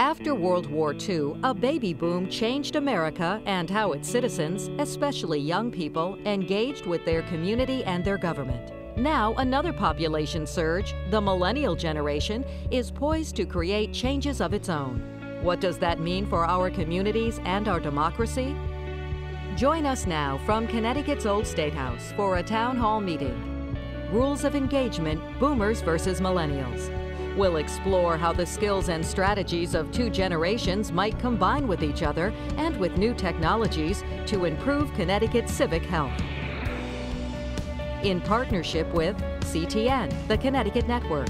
After World War II, a baby boom changed America and how its citizens, especially young people, engaged with their community and their government. Now, another population surge, the millennial generation, is poised to create changes of its own. What does that mean for our communities and our democracy? Join us now from Connecticut's Old State House for a town hall meeting. Rules of Engagement, Boomers versus Millennials. We'll explore how the skills and strategies of two generations might combine with each other and with new technologies to improve Connecticut's civic health. In partnership with CTN, the Connecticut Network,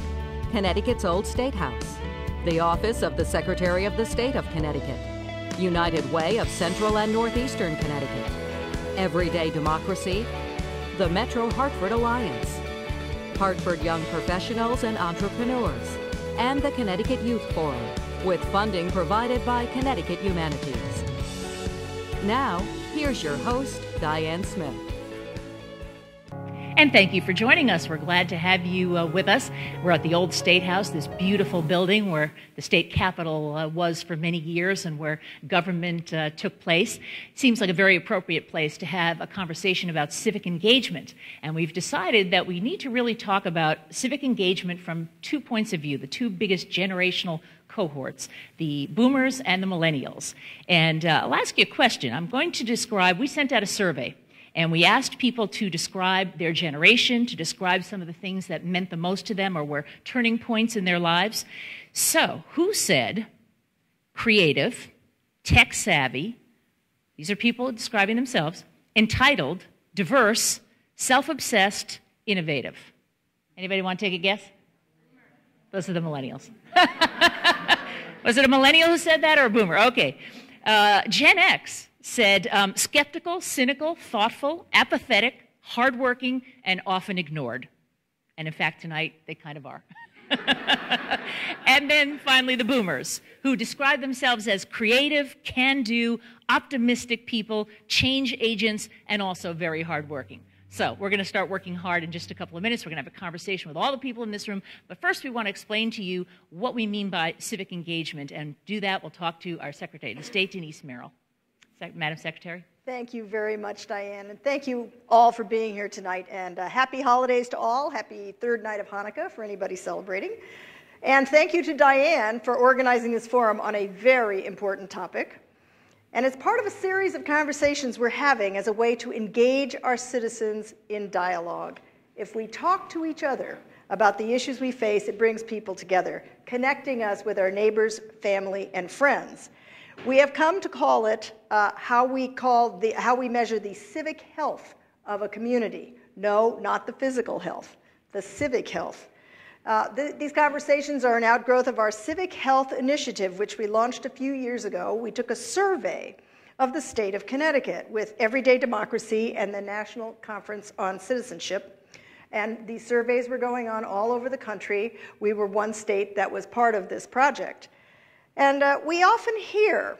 Connecticut's Old State House, the Office of the Secretary of the State of Connecticut, United Way of Central and Northeastern Connecticut, Everyday Democracy, the Metro Hartford Alliance, Hartford Young Professionals and Entrepreneurs, and the Connecticut Youth Forum, with funding provided by Connecticut Humanities. Now, here's your host, Diane Smith. And thank you for joining us. We're glad to have you with us. We're at the Old State House, this beautiful building where the state capitol was for many years and where government took place. It seems like a very appropriate place to have a conversation about civic engagement. And we've decided that we need to really talk about civic engagement from 2 points of view, the two biggest generational cohorts, the boomers and the millennials. And I'll ask you a question. I'm going to describe, we sent out a survey. And we asked people to describe their generation, to describe some of the things that meant the most to them or were turning points in their lives. So, who said creative, tech-savvy, these are people describing themselves, entitled, diverse, self-obsessed, innovative? Anybody want to take a guess? Those are the millennials. Was it a millennial who said that or a boomer? Okay. Gen X said skeptical, cynical, thoughtful, apathetic, hardworking, and often ignored. And in fact, tonight, they kind of are. And then finally, the boomers, who describe themselves as creative, can-do, optimistic people, change agents, and also very hardworking. So we're going to start working hard in just a couple of minutes. We're going to have a conversation with all the people in this room. But first, we want to explain to you what we mean by civic engagement. And to do that, we'll talk to our Secretary of the State, Denise Merrill. Madam Secretary. Thank you very much, Diane, and thank you all for being here tonight, and happy holidays to all. Happy third night of Hanukkah for anybody celebrating. And thank you to Diane for organizing this forum on a very important topic. And it's part of a series of conversations we're having as a way to engage our citizens in dialogue. If we talk to each other about the issues we face, it brings people together, connecting us with our neighbors, family, and friends. We have come to call it how we measure the civic health of a community. No, not the physical health, the civic health. These conversations are an outgrowth of our Civic Health Initiative, which we launched a few years ago. We took a survey of the state of Connecticut with Everyday Democracy and the National Conference on Citizenship. And these surveys were going on all over the country. We were one state that was part of this project. And we often hear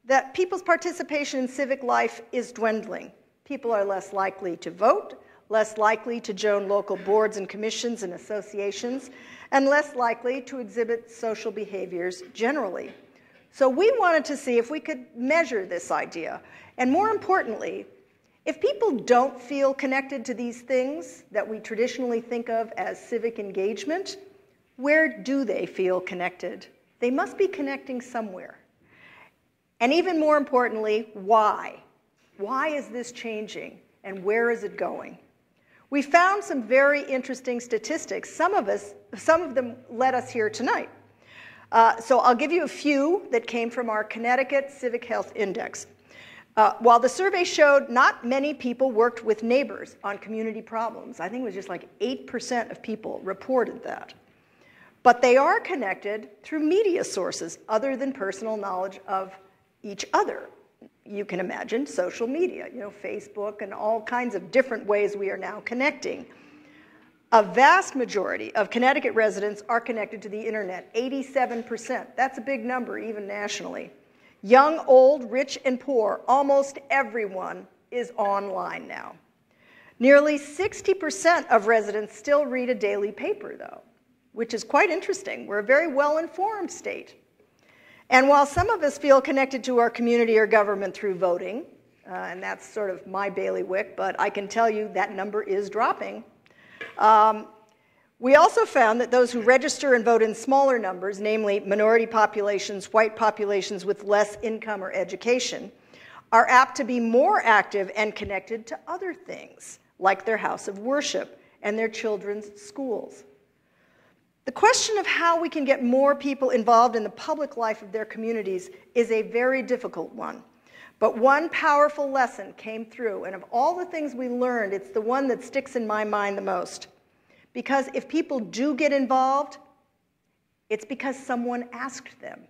that people's participation in civic life is dwindling. People are less likely to vote, less likely to join local boards and commissions and associations, and less likely to exhibit social behaviors generally. So we wanted to see if we could measure this idea. And more importantly, if people don't feel connected to these things that we traditionally think of as civic engagement, where do they feel connected? They must be connecting somewhere. And even more importantly, why? Why is this changing, and where is it going? We found some very interesting statistics. Some of them led us here tonight. So I'll give you a few that came from our Connecticut Civic Health Index. While the survey showed not many people worked with neighbors on community problems, I think it was just like 8% of people reported that. But they are connected through media sources other than personal knowledge of each other. You can imagine social media, Facebook and all kinds of different ways we are now connecting. A vast majority of Connecticut residents are connected to the internet, 87%. That's a big number, even nationally. Young, old, rich, and poor, almost everyone is online now. Nearly 60% of residents still read a daily paper, though, which is quite interesting. We're a very well-informed state. And while some of us feel connected to our community or government through voting, and that's sort of my bailiwick, but I can tell you that number is dropping. We also found that those who register and vote in smaller numbers, namely minority populations, white populations with less income or education, are apt to be more active and connected to other things, like their house of worship and their children's schools. The question of how we can get more people involved in the public life of their communities is a very difficult one. But one powerful lesson came through, and of all the things we learned, it's the one that sticks in my mind the most. Because if people do get involved, it's because someone asked them.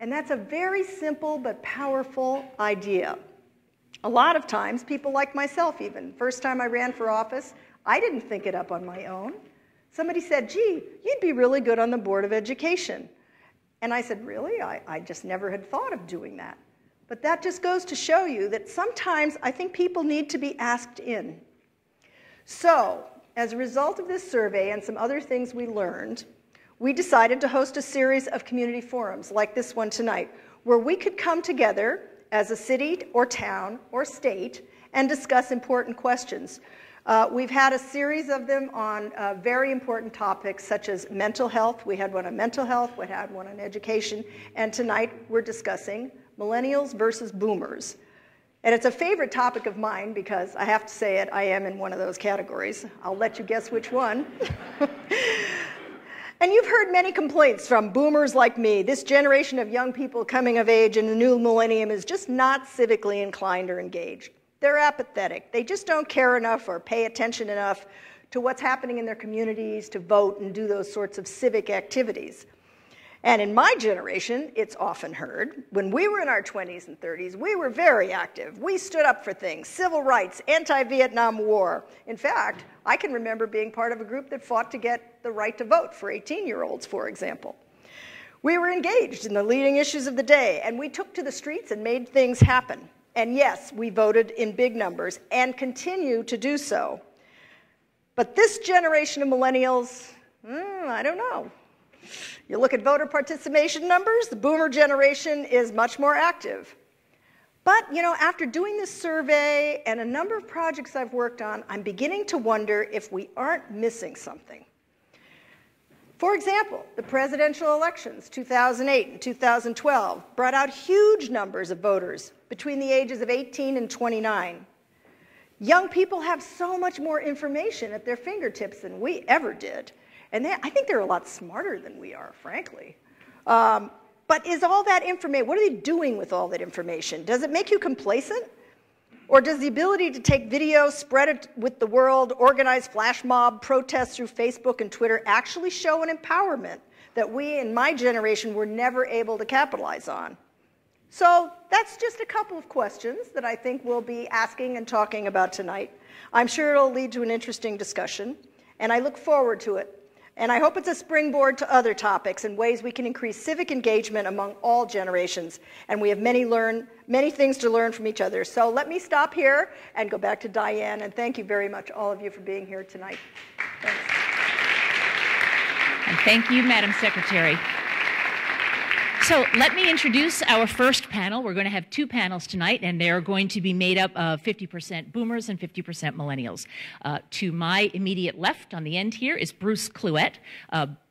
And that's a very simple but powerful idea. A lot of times, people like myself even, first time I ran for office, I didn't think it up on my own. Somebody said, gee, you'd be really good on the Board of Education. And I said, really? I just never had thought of doing that. But that just goes to show you that sometimes I think people need to be asked in. So, as a result of this survey and some other things we learned, we decided to host a series of community forums like this one tonight, where we could come together as a city or town or state and discuss important questions. We've had a series of them on very important topics such as mental health. We had one on mental health, we had one on education, and tonight we're discussing millennials versus boomers. And it's a favorite topic of mine because I have to say it, I am in one of those categories. I'll let you guess which one. And you've heard many complaints from boomers like me. This generation of young people coming of age in the new millennium is just not civically inclined or engaged. They're apathetic. They just don't care enough or pay attention enough to what's happening in their communities, to vote and do those sorts of civic activities. And in my generation, it's often heard, when we were in our 20s and 30s, we were very active. We stood up for things, civil rights, anti-Vietnam War. In fact, I can remember being part of a group that fought to get the right to vote for 18-year-olds, for example. We were engaged in the leading issues of the day, and we took to the streets and made things happen. And yes, we voted in big numbers and continue to do so. But this generation of millennials, I don't know. You look at voter participation numbers, the boomer generation is much more active. But, you know, after doing this survey and a number of projects I've worked on, I'm beginning to wonder if we aren't missing something. For example, the presidential elections, 2008 and 2012, brought out huge numbers of voters between the ages of 18 and 29. Young people have so much more information at their fingertips than we ever did. And I think they're a lot smarter than we are, frankly. But is all that information, what are they doing with all that information? Does it make you complacent? Or does the ability to take video, spread it with the world, organize flash mob protests through Facebook and Twitter actually show an empowerment that we in my generation were never able to capitalize on? So that's just a couple of questions that I think we'll be asking and talking about tonight. I'm sure it'll lead to an interesting discussion, and I look forward to it. And I hope it's a springboard to other topics and ways we can increase civic engagement among all generations. And we have many things to learn from each other. So let me stop here and go back to Diane. And thank you very much, all of you, for being here tonight. Thanks. And thank you, Madam Secretary. So let me introduce our first panel. We're going to have two panels tonight, and they're going to be made up of 50% boomers and 50% millennials. To my immediate left on the end here is Bruce Cluett.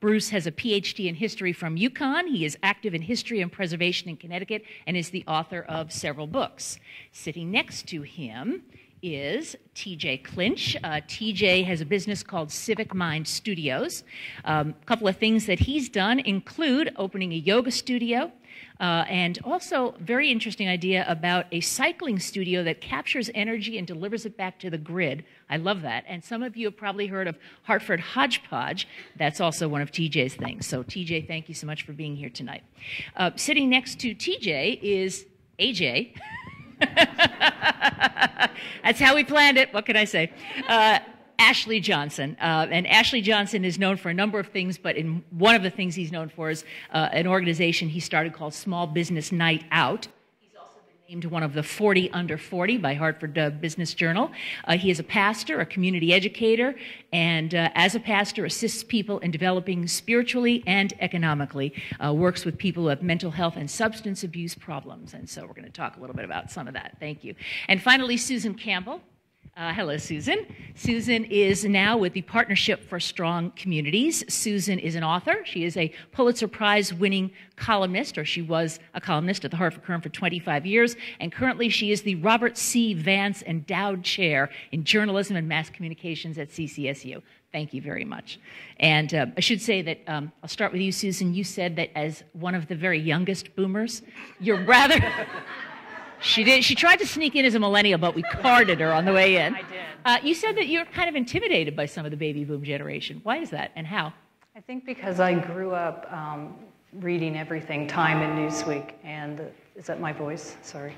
Bruce has a PhD in history from UConn. He is active in history and preservation in Connecticut and is the author of several books. Sitting next to him is TJ Clinch. TJ has a business called Civic Mind Studios. A couple of things that he's done include opening a yoga studio and also a very interesting idea about a cycling studio that captures energy and delivers it back to the grid. I love that. And some of you have probably heard of Hartford Hodgepodge. That's also one of TJ's things. So TJ, thank you so much for being here tonight. Sitting next to TJ is AJ. That's how we planned it. What can I say? Ashley Johnson. And Ashley Johnson is known for a number of things, but one of the things he's known for is an organization he started called Small Business Night Out. He's also been named one of the 40 under 40 by Hartford Business Journal. He is a pastor, a community educator, and as a pastor assists people in developing spiritually and economically, works with people who have mental health and substance abuse problems. And so we're going to talk a little bit about some of that. Thank you. And finally, Susan Campbell. Hello, Susan. Susan is now with the Partnership for Strong Communities. Susan is an author. She is a Pulitzer Prize-winning columnist, or she was a columnist at the Hartford Courant for 25 years, and currently she is the Robert C. Vance Endowed Chair in Journalism and Mass Communications at CCSU. Thank you very much. And I should say that, I'll start with you, Susan. You said that as one of the very youngest boomers, you're rather... She did. She tried to sneak in as a millennial, but we carded her on the way in. I did. You said that you're kind of intimidated by some of the baby boom generation. Why is that, and how? I think because I grew up reading everything, Time and Newsweek, and is that my voice? Sorry.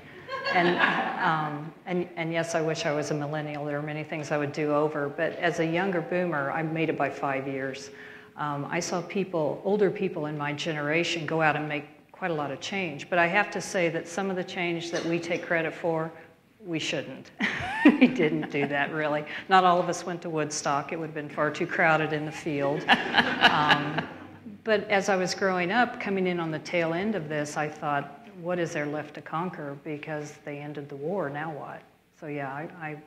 And yes, I wish I was a millennial. There are many things I would do over, but as a younger boomer, I made it by 5 years. I saw people, older people in my generation, go out and make quite a lot of change, but I have to say that some of the change that we take credit for, we shouldn't. We didn't do that, really. Not all of us went to Woodstock. It would have been far too crowded in the field. But as I was growing up, coming in on the tail end of this, I thought, what is there left to conquer? Because they ended the war, now what? So yeah, I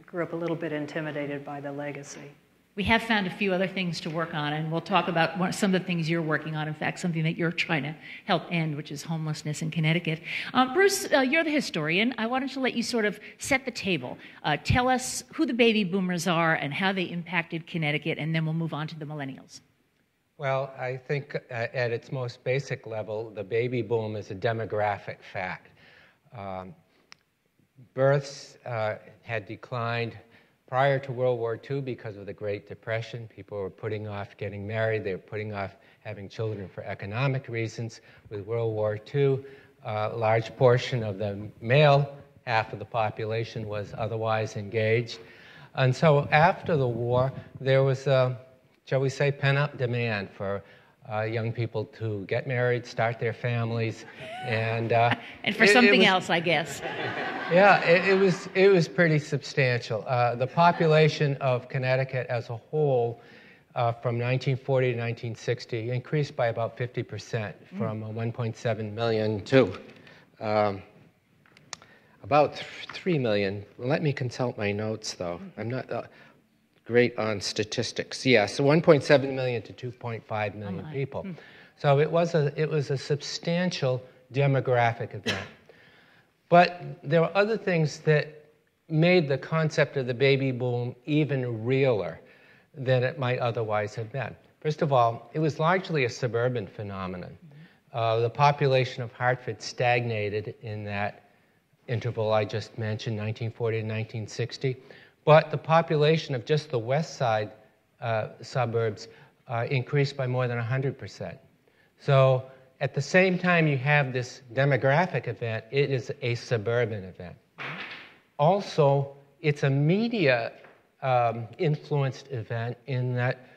grew up a little bit intimidated by the legacy. We have found a few other things to work on, and we'll talk about some of the things you're working on. In fact, something that you're trying to help end, which is homelessness in Connecticut. Bruce, you're the historian. I wanted to let you sort of set the table. Tell us who the baby boomers are and how they impacted Connecticut, and then we'll move on to the millennials. Well, I think at its most basic level, the baby boom is a demographic fact. Births had declined prior to World War II because of the Great Depression. People were putting off getting married. They were putting off having children for economic reasons. With World War II, a large portion of the male half of the population was otherwise engaged. And so after the war, there was a, shall we say, pent-up demand for young people to get married, start their families, and for something else, I guess. Yeah, it was pretty substantial. The population of Connecticut as a whole, from 1940 to 1960, increased by about 50%, from 1.7 million to about 3 million. Well, let me consult my notes, though. I'm not great on statistics. Yeah, so 1.7 million to 2.5 million people. So it was a substantial demographic event. But there were other things that made the concept of the baby boom even realer than it might otherwise have been. First of all, it was largely a suburban phenomenon. The population of Hartford stagnated in that interval I just mentioned, 1940 to 1960. But the population of just the west side suburbs increased by more than 100%. So at the same time you have this demographic event, it is a suburban event. Also, it's a media-influenced event in that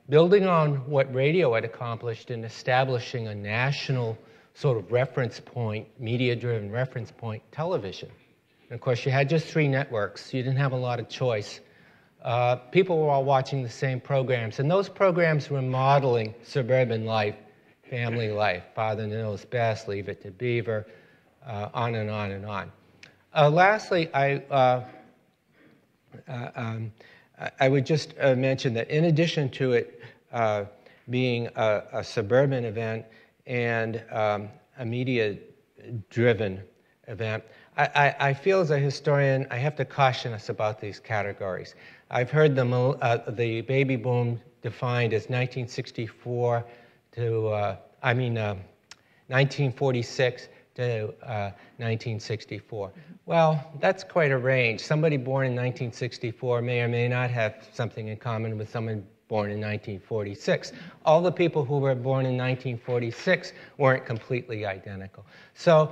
building on what radio had accomplished in establishing a national sort of reference point, media-driven reference point, television. And of course, you had just 3 networks. So you didn't have a lot of choice. People were all watching the same programs, and those programs were modeling suburban life, family life. Father Knows Best, Leave It to Beaver, on and on and on. Lastly, I would just mention that in addition to it being a suburban event and a media-driven event, I feel as a historian, I have to caution us about these categories. I've heard the baby boom defined as 1964 to, 1946 to 1964. Well, that's quite a range. Somebody born in 1964 may or may not have something in common with someone born in 1946. All the people who were born in 1946 weren't completely identical. So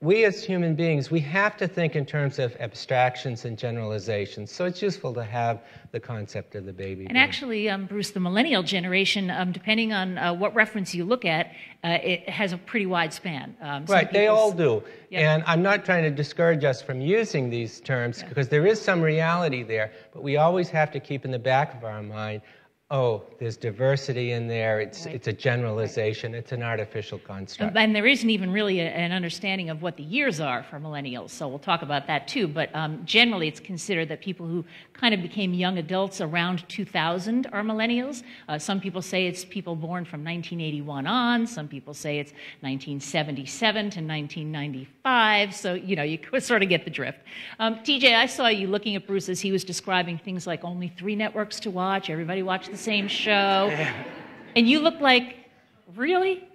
we as human beings, we have to think in terms of abstractions and generalizations. So it's useful to have the concept of the baby boom. And actually, Bruce, the millennial generation, depending on what reference you look at, it has a pretty wide span. Right, they all do. Yep. And I'm not trying to discourage us from using these terms because there is some reality there, but we always have to keep in the back of our mind, oh, there's diversity in there, it's a generalization, it's an artificial construct. And there isn't even really an understanding of what the years are for millennials, so we'll talk about that too. But generally it's considered that people who kind of became young adults around 2000 are millennials. Some people say it's people born from 1981 on, some people say it's 1977 to 1995, so you know, you sort of get the drift. TJ, I saw you looking at Bruce as he was describing things like only 3 networks to watch, everybody watched the same show, and you look like, really?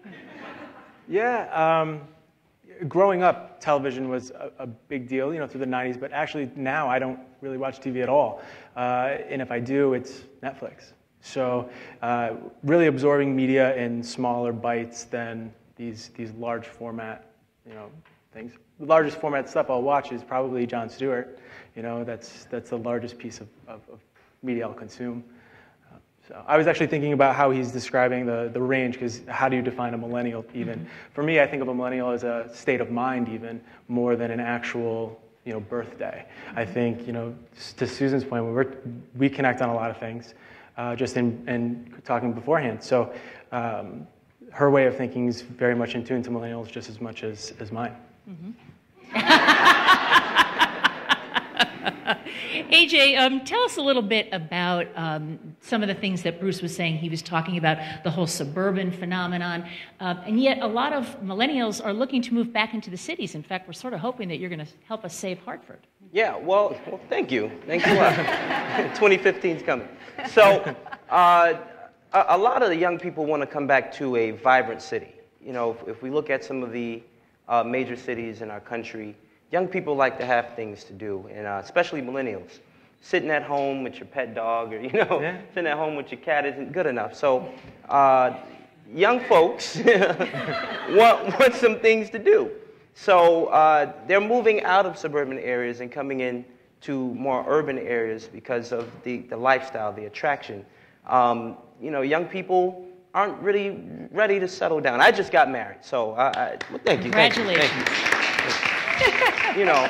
Yeah, growing up, television was a big deal, you know, through the 90s, but actually now I don't really watch TV at all, and if I do, it's Netflix. So really absorbing media in smaller bites than these large format, you know, things. The largest format stuff I'll watch is probably Jon Stewart. You know, that's the largest piece of media I'll consume. So I was actually thinking about how he's describing the range, because how do you define a millennial even? Mm-hmm. For me, I think of a millennial as a state of mind even, more than an actual, you know, birthday. I think, you know, to Susan's point, we connect on a lot of things, just in talking beforehand. So her way of thinking is very much in tune to millennials just as much as mine. Mm-hmm. AJ, tell us a little bit about some of the things that Bruce was saying. He was talking about the whole suburban phenomenon, and yet a lot of millennials are looking to move back into the cities. In fact, we're sort of hoping that you're going to help us save Hartford. Yeah, well, thank you. Thanks a lot. 2015 is coming. So a lot of the young people want to come back to a vibrant city. You know, if we look at some of the major cities in our country, young people like to have things to do, and especially millennials. Sitting at home with your pet dog, or, you know, sitting at home with your cat isn't good enough. So young folks want some things to do. So they're moving out of suburban areas and coming in to more urban areas because of the lifestyle, the attraction. You know, young people aren't really ready to settle down. I just got married, so well, thank you. Congratulations. Thank you. You know,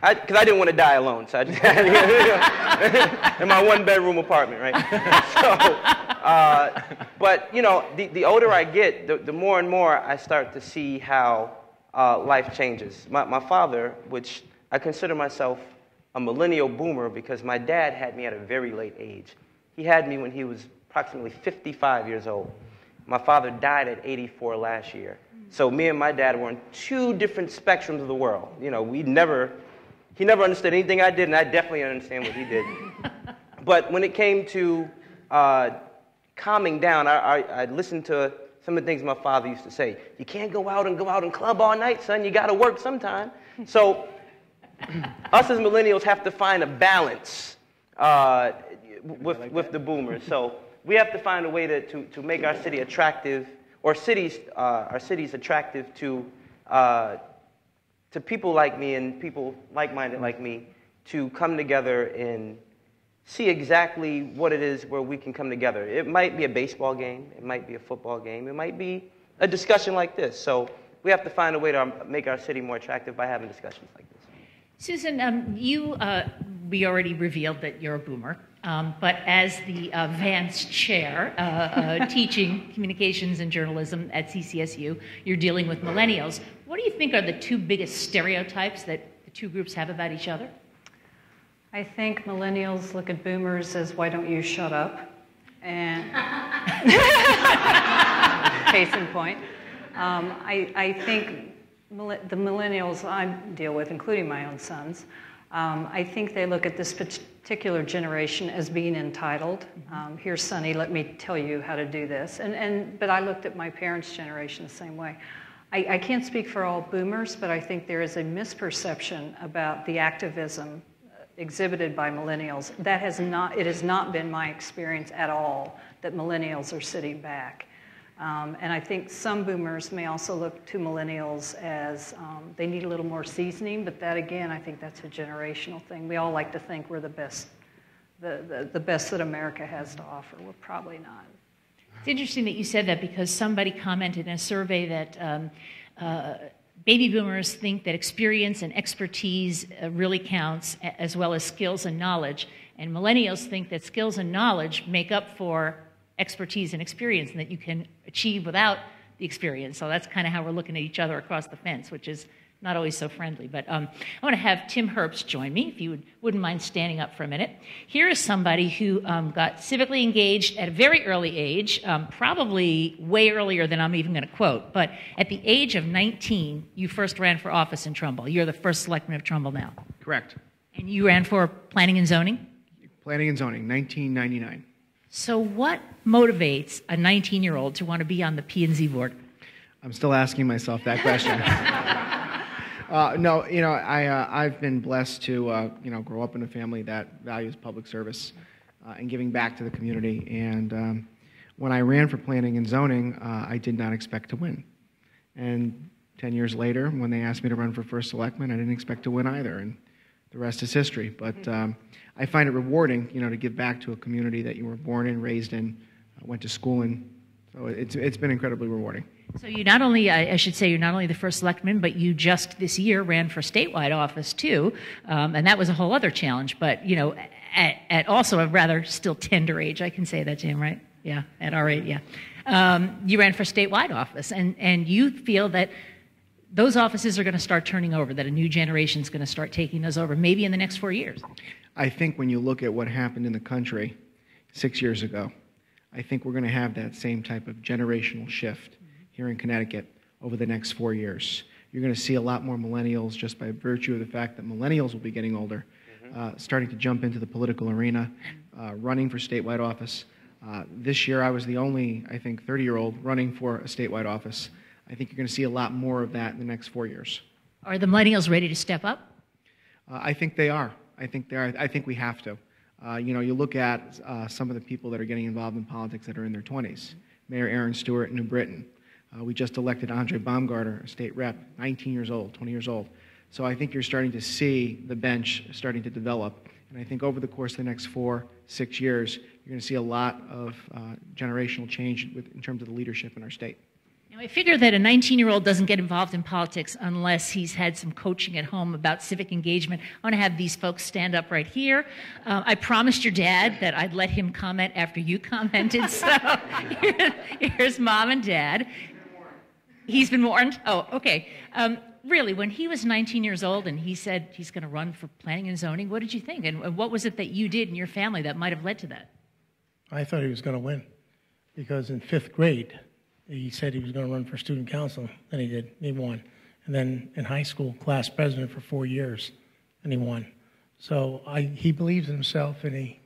because I didn't want to die alone, so I just had in my 1-bedroom apartment, right? So, but you know, the older I get, the more and more I start to see how life changes. My father, which I consider myself a millennial boomer because my dad had me at a very late age. He had me when he was approximately 55 years old. My father died at 84 last year. So me and my dad were on 2 different spectrums of the world. You know, he never understood anything I did, and I definitely didn't understand what he did. But when it came to calming down, I listened to some of the things my father used to say. You can't go out and club all night, son. You got to work sometime. So us as millennials have to find a balance with the boomers. So we have to find a way to make our city attractive, or our cities attractive to people like me and people like-minded like me to come together and see exactly what it is where we can come together. It might be a baseball game, it might be a football game, it might be a discussion like this. So we have to find a way to make our city more attractive by having discussions like this. Susan, we already revealed that you're a boomer. But as the Vance Chair teaching communications and journalism at CCSU, you're dealing with millennials. What do you think are the 2 biggest stereotypes that the 2 groups have about each other? I think millennials look at boomers as, why don't you shut up? And case in point. I think the millennials I deal with, including my own sons, I think they look at this particular generation as being entitled. Here, Sonny, let me tell you how to do this. But I looked at my parents' generation the same way. I can't speak for all boomers, but I think there is a misperception about the activism exhibited by millennials, it has not been my experience at all that millennials are sitting back. And I think some boomers may also look to millennials as they need a little more seasoning, but that again, I think that's a generational thing. We all like to think we're the best, the best that America has to offer. We're probably not. It's interesting that you said that, because somebody commented in a survey that baby boomers think that experience and expertise really counts, as well as skills and knowledge, and millennials think that skills and knowledge make up for expertise and experience, and that you can achieve without the experience. So that's kind of how we're looking at each other across the fence, which is not always so friendly. But I want to have Tim Herbst join me, if you wouldn't mind standing up for a minute. Here is somebody who got civically engaged at a very early age, probably way earlier than I'm even going to quote. But at the age of 19, you first ran for office in Trumbull. You're the first selectman of Trumbull now. Correct. And you ran for planning and zoning? Planning and zoning, 1999. So what motivates a 19-year-old to want to be on the P&Z board? I'm still asking myself that question. No, I've been blessed to, grow up in a family that values public service and giving back to the community. And when I ran for planning and zoning, I did not expect to win. And 10 years later, when they asked me to run for first selectman, I didn't expect to win either. And the rest is history. But I find it rewarding, to give back to a community that you were born in, raised in, went to school in. So it's been incredibly rewarding. So you not only, I should say, you're not only the first selectman, but you just this year ran for statewide office too, and that was a whole other challenge. But at also a rather still tender age, I can say that, Jim, right? Yeah, at our age, yeah. You ran for statewide office, and you feel that those offices are going to start turning over, that a new generation is going to start taking those over, maybe in the next 4 years. I think when you look at what happened in the country 6 years ago, I think we're going to have that same type of generational shift here in Connecticut over the next 4 years. You're going to see a lot more millennials, just by virtue of the fact that millennials will be getting older, starting to jump into the political arena, running for statewide office. This year I was the only, I think, 30-year-old running for a statewide office. I think you're going to see a lot more of that in the next 4 years. Are the millennials ready to step up? I think they are. I think they are. I think we have to. You look at some of the people that are getting involved in politics that are in their 20s. Mayor Aaron Stewart in New Britain. We just elected Andre Baumgartner, a state rep, 19 years old, 20 years old. So I think you're starting to see the bench starting to develop. And I think over the course of the next 4, 6 years, you're going to see a lot of generational change in terms of the leadership in our state. Now, I figure that a 19-year-old doesn't get involved in politics unless he's had some coaching at home about civic engagement. I want to have these folks stand up right here. I promised your dad that I'd let him comment after you commented, so here's Mom and Dad. He's been warned? Oh, okay. Really, when he was 19 years old and he said he's going to run for planning and zoning, what did you think? And what was it that you did in your family that might have led to that? I thought he was going to win, because in 5th grade, he said he was going to run for student council, and he did. He won. And then in high school, class president for 4 years, and he won. So he believes in himself, and he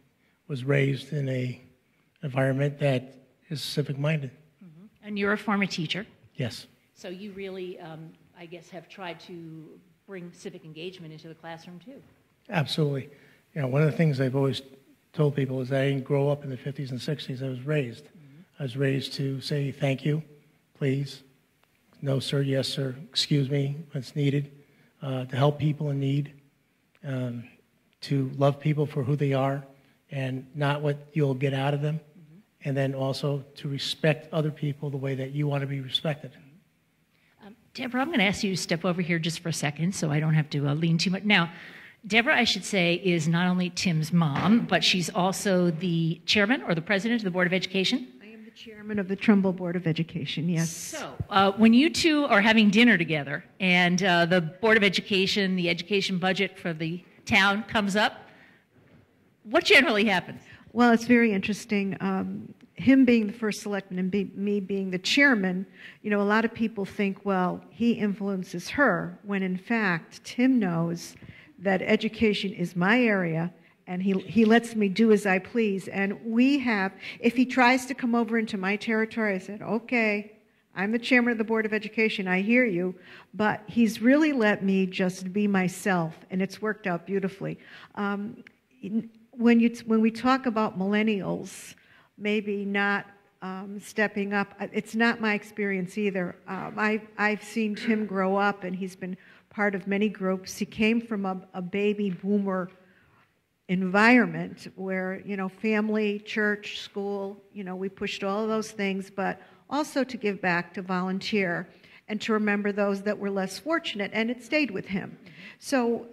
was raised in an environment that is civic-minded. Mm-hmm. And you're a former teacher. Yes. So you really, I guess, have tried to bring civic engagement into the classroom, too. Absolutely. One of the things I've always told people is that I didn't grow up in the 50s and 60s. I was raised. I was raised to say thank you, please, no sir, yes sir, excuse me when it's needed, to help people in need, to love people for who they are and not what you'll get out of them, and then also to respect other people the way that you want to be respected. Deborah, I'm going to ask you to step over here just for a second so I don't have to lean too much. Now, Deborah, I should say, is not only Tim's mom, but she's also the chairman or the president of the Board of Education. Chairman of the Trumbull Board of Education, yes. So, when you two are having dinner together and the Board of Education, the education budget for the town comes up, what generally happens? Well, it's very interesting. Him being the first selectman and me being the chairman, a lot of people think, well, he influences her, when in fact, Tim knows that education is my area, and he lets me do as I please. And we have, if he tries to come over into my territory, I said, okay, I'm the chairman of the Board of Education, I hear you, but he's really let me just be myself, and it's worked out beautifully. When we talk about millennials, maybe not stepping up, it's not my experience either. I've seen Tim grow up, and he's been part of many groups. He came from a baby boomer environment where, family, church, school, we pushed all of those things, but also to give back, to volunteer, and to remember those that were less fortunate, and it stayed with him. So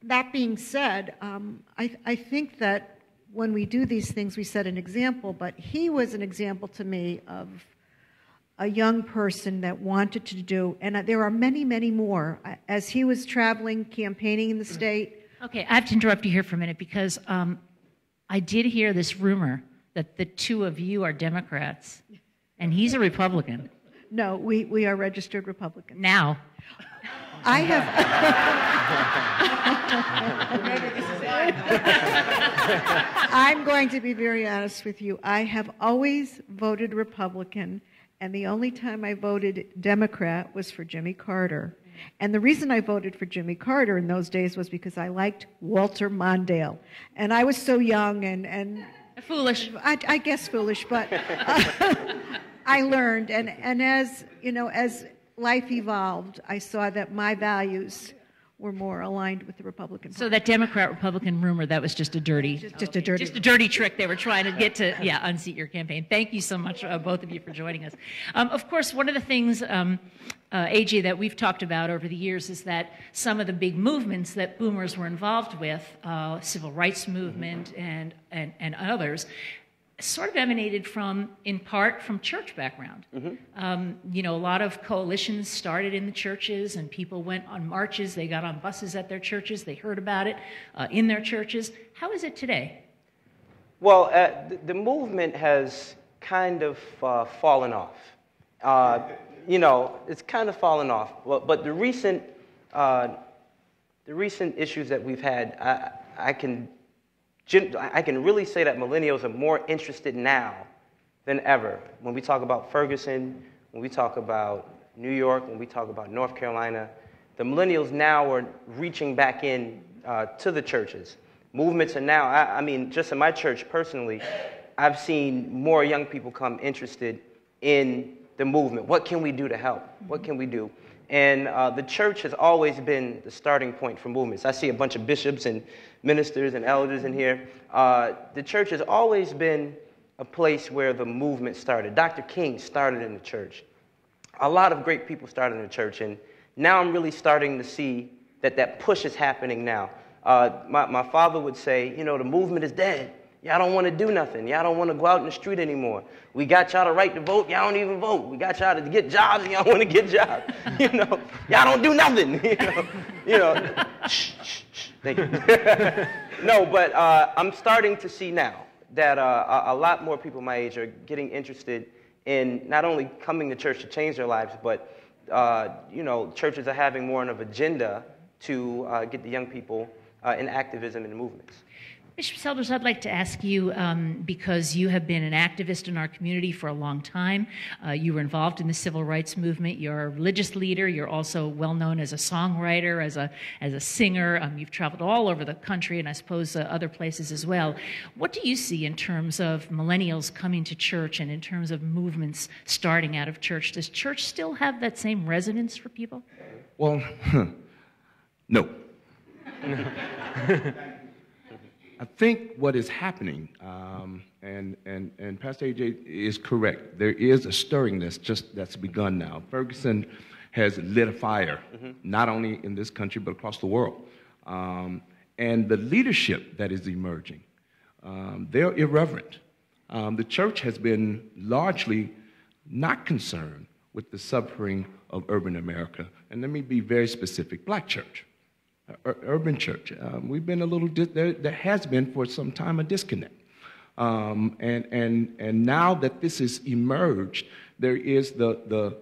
that being said, I think that when we do these things, we set an example, but he was an example to me of a young person that wanted to do, and there are many, many more. As he was traveling, campaigning in the state. Okay, I have to interrupt you here for a minute because I did hear this rumor that the two of you are Democrats, and he's a Republican. No, we are registered Republicans. Now. I have. I'm going to be very honest with you. I have always voted Republican, and the only time I voted Democrat was for Jimmy Carter. And the reason I voted for Jimmy Carter in those days was because I liked Walter Mondale. And I was so young and foolish. I guess foolish, but I learned. And as, as life evolved, I saw that my values were more aligned with the Republican Party. So that Democrat-Republican rumor, that was just a dirty... Just a dirty trick they were trying to get to, unseat your campaign. Thank you so much, both of you, for joining us. Of course, one of the things, AJ, that we've talked about over the years is that some of the big movements that boomers were involved with, civil rights movement and others, sort of emanated in part from church background. Mm-hmm. A lot of coalitions started in the churches, and people went on marches. They got on buses at their churches. They heard about it in their churches. How is it today? Well, the movement has kind of fallen off. It's kind of fallen off. But the recent issues that we've had, I can really say that millennials are more interested now than ever. When we talk about Ferguson, when we talk about New York, when we talk about North Carolina, the millennials now are reaching back in to the churches. Movements are now, I mean, just in my church personally, I've seen more young people come interested in the movement. What can we do to help? What can we do? And the church has always been the starting point for movements. I see a bunch of bishops and ministers and elders in here. The church has always been a place where the movement started. Dr. King started in the church. A lot of great people started in the church, and now I'm really starting to see that push is happening now. My father would say, the movement is dead. Y'all don't want to do nothing. Y'all don't want to go out in the street anymore. We got y'all the right to vote. Y'all don't even vote. We got y'all to get jobs, and y'all want to get jobs. Y'all don't do nothing. Shh. Thank you. No, but I'm starting to see now that a lot more people my age are getting interested in not only coming to church to change their lives, but churches are having more of an agenda to get the young people in activism and movements. Bishop Selders, I'd like to ask you, because you have been an activist in our community for a long time. You were involved in the civil rights movement. You're a religious leader. You're also well known as a songwriter, as a singer. You've traveled all over the country and I suppose other places as well. What do you see in terms of millennials coming to church and in terms of movements starting out of church? Does church still have that same resonance for people? Well, no. I think what is happening, and Pastor AJ is correct, there is a stirring that's begun now. Ferguson has lit a fire, not only in this country, but across the world. And the leadership that is emerging, they're irreverent. The church has been largely not concerned with the suffering of urban America. And let me be very specific, black church. Urban church, we've been a little, there has been for some time a disconnect. And now that this has emerged, there is the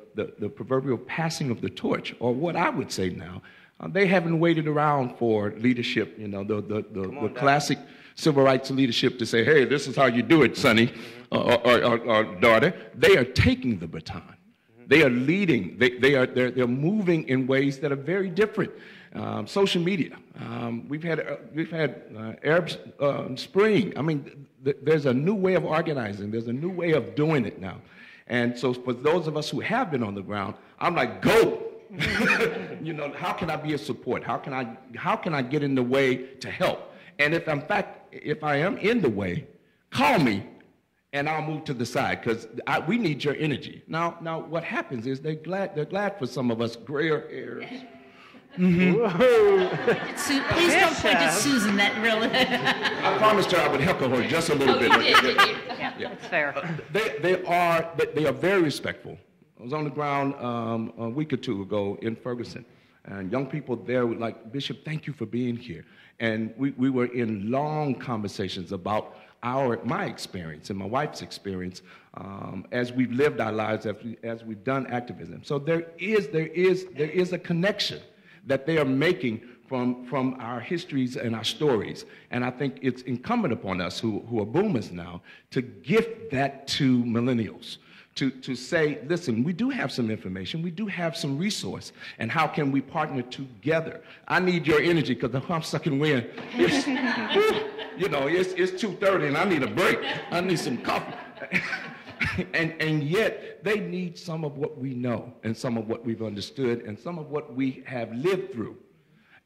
proverbial passing of the torch, or what I would say now, They haven't waited around for leadership, you know, the classic civil rights leadership to say, hey, this is how you do it, sonny or daughter. They are taking the baton. They are leading. They're moving in ways that are very different. Social media. We've had Arab Spring. I mean, there's a new way of organizing. There's a new way of doing it now. And so for those of us who have been on the ground, I'm like, go. You know, how can I be a support? How can I get in the way to help? And if I am in the way, call me, and I'll move to the side, because we need your energy. Now, what happens is they're glad for some of us grayer hairs. Please don't point to Susan. That really. I promised her I would heckle her just a little bit. Yeah, that's fair. They are very respectful. I was on the ground a week or two ago in Ferguson, and young people there were like, Bishop, thank you for being here. And we were in long conversations about my experience and my wife's experience as we've lived our lives, as we've done activism. So there is a connection that they are making from our histories and our stories. And I think it's incumbent upon us who are boomers now to gift that to millennials. To say, listen, we do have some information, we do have some resource, and how can we partner together? I need your energy, because I'm sucking wind. It's 2:30 and I need a break. I need some coffee. and yet, they need some of what we know, and some of what we've understood, and some of what we have lived through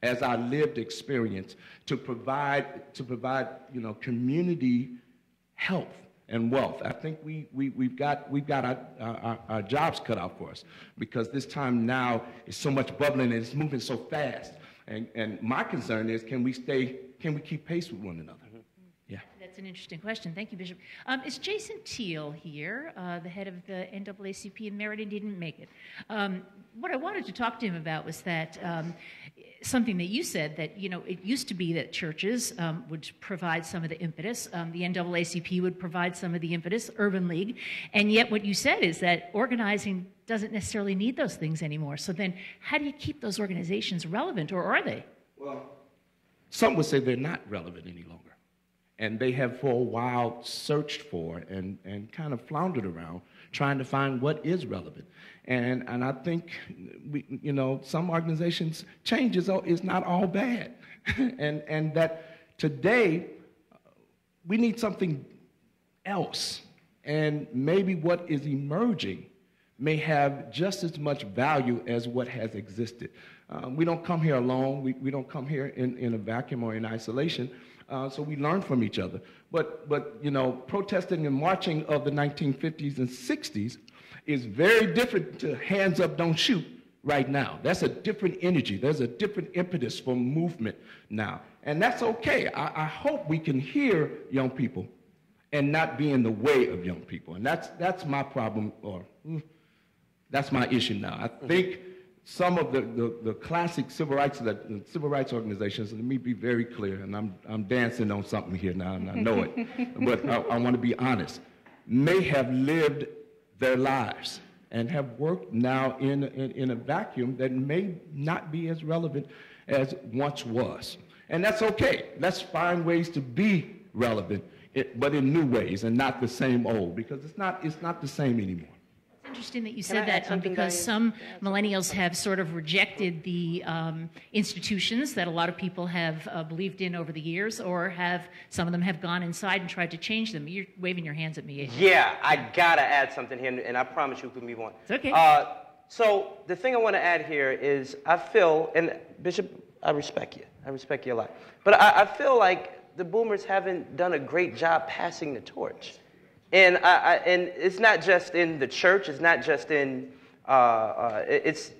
as our lived experience to provide community health and wealth. I think we've got our jobs cut out for us, because this time now is so much bubbling and it's moving so fast. And my concern is, can we keep pace with one another? Yeah. That's an interesting question. Thank you, Bishop. Is Jason Teal here, the head of the NAACP, and Meriden didn't make it? What I wanted to talk to him about was that something that you said, that it used to be that churches would provide some of the impetus, the NAACP would provide some of the impetus, Urban League, and yet what you said is that organizing doesn't necessarily need those things anymore. So then how do you keep those organizations relevant, or are they? Well, some would say they're not relevant any longer. And they have for a while searched for and kind of floundered around trying to find what is relevant. And I think some organizations, change is not all bad. and that today we need something else. And maybe what is emerging may have just as much value as what has existed. We don't come here alone. We don't come here in a vacuum or in isolation. So we learn from each other. But protesting and marching of the 1950s and 60s is very different to hands up, don't shoot right now. That's a different energy. There's a different impetus for movement now. And that's okay. I hope we can hear young people and not be in the way of young people. And that's my problem, or that's my issue now. I think some of the classic civil rights organizations, let me be very clear, and I'm dancing on something here now, and I know it, but I want to be honest, may have lived their lives and have worked now in a vacuum that may not be as relevant as once was. And that's okay. Let's find ways to be relevant, but in new ways and not the same old, because it's not the same anymore. Interesting that you said that, because some millennials have sort of rejected the institutions that a lot of people have believed in over the years, or some of them have gone inside and tried to change them. You're waving your hands at me. Yeah, I gotta add something here, and I promise you we can move on. It's okay. So the thing I want to add here is I feel, and Bishop, I respect you. I respect you a lot. But I feel like the boomers haven't done a great job passing the torch. And it's not just in the church. It's not just in it's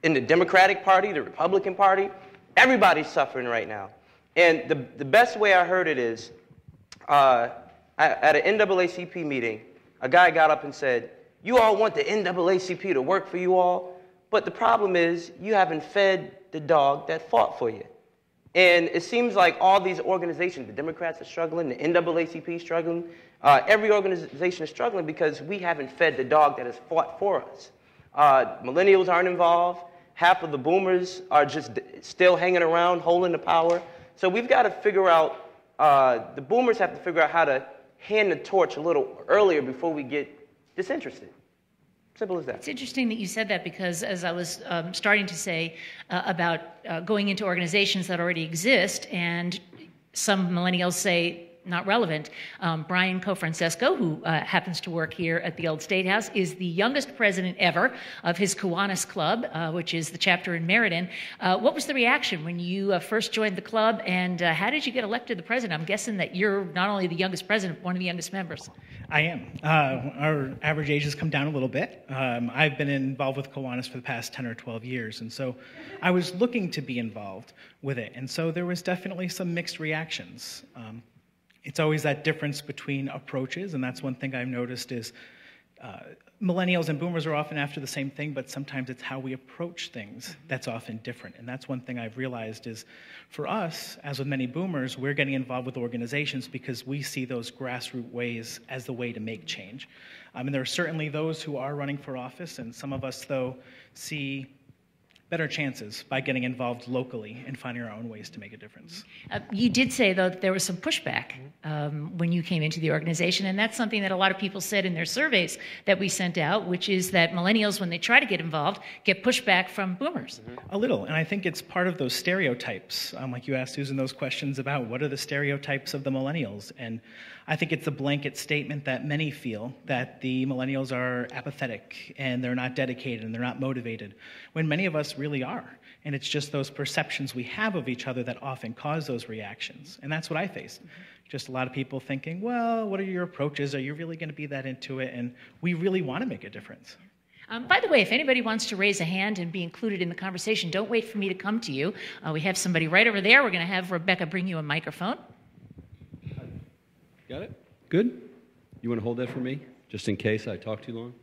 in the Democratic Party, the Republican Party. Everybody's suffering right now. And the best way I heard it is at an NAACP meeting, a guy got up and said, "You all want the NAACP to work for you all, but the problem is you haven't fed the dog that fought for you." And it seems like all these organizations, the Democrats are struggling, the NAACP is struggling, every organization is struggling because we haven't fed the dog that has fought for us. Millennials aren't involved, half of the boomers are just still hanging around, holding the power. So we've got to figure out, the boomers have to figure out how to hand the torch a little earlier before we get disinterested. Simple as that. It's interesting that you said that, because as I was starting to say about going into organizations that already exist, and some millennials say not relevant. Brian Cofrancesco, who happens to work here at the Old State House, is the youngest president ever of his Kiwanis Club, which is the chapter in Meriden. What was the reaction when you first joined the club, and how did you get elected the president? I'm guessing that you're not only the youngest president, one of the youngest members. I am. Our average age has come down a little bit. I've been involved with Kiwanis for the past 10 or 12 years, and so I was looking to be involved with it, and so there was definitely some mixed reactions. It's always that difference between approaches, and that's one thing I've noticed is millennials and boomers are often after the same thing, but sometimes it's how we approach things that's often different. And that's one thing I've realized is for us, as with many boomers, we're getting involved with organizations because we see those grassroots ways as the way to make change. And there are certainly those who are running for office, and some of us, though, see better chances by getting involved locally and finding our own ways to make a difference. You did say, though, that there was some pushback when you came into the organization, and that's something that a lot of people said in their surveys that we sent out, which is that millennials, when they try to get involved, get pushback from boomers. A little, and I think it's part of those stereotypes. Like you asked Susan those questions about what are the stereotypes of the millennials, and I think it's a blanket statement that many feel that the millennials are apathetic and they're not dedicated and they're not motivated, when many of us really are. And it's just those perceptions we have of each other that often cause those reactions. And that's what I faced. Just a lot of people thinking, well, what are your approaches? Are you really going to be that into it? And we really want to make a difference. By the way, if anybody wants to raise a hand and be included in the conversation, don't wait for me to come to you. We have somebody right over there. We're going to have Rebecca bring you a microphone. Got it? Good? You want to hold that for me, just in case I talk too long?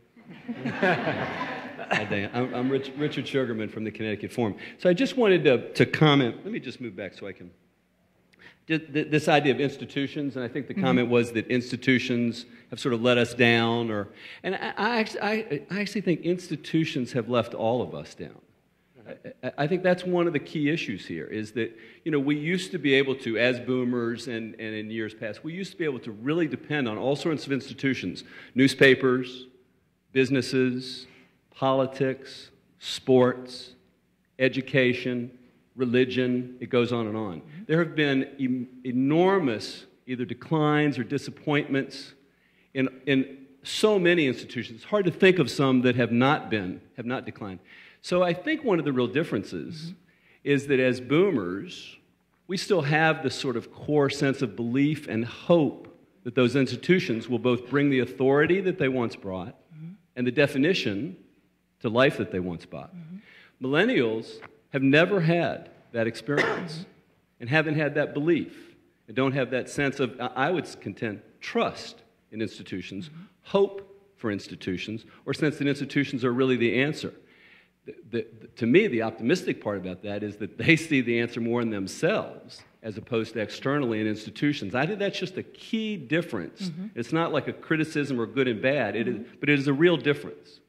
Hi, Diane. I'm Richard Sugarman from the Connecticut Forum. So I just wanted to comment. Let me just move back so I can. This idea of institutions, and I think the comment was that institutions have sort of let us down, and I actually think institutions have left all of us down. I think that's one of the key issues here, is that, you know, we used to be able to, as boomers and in years past, we used to be able to really depend on all sorts of institutions, newspapers, businesses, politics, sports, education, religion, it goes on and on. There have been enormous either declines or disappointments in so many institutions. It's hard to think of some that have not declined. So I think one of the real differences is that as boomers, we still have this sort of core sense of belief and hope that those institutions will both bring the authority that they once brought and the definition to life that they once brought. Millennials have never had that experience and haven't had that belief and don't have that sense of, I would contend, trust in institutions, hope for institutions, or sense that institutions are really the answer. To me, the optimistic part about that is that they see the answer more in themselves as opposed to externally in institutions. I think that's just a key difference. It's not like a criticism or good and bad, but it is a real difference.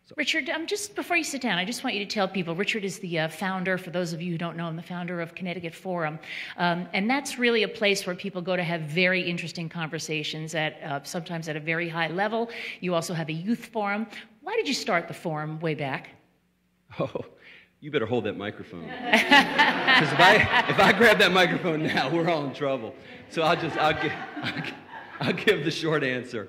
So. Richard, just before you sit down, I just want you to tell people, Richard is the founder, for those of you who don't know him, the founder of Connecticut Forum. And that's really a place where people go to have very interesting conversations, sometimes at a very high level. You also have a youth forum. Why did you start the forum way back? Oh, you better hold that microphone. Because if I grab that microphone now, we're all in trouble. So I'll give the short answer.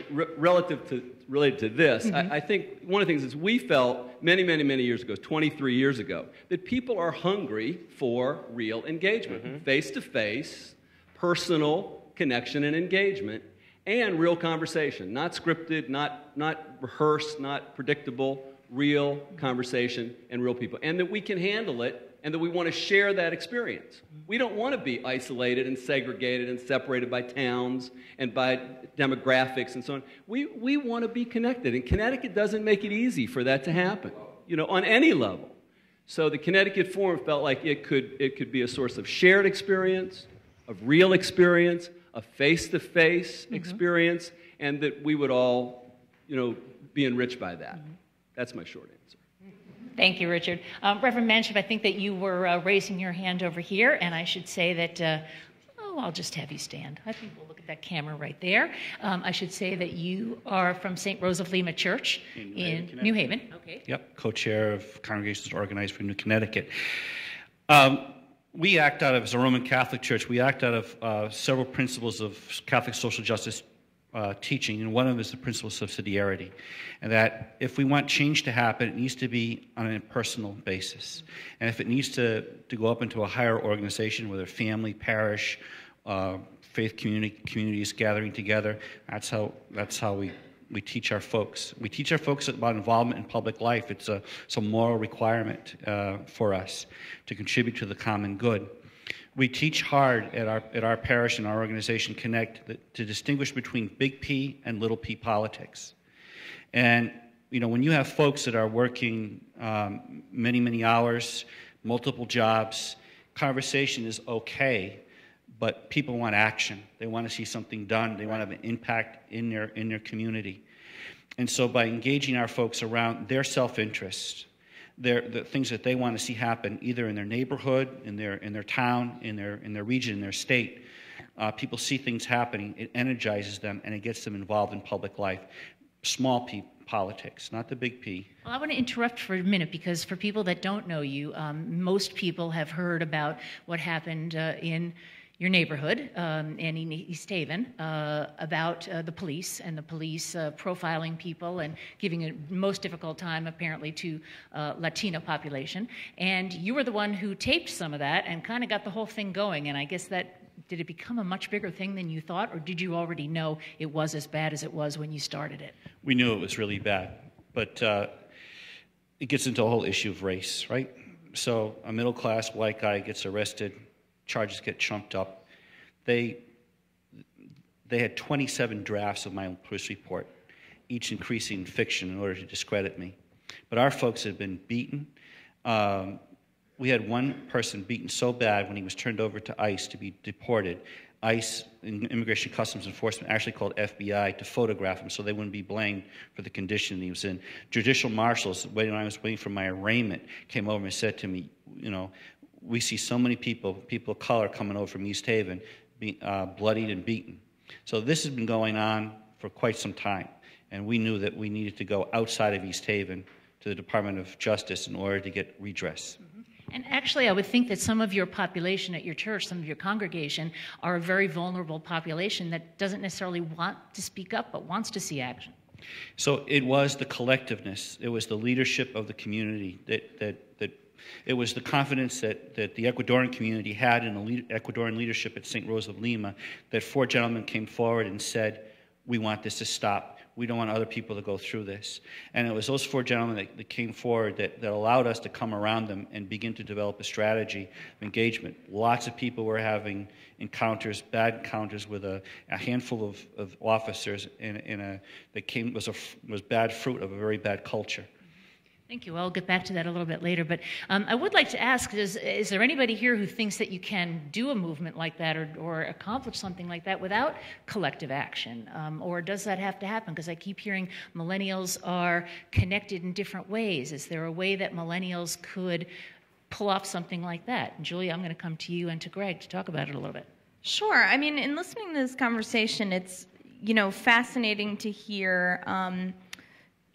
Related to this, I think one of the things is we felt many years ago, 23 years ago, that people are hungry for real engagement, face-to-face, personal connection and engagement, and real conversation, not scripted, not rehearsed, not predictable, real conversation and real people, and that we can handle it, and that we want to share that experience. We don't want to be isolated and segregated and separated by towns and by demographics and so on. We want to be connected, and Connecticut doesn't make it easy for that to happen, you know, on any level. So the Connecticut Forum felt like it could be a source of shared experience, of real experience, of face-to-face experience, and that we would all, you know, be enriched by that. That's my short answer. Thank you, Richard. Reverend Manship, I think that you were raising your hand over here, and I should say that, I'll just have you stand. I think we'll look at that camera right there. I should say that you are from St. Rose of Lima Church in New Haven. Okay. Yep, co-chair of Congregations Organized for New Connecticut. We act out of, as a Roman Catholic Church, we act out of several principles of Catholic social justice teaching, and one of them is the principle of subsidiarity, and that if we want change to happen, it needs to be on a personal basis, and if it needs to go up into a higher organization, whether family, parish, faith communities gathering together, that's how we teach our folks. We teach our folks about involvement in public life. It's a moral requirement for us to contribute to the common good. We teach hard at our parish and our organization, Connect, to distinguish between big P and little p politics. And when you have folks that are working many, many hours, multiple jobs, conversation is okay, but people want action. They want to see something done. They want to have an impact in their community. And so by engaging our folks around their self-interest, the things that they want to see happen, either in their neighborhood, in their town, in their region, in their state, people see things happening. It energizes them and it gets them involved in public life. Small P politics, not the big P. Well, I want to interrupt for a minute because for people that don't know you, most people have heard about what happened in your neighborhood and in East Haven about the police and the police profiling people and giving a most difficult time apparently to Latino population. And you were the one who taped some of that and kind of got the whole thing going. And I guess did it become a much bigger thing than you thought, or did you already know it was as bad as it was when you started it? We knew it was really bad, but it gets into a whole issue of race, right? So a middle-class white guy gets arrested, charges get trumped up. They had 27 drafts of my own police report, each increasing fiction in order to discredit me. But our folks had been beaten. We had one person beaten so bad when he was turned over to ICE to be deported. ICE, Immigration Customs Enforcement, actually called FBI to photograph him so they wouldn't be blamed for the condition he was in. Judicial marshals, when I was waiting for my arraignment, came over and said to me, we see so many people of color coming over from East Haven, bloodied and beaten. So this has been going on for quite some time, and we knew that we needed to go outside of East Haven to the Department of Justice in order to get redress. And actually, I would think that some of your population at your church, some of your congregation, are a very vulnerable population that doesn't necessarily want to speak up, but wants to see action. So it was the collectiveness, it was the leadership of the community, that it was the confidence that the Ecuadorian community had in the Ecuadorian leadership at St. Rose of Lima, that 4 gentlemen came forward and said, we want this to stop. We don't want other people to go through this. And it was those 4 gentlemen that came forward that allowed us to come around them and begin to develop a strategy of engagement. Lots of people were having encounters, bad encounters with a handful of officers that was bad fruit of a very bad culture. Thank you. I'll get back to that a little bit later. But I would like to ask, is there anybody here who thinks that you can do a movement like that or accomplish something like that without collective action? Or does that have to happen? Because I keep hearing millennials are connected in different ways. Is there a way that millennials could pull off something like that? And Julia, I'm going to come to you and to Greg to talk about it a little bit. Sure. I mean, in listening to this conversation, it's, fascinating to hear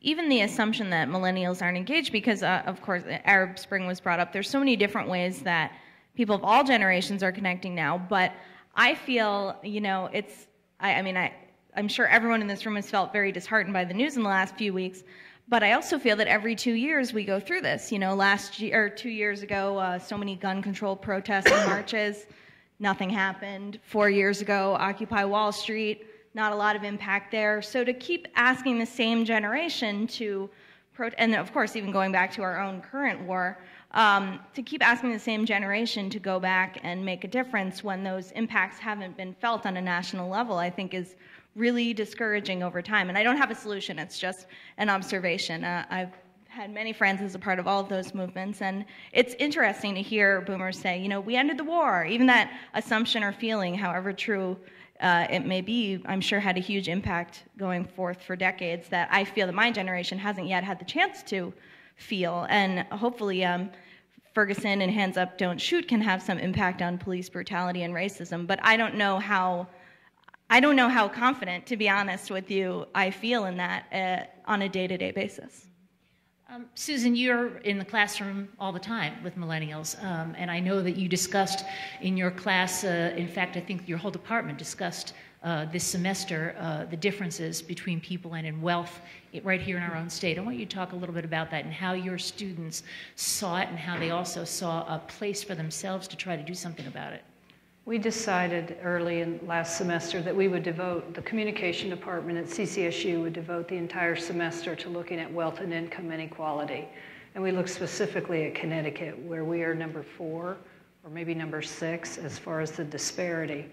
even the assumption that millennials aren't engaged because, of course, Arab Spring was brought up. There's so many different ways that people of all generations are connecting now, but I feel, I'm sure everyone in this room has felt very disheartened by the news in the last few weeks, but I also feel that every 2 years we go through this. 2 years ago, so many gun control protests and marches, nothing happened. 4 years ago, Occupy Wall Street, not a lot of impact there. So to keep asking the same generation and of course even going back to our own current war, to keep asking the same generation to go back and make a difference when those impacts haven't been felt on a national level, I think is really discouraging over time. And I don't have a solution, it's just an observation. I've had many friends as a part of all of those movements, and it's interesting to hear boomers say, we ended the war. Even that assumption or feeling, however true it may be, I'm sure had a huge impact going forth for decades that I feel that my generation hasn't yet had the chance to feel. And hopefully Ferguson and Hands Up, Don't Shoot can have some impact on police brutality and racism, but I don't know how confident, to be honest with you, I feel in that on a day-to-day basis. Susan, you're in the classroom all the time with millennials, and I know that you discussed in your class, in fact, I think your whole department discussed this semester the differences between people and in wealth right here in our own state. I want you to talk a little bit about that and how your students saw it and how they also saw a place for themselves to try to do something about it. We decided early in last semester that we would devote, the communication department at CCSU would devote the entire semester to looking at wealth and income inequality. And we looked specifically at Connecticut, where we are number 4 or maybe number 6 as far as the disparity.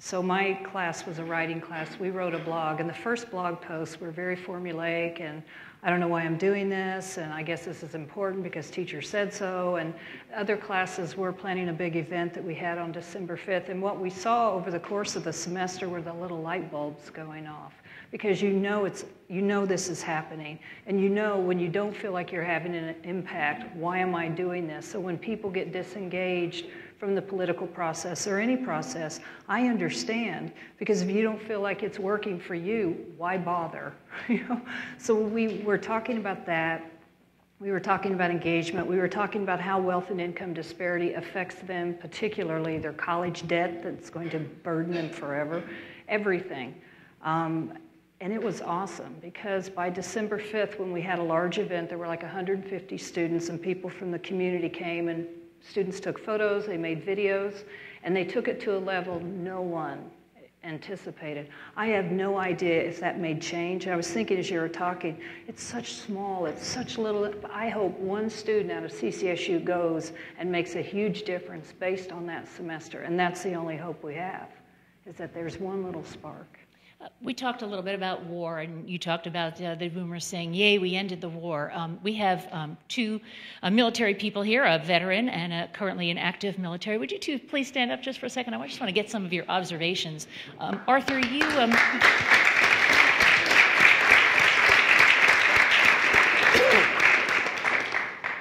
So my class was a writing class. We wrote a blog, and the first blog posts were very formulaic, and I don't know why I'm doing this, and I guess this is important because teacher said so, and other classes were planning a big event that we had on December 5th, and what we saw over the course of the semester were the little light bulbs going off, because you know this is happening, and you know when you don't feel like you're having an impact, why am I doing this? So when people get disengaged from the political process or any process, I understand, because if you don't feel like it's working for you, why bother? So we were talking about that. We were talking about engagement. We were talking about how wealth and income disparity affects them, particularly their college debt that's going to burden them forever, everything. And it was awesome, because by December 5th, when we had a large event, there were like 150 students, and people from the community came, and students took photos, they made videos, and they took it to a level no one anticipated. I have no idea if that made change. I was thinking as you were talking, it's such small, it's such little, but I hope one student out of CCSU goes and makes a huge difference based on that semester, and that's the only hope we have, is that there's one little spark. We talked a little bit about war, and you talked about the boomers saying, yay, we ended the war. We have 2 military people here, a veteran and currently an active military. Would you two please stand up just for a second? I just want to get some of your observations. Arthur, you...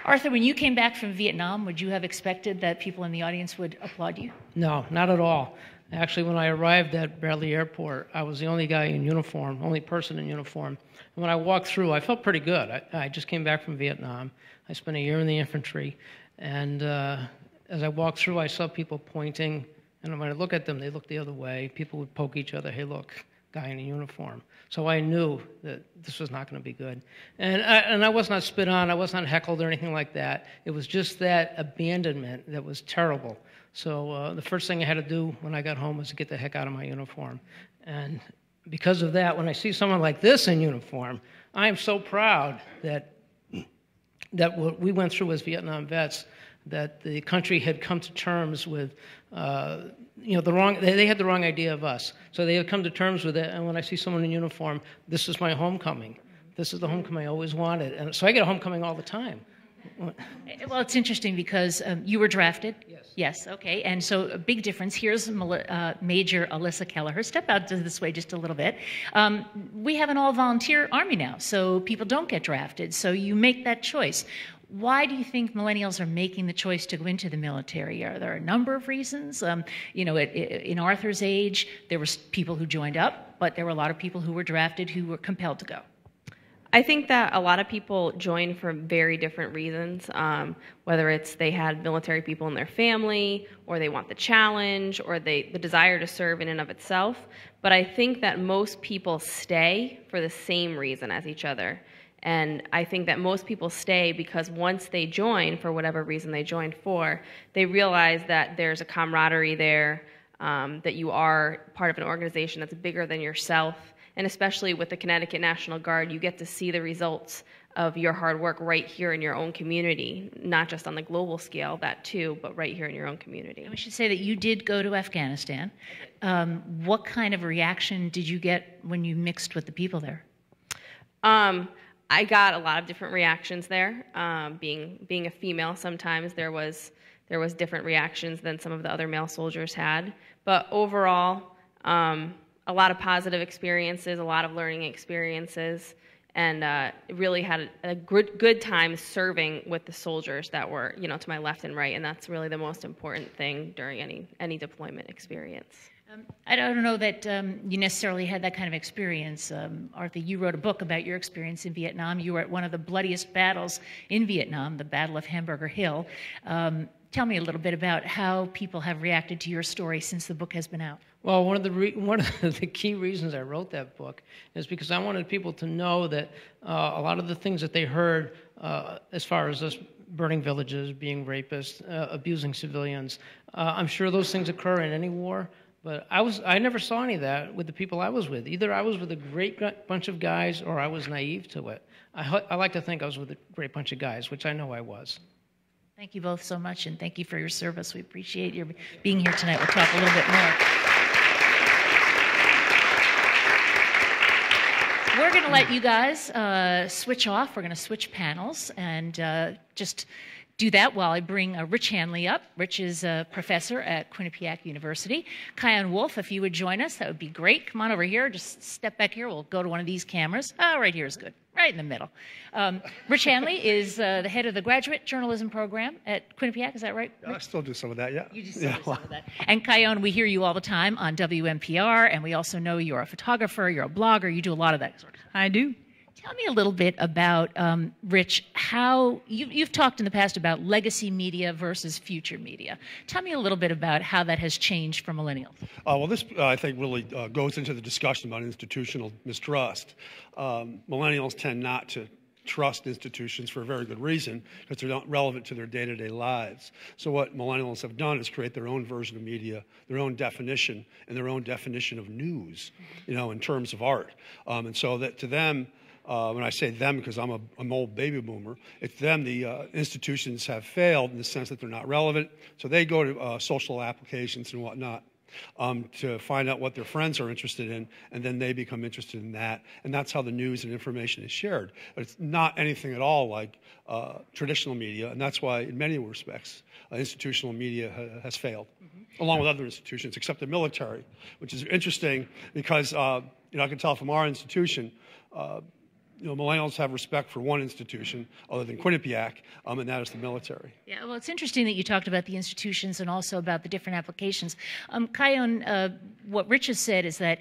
Arthur, when you came back from Vietnam, would you have expected that people in the audience would applaud you? No, not at all. Actually, when I arrived at Bradley Airport, I was the only guy in uniform, only person in uniform. And when I walked through, I felt pretty good. I just came back from Vietnam. I spent a year in the infantry. And as I walked through, I saw people pointing. And when I look at them, they look the other way. People would poke each other. Hey, look, guy in a uniform. So I knew that this was not going to be good. And I was not spit on. I was not heckled or anything like that. It was just that abandonment that was terrible. So the first thing I had to do when I got home was to get the heck out of my uniform. And because of that, when I see someone like this in uniform, I am so proud that what we went through as Vietnam vets, that the country had come to terms with, they had the wrong idea of us. So they had come to terms with it, and when I see someone in uniform, this is my homecoming. This is the homecoming I always wanted. And so I get a homecoming all the time. Well, it's interesting because you were drafted. Yes. Yes, okay. And so a big difference. Here's Major Alyssa Kelleher. Step out this way just a little bit. We have an all-volunteer Army now, so people don't get drafted. So you make that choice. Why do you think millennials are making the choice to go into the military? Are there a number of reasons? In Arthur's age, there were people who joined up, but there were a lot of people who were drafted who were compelled to go. I think that a lot of people join for very different reasons, whether it's they had military people in their family, or they want the challenge, or the desire to serve in and of itself. But I think that most people stay for the same reason as each other. And I think that most people stay because once they join, for whatever reason they joined for, they realize that there's a camaraderie there, that you are part of an organization that's bigger than yourself. And especially with the Connecticut National Guard, you get to see the results of your hard work right here in your own community, not just on the global scale, that too, but right here in your own community. And we should say that you did go to Afghanistan. What kind of reaction did you get when you mixed with the people there? I got a lot of different reactions there. Being a female, sometimes there was different reactions than some of the other male soldiers had. But overall, a lot of positive experiences, a lot of learning experiences. and really had a good time serving with the soldiers that were, to my left and right, and that's really the most important thing during any deployment experience. I don't know that you necessarily had that kind of experience. Arthur, you wrote a book about your experience in Vietnam. You were at one of the bloodiest battles in Vietnam, the Battle of Hamburger Hill. Tell me a little bit about how people have reacted to your story since the book has been out. Well, one of the key reasons I wrote that book is because I wanted people to know that a lot of the things that they heard as far as us burning villages, being rapists, abusing civilians, I'm sure those things occur in any war. But I never saw any of that with the people I was with. Either I was with a great bunch of guys or I was naive to it. I like to think I was with a great bunch of guys, which I know I was. Thank you both so much, and thank you for your service. We appreciate your being here tonight. We'll talk a little bit more. We're going to let you guys switch off. We're going to switch panels and just do that while I bring Rich Hanley up. Rich is a professor at Quinnipiac University. Kion Wolf, if you would join us, that would be great. Come on over here. Just step back here. We'll go to one of these cameras. Oh, right here is good. Right in the middle. Rich Hanley is the head of the graduate journalism program at Quinnipiac. Is that right? I still do some of that, yeah. You do some of that. And Kion, we hear you all the time on WNPR, and we also know you're a photographer, you're a blogger, you do a lot of that sort of stuff. I do. Tell me a little bit about, Rich, how you've talked in the past about legacy media versus future media. Tell me a little bit about how that has changed for millennials. Well, this, I think, really goes into the discussion about institutional mistrust. Millennials tend not to trust institutions for a very good reason, because they're not relevant to their day-to-day lives. So what millennials have done is create their own version of media, their own definition, and their own definition of news, in terms of art. And so that to them, when I say them, because I'm an old baby boomer, it's them, the institutions have failed in the sense that they're not relevant. So they go to social applications and whatnot to find out what their friends are interested in, and then they become interested in that. And that's how the news and information is shared. But it's not anything at all like traditional media, and that's why, in many respects, institutional media has failed, along with other institutions, except the military, which is interesting because, I can tell from our institution, millennials have respect for one institution other than Quinnipiac, and that is the military. Yeah, well, it's interesting that you talked about the institutions and also about the different applications. Kion, what Rich has said is that,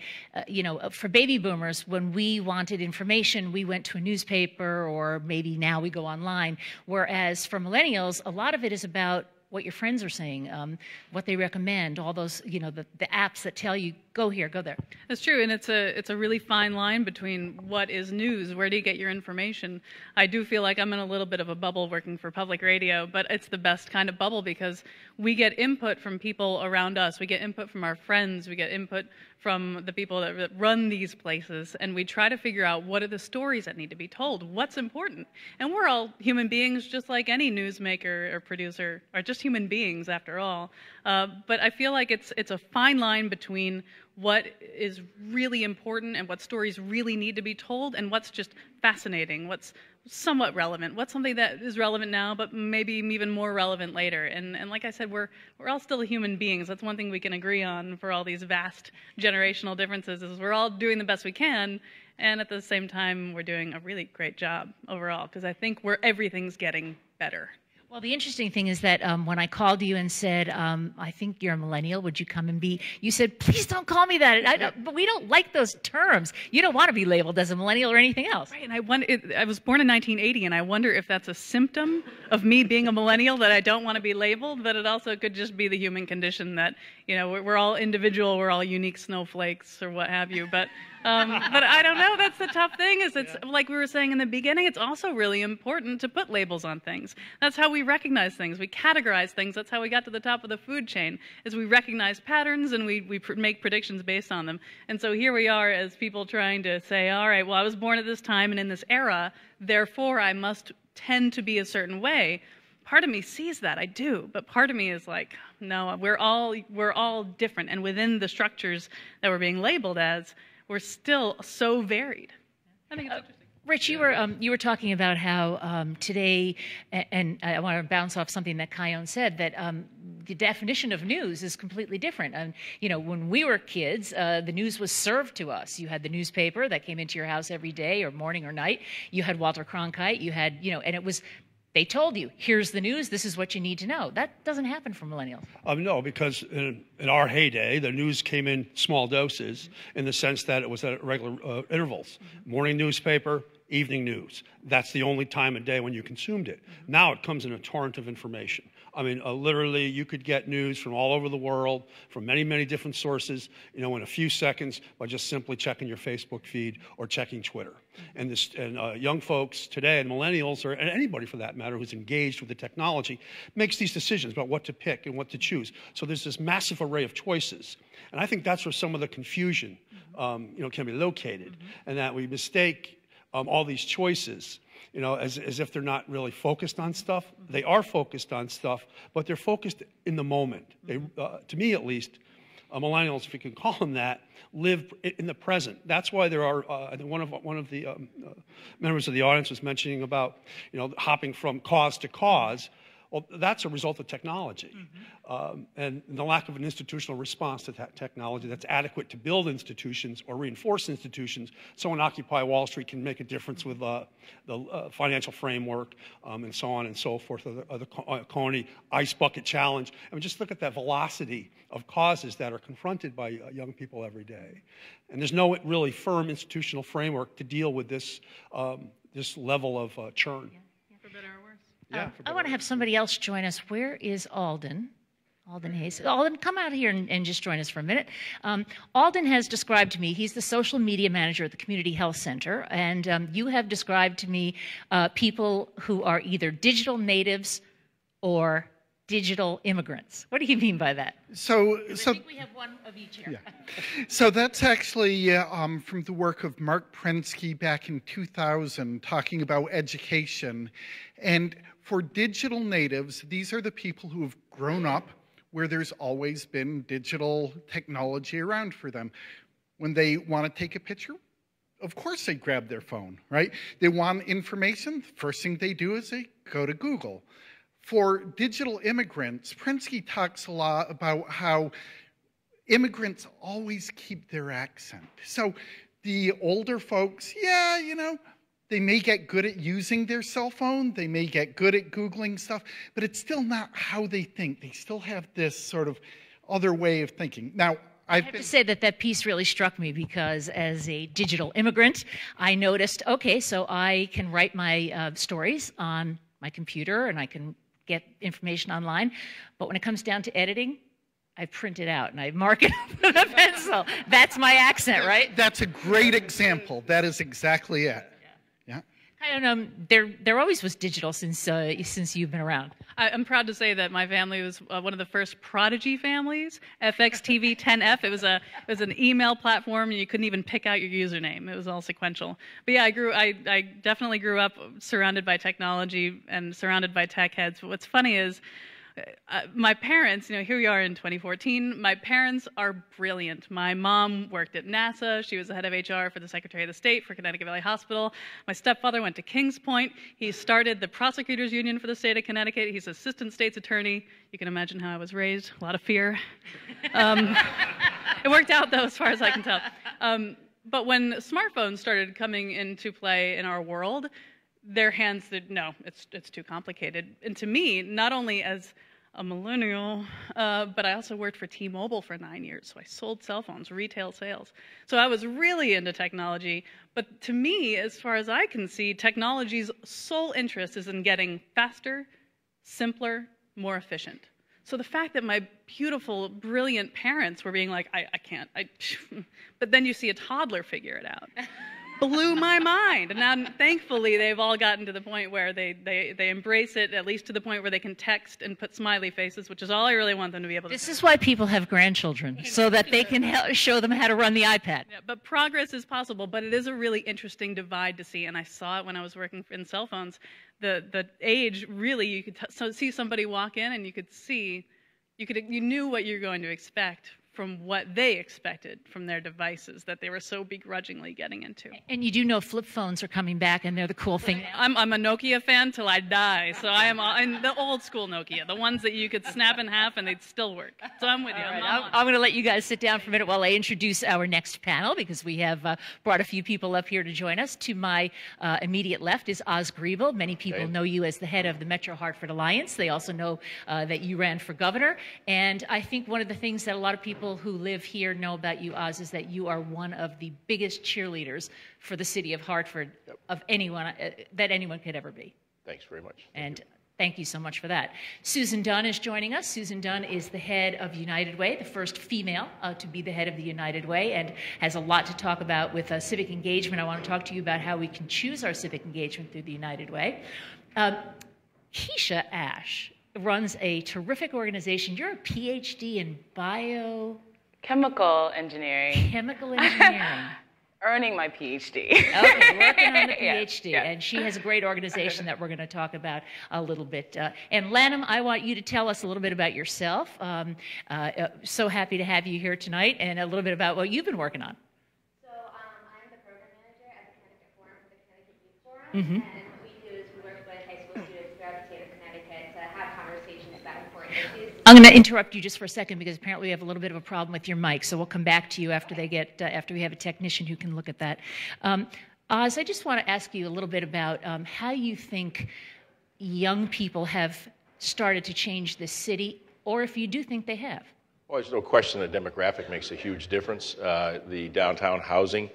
for baby boomers, when we wanted information, we went to a newspaper, or maybe now we go online, whereas for millennials, a lot of it is about what your friends are saying, what they recommend, all those, the apps that tell you, go here, go there. That's true, and it's a really fine line between what is news, where do you get your information. I do feel like I'm in a little bit of a bubble working for public radio, but it's the best kind of bubble because we get input from people around us. We get input from our friends. We get input from the people that run these places, and we try to figure out what are the stories that need to be told, what's important. And we're all human beings, just like any newsmaker or producer, are just human beings after all. But I feel like it's a fine line between what is really important and what stories really need to be told, and what's just fascinating, what's somewhat relevant, what's something that is relevant now but maybe even more relevant later. And like I said, we're all still human beings. That's one thing we can agree on for all these vast generational differences, is we're all doing the best we can, and at the same time we're doing a really great job overall, because I think everything's getting better. Well, the interesting thing is that when I called you and said, I think you're a millennial, would you come and be, you said, please don't call me that. But we don't like those terms. You don't want to be labeled as a millennial or anything else. Right, and I was born in 1980, and I wonder if that's a symptom of me being a millennial, that I don't want to be labeled, but it also could just be the human condition that, we're all individual, we're all unique snowflakes or what have you. But I don't know, that's the tough thing, is it's like we were saying in the beginning, it's also really important to put labels on things. That's how we recognize things, we categorize things. That's how we got to the top of the food chain, is we recognize patterns and we make predictions based on them. And so here we are as people trying to say, all right, well, I was born at this time and in this era, therefore I must tend to be a certain way. Part of me sees that, I do, but part of me is like, no, we're all different, and within the structures that we're being labeled as, we're still so varied. I think it's interesting. Rich, you were talking about how today, and I want to bounce off something that Kion said, that the definition of news is completely different. And, you know, when we were kids, the news was served to us. You had the newspaper that came into your house every day or morning or night. You had Walter Cronkite. You had, you know, and it was, they told you, here's the news, this is what you need to know. That doesn't happen for millennials. No, because in our heyday, the news came in small doses in the sense that it was at regular intervals. Morning newspaper, evening news. That's the only time of day when you consumed it. Now it comes in a torrent of information. I mean, literally, you could get news from all over the world, from many, many different sources, you know, in a few seconds by just simply checking your Facebook feed or checking Twitter. And young folks today, and millennials, or and anybody for that matter, who's engaged with the technology, makes these decisions about what to pick and what to choose. So there's this massive array of choices. And I think that's where some of the confusion, you know, can be located, and that we mistake all these choices, you know, as if they're not really focused on stuff. They are focused on stuff, but they're focused in the moment. They, to me at least, millennials, if you can call them that, live in the present. That's why there are, I think one of the members of the audience was mentioning about, you know, hopping from cause to cause. Well, that's a result of technology, and the lack of an institutional response to that technology that's adequate to build institutions or reinforce institutions. So on Occupy Wall Street can make a difference with the financial framework and so on and so forth, the Coney Ice Bucket Challenge. I mean, just look at that velocity of causes that are confronted by young people every day. And there's no really firm institutional framework to deal with this, this level of churn. For better or worse. Yeah, I want to have somebody else join us. Where is Alden? Alden Hayes. Alden, come out here and just join us for a minute. Alden has described to me, he's the social media manager at the Community Health Center, and you have described to me people who are either digital natives or digital immigrants. What do you mean by that? So I think we have one of each here. Yeah. So that's actually from the work of Mark Prensky back in 2000, talking about education. And for digital natives, these are the people who have grown up where there's always been digital technology around for them. When they want to take a picture, of course they grab their phone, right? They want information, the first thing they do is they go to Google. For digital immigrants, Prensky talks a lot about how immigrants always keep their accent. So the older folks, yeah, you know, they may get good at using their cell phone, they may get good at Googling stuff, but it's still not how they think. They still have this sort of other way of thinking. Now, I have to say that piece really struck me because as a digital immigrant, I noticed, okay, so I can write my stories on my computer and I can get information online, but when it comes down to editing, I print it out and I mark it up with a pencil. That's my accent, right? That's a great example. That is exactly it. Yeah. I don't know. There always was digital since you've been around. I'm proud to say that my family was one of the first prodigy families. FXTV 10F. It was an email platform, and you couldn't even pick out your username. It was all sequential. But yeah, I definitely grew up surrounded by technology and surrounded by tech heads. But what's funny is, my parents, you know, here we are in 2014, my parents are brilliant. My mom worked at NASA. She was the head of HR for the Secretary of the State for Connecticut Valley Hospital. My stepfather went to Kings Point. He started the Prosecutors Union for the state of Connecticut. He's assistant state's attorney. You can imagine how I was raised, a lot of fear. It worked out, though, as far as I can tell. But when smartphones started coming into play in our world, their hands said, no, it's too complicated. And to me, not only as a millennial, but I also worked for T-Mobile for 9 years. So I sold cell phones, retail sales. So I was really into technology. But to me, as far as I can see, technology's sole interest is in getting faster, simpler, more efficient. So the fact that my beautiful, brilliant parents were being like, I can't, but then you see a toddler figure it out. Blew my mind. And now, thankfully, they've all gotten to the point where they embrace it, at least to the point where they can text and put smiley faces, which is all I really want them to be able to do. This is why people have grandchildren, so that they can show them how to run the iPad. Yeah, but progress is possible, but it is a really interesting divide to see, and I saw it when I was working in cell phones. The age, really, you could see somebody walk in, and you could see, you knew what you're going to expect from what they expected from their devices that they were so begrudgingly getting into. And you do know flip phones are coming back, and they're the cool thing now. I'm a Nokia fan till I die, so I am in the old school Nokia, the ones that you could snap in half and they'd still work. So I'm with you. I'm going to let you guys sit down for a minute while I introduce our next panel, because we have brought a few people up here to join us. To my immediate left is Oz Griebel. Many people know you as the head of the Metro Hartford Alliance. They also know that you ran for governor. And I think one of the things that a lot of people who live here know about you, Oz, is that you are one of the biggest cheerleaders for the city of Hartford of anyone that anyone could ever be. Thanks very much. Thank you so much for that. Susan Dunn is joining us. Susan Dunn is the head of United Way, the first female to be the head of the United Way, and has a lot to talk about with civic engagement. I want to talk to you about how we can choose our civic engagement through the United Way. Keisha Ash runs a terrific organization. You're a PhD in chemical engineering. Chemical engineering. Earning my PhD. Okay, working on the PhD. Yeah. And she has a great organization that we're going to talk about a little bit. And Lanham, I want you to tell us a little bit about yourself. So happy to have you here tonight, and a little bit about what you've been working on. So I'm the program manager at the Connecticut Forum for the Connecticut Youth Forum. And what we do is we work with high school students throughout the state of Connecticut to have conversations about important issues. I'm going to interrupt you just for a second, because apparently we have a little bit of a problem with your mic, so we'll come back to you after after we have a technician who can look at that. Oz, I just want to ask you a little bit about how you think young people have started to change the city, or if you do think they have. Well, there's no question the demographic makes a huge difference. The downtown housing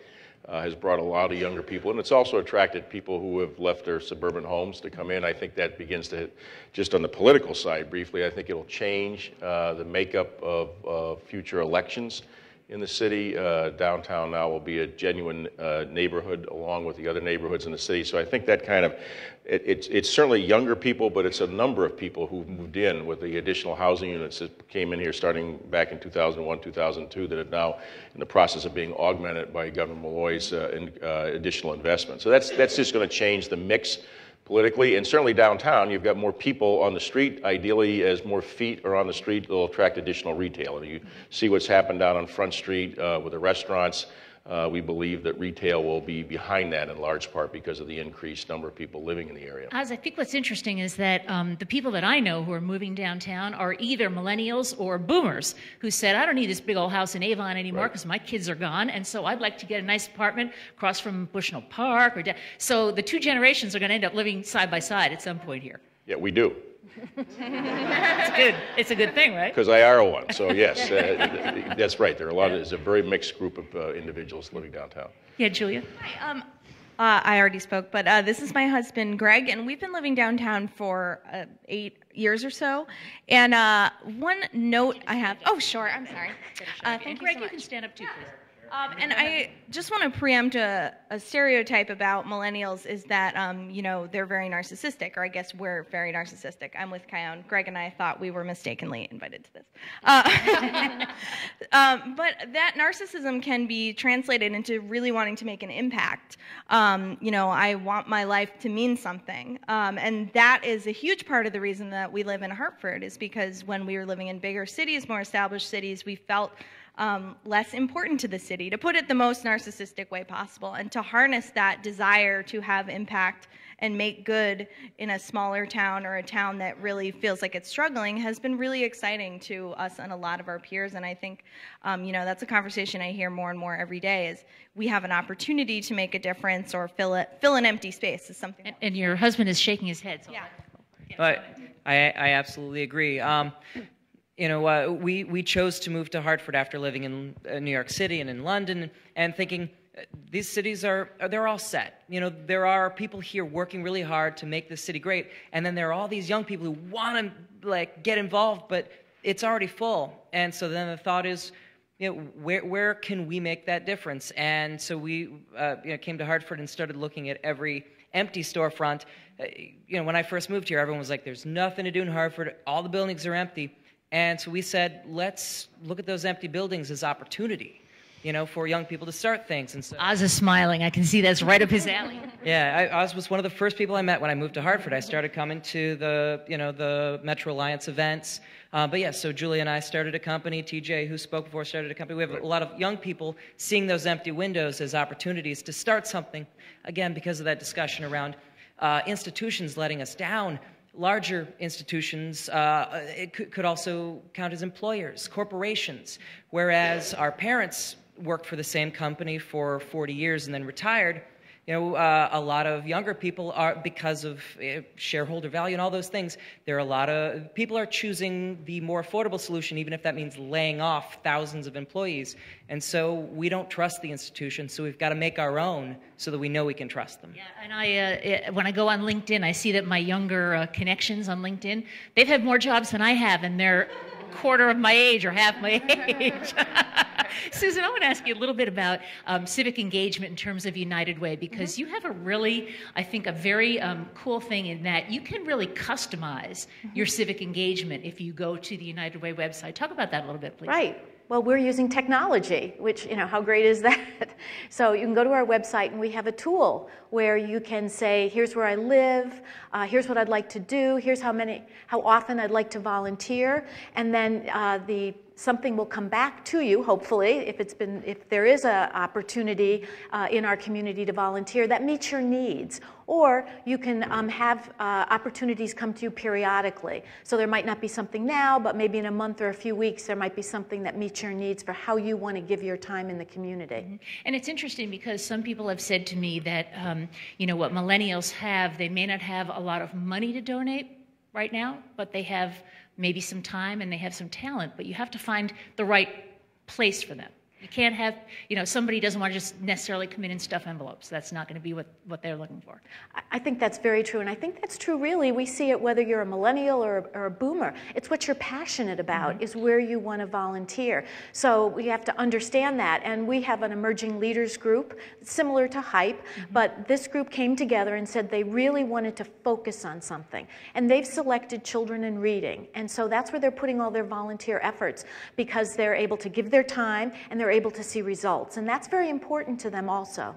has brought a lot of younger people, and it's also attracted people who have left their suburban homes to come in. I think that begins to, just on the political side briefly, I think it'll change the makeup of future elections in the city. Downtown now will be a genuine neighborhood along with the other neighborhoods in the city. So I think that kind of, it's certainly younger people, but it's a number of people who've moved in with the additional housing units that came in here starting back in 2001, 2002 that are now in the process of being augmented by Governor Malloy's additional investment. So that's just going to change the mix politically, and certainly downtown, you've got more people on the street. Ideally, as more feet are on the street, they'll attract additional retail. And you see what's happened down on Front Street with the restaurants. We believe that retail will be behind that in large part because of the increased number of people living in the area. Oz, I think what's interesting is that the people that I know who are moving downtown are either millennials or boomers who said, I don't need this big old house in Avon anymore because my kids are gone, and so I'd like to get a nice apartment across from Bushnell Park. So the two generations are going to end up living side by side at some point here. Yeah, we do. It's good. It's a good thing, right? Because I are one, so yes, that's right. There's a very mixed group of individuals living downtown. Yeah, Julia? Hi, I already spoke, but this is my husband, Greg, and we've been living downtown for 8 years or so. And one note I have... Oh, sure, I'm sorry. Thank you Greg, so much. You can stand up too, please. And I just want to preempt a stereotype about millennials is that, they're very narcissistic, or I guess we're very narcissistic. I'm with Kion. Greg and I thought we were mistakenly invited to this. But that narcissism can be translated into really wanting to make an impact. I want my life to mean something. And that is a huge part of the reason that we live in Hartford, is because when we were living in bigger cities, more established cities, we felt less important to the city, to put it the most narcissistic way possible, and to harness that desire to have impact and make good in a smaller town or a town that really feels like it's struggling has been really exciting to us and a lot of our peers. And I think, that's a conversation I hear more and more every day, is we have an opportunity to make a difference or fill an empty space is something. And your husband is shaking his head. So yeah. But I absolutely agree. We chose to move to Hartford after living in New York City and in London, and thinking these cities they're all set. There are people here working really hard to make this city great, and then there are all these young people who want to get involved, but it's already full. And so then the thought is, where can we make that difference? And so we came to Hartford and started looking at every empty storefront. When I first moved here, everyone was like, "There's nothing to do in Hartford. All the buildings are empty." And so we said, let's look at those empty buildings as opportunity. for young people to start things. And so Oz is smiling. I can see that's right up his alley. Yeah, Oz was one of the first people I met when I moved to Hartford. I started coming to the Metro Alliance events. But yeah, so Julie and I started a company. TJ, who spoke before, started a company. We have a lot of young people seeing those empty windows as opportunities to start something, again, because of that discussion around institutions letting us down. Larger institutions could also count as employers, corporations, whereas our parents worked for the same company for 40 years and then retired. A lot of younger people are, because of shareholder value and all those things, there are a lot of people are choosing the more affordable solution, even if that means laying off thousands of employees. And so we don't trust the institution, so we've got to make our own so that we know we can trust them. Yeah, and when I go on LinkedIn, I see that my younger connections on LinkedIn, they've had more jobs than I have, and they're quarter of my age or half my age. Susan, I want to ask you a little bit about civic engagement in terms of United Way, because you have a really, I think, a very cool thing in that you can really customize your civic engagement if you go to the United Way website. Talk about that a little bit, please. Right. Well, we're using technology, which, how great is that? So you can go to our website, and we have a tool where you can say, here's where I live, here's what I'd like to do, here's how often I'd like to volunteer, and then something will come back to you, hopefully, if there is an opportunity in our community to volunteer that meets your needs. Or you can have opportunities come to you periodically. So there might not be something now, but maybe in a month or a few weeks there might be something that meets your needs for how you want to give your time in the community. Mm-hmm. And it's interesting because some people have said to me that, what millennials have, they may not have a lot of money to donate right now, but they have maybe some time and they have some talent, but you have to find the right place for them. You can't have, somebody doesn't want to just necessarily come in and stuff envelopes. That's not going to be what they're looking for. I think that's very true, and I think that's true really. We see it whether you're a millennial or a boomer. It's what you're passionate about is where you want to volunteer. So we have to understand that, and we have an emerging leaders group similar to HYPE, but this group came together and said they really wanted to focus on something, and they've selected children in reading, and so that's where they're putting all their volunteer efforts because they're able to give their time and they're able to see results, and that's very important to them also.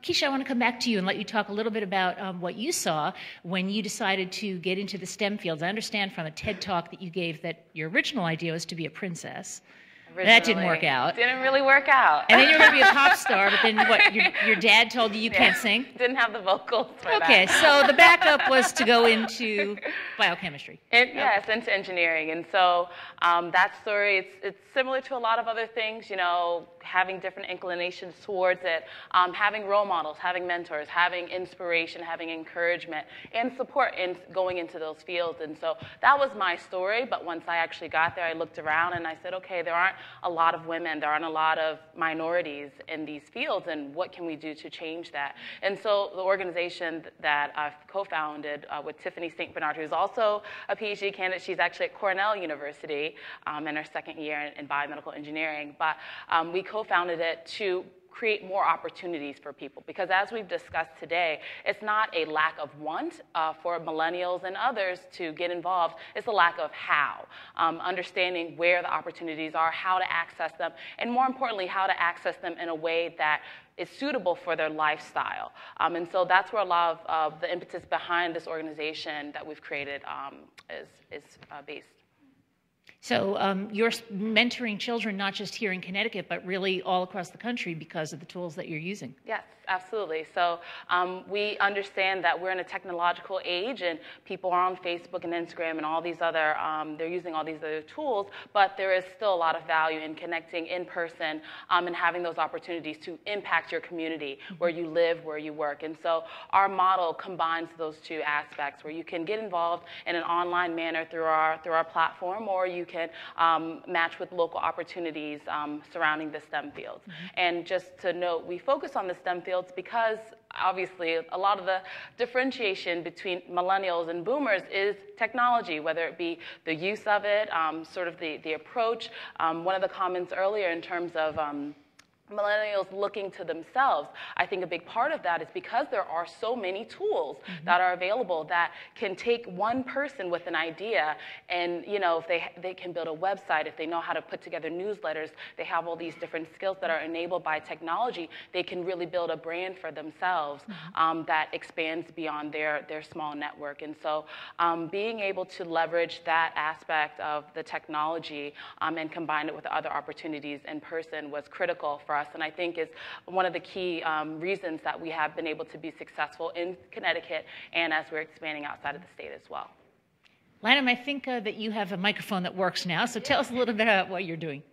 Keisha, I want to come back to you and let you talk a little bit about what you saw when you decided to get into the STEM fields. I understand from a TED Talk that you gave that your original idea was to be a princess. That didn't work out. Didn't really work out. And then you were going to be a pop star, but then what, your dad told you can't sing? Didn't have the vocals for that. Okay, so the backup was to go into biochemistry. Yes, into engineering. And so that story, it's similar to a lot of other things, having different inclinations towards it, having role models, having mentors, having inspiration, having encouragement, and support in going into those fields. And so that was my story, but once I actually got there, I looked around and I said, okay, there aren't a lot of women, there aren't a lot of minorities in these fields, and what can we do to change that? And so the organization that I've co-founded with Tiffany St. Bernard, who's also a PhD candidate, she's actually at Cornell University in her second year in biomedical engineering, but we co-founded it to create more opportunities for people, because as we've discussed today, it's not a lack of want for millennials and others to get involved, it's a lack of how. Understanding where the opportunities are, how to access them, and more importantly, how to access them in a way that is suitable for their lifestyle. And so that's where a lot of the impetus behind this organization that we've created is based. So you're mentoring children not just here in Connecticut, but really all across the country because of the tools that you're using. Yes, absolutely. So we understand that we're in a technological age and people are on Facebook and Instagram and all these other, they're using all these other tools, but there is still a lot of value in connecting in person and having those opportunities to impact your community, where you live, where you work. And so our model combines those two aspects, where you can get involved in an online manner through our platform, or you can match with local opportunities surrounding the STEM fields. And just to note, we focus on the STEM fields because obviously a lot of the differentiation between millennials and boomers is technology, whether it be the use of it, sort of the approach. One of the comments earlier in terms of millennials looking to themselves. I think a big part of that is because there are so many tools that are available that can take one person with an idea, and if they can build a website, if they know how to put together newsletters, they have all these different skills that are enabled by technology, they can really build a brand for themselves that expands beyond their small network. And so being able to leverage that aspect of the technology and combine it with other opportunities in person was critical for us, and I think is one of the key reasons that we have been able to be successful in Connecticut and as we're expanding outside of the state as well. Lanham, I think that you have a microphone that works now, so tell us a little bit about what you're doing.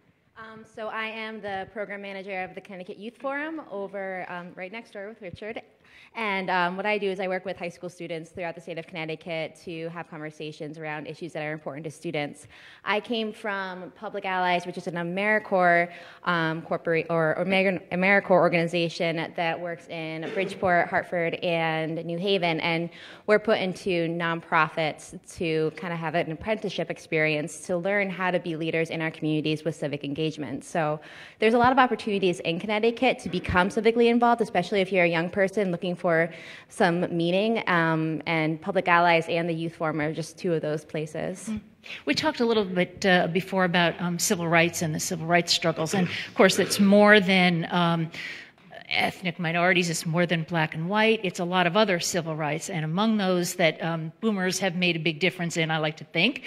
So I am the program manager of the Connecticut Youth Forum over right next door with Richard. And what I do is I work with high school students throughout the state of Connecticut to have conversations around issues that are important to students. I came from Public Allies, which is an AmeriCorps AmeriCorps organization that works in Bridgeport, Hartford, and New Haven, and we're put into nonprofits to kind of have an apprenticeship experience to learn how to be leaders in our communities with civic engagement. So there's a lot of opportunities in Connecticut to become civically involved, especially if you're a young person looking for some meaning, and Public Allies and the Youth Forum are just two of those places. We talked a little bit before about civil rights and the civil rights struggles, and of course it's more than ethnic minorities, it's more than black and white, it's a lot of other civil rights, and among those that boomers have made a big difference in, I like to think,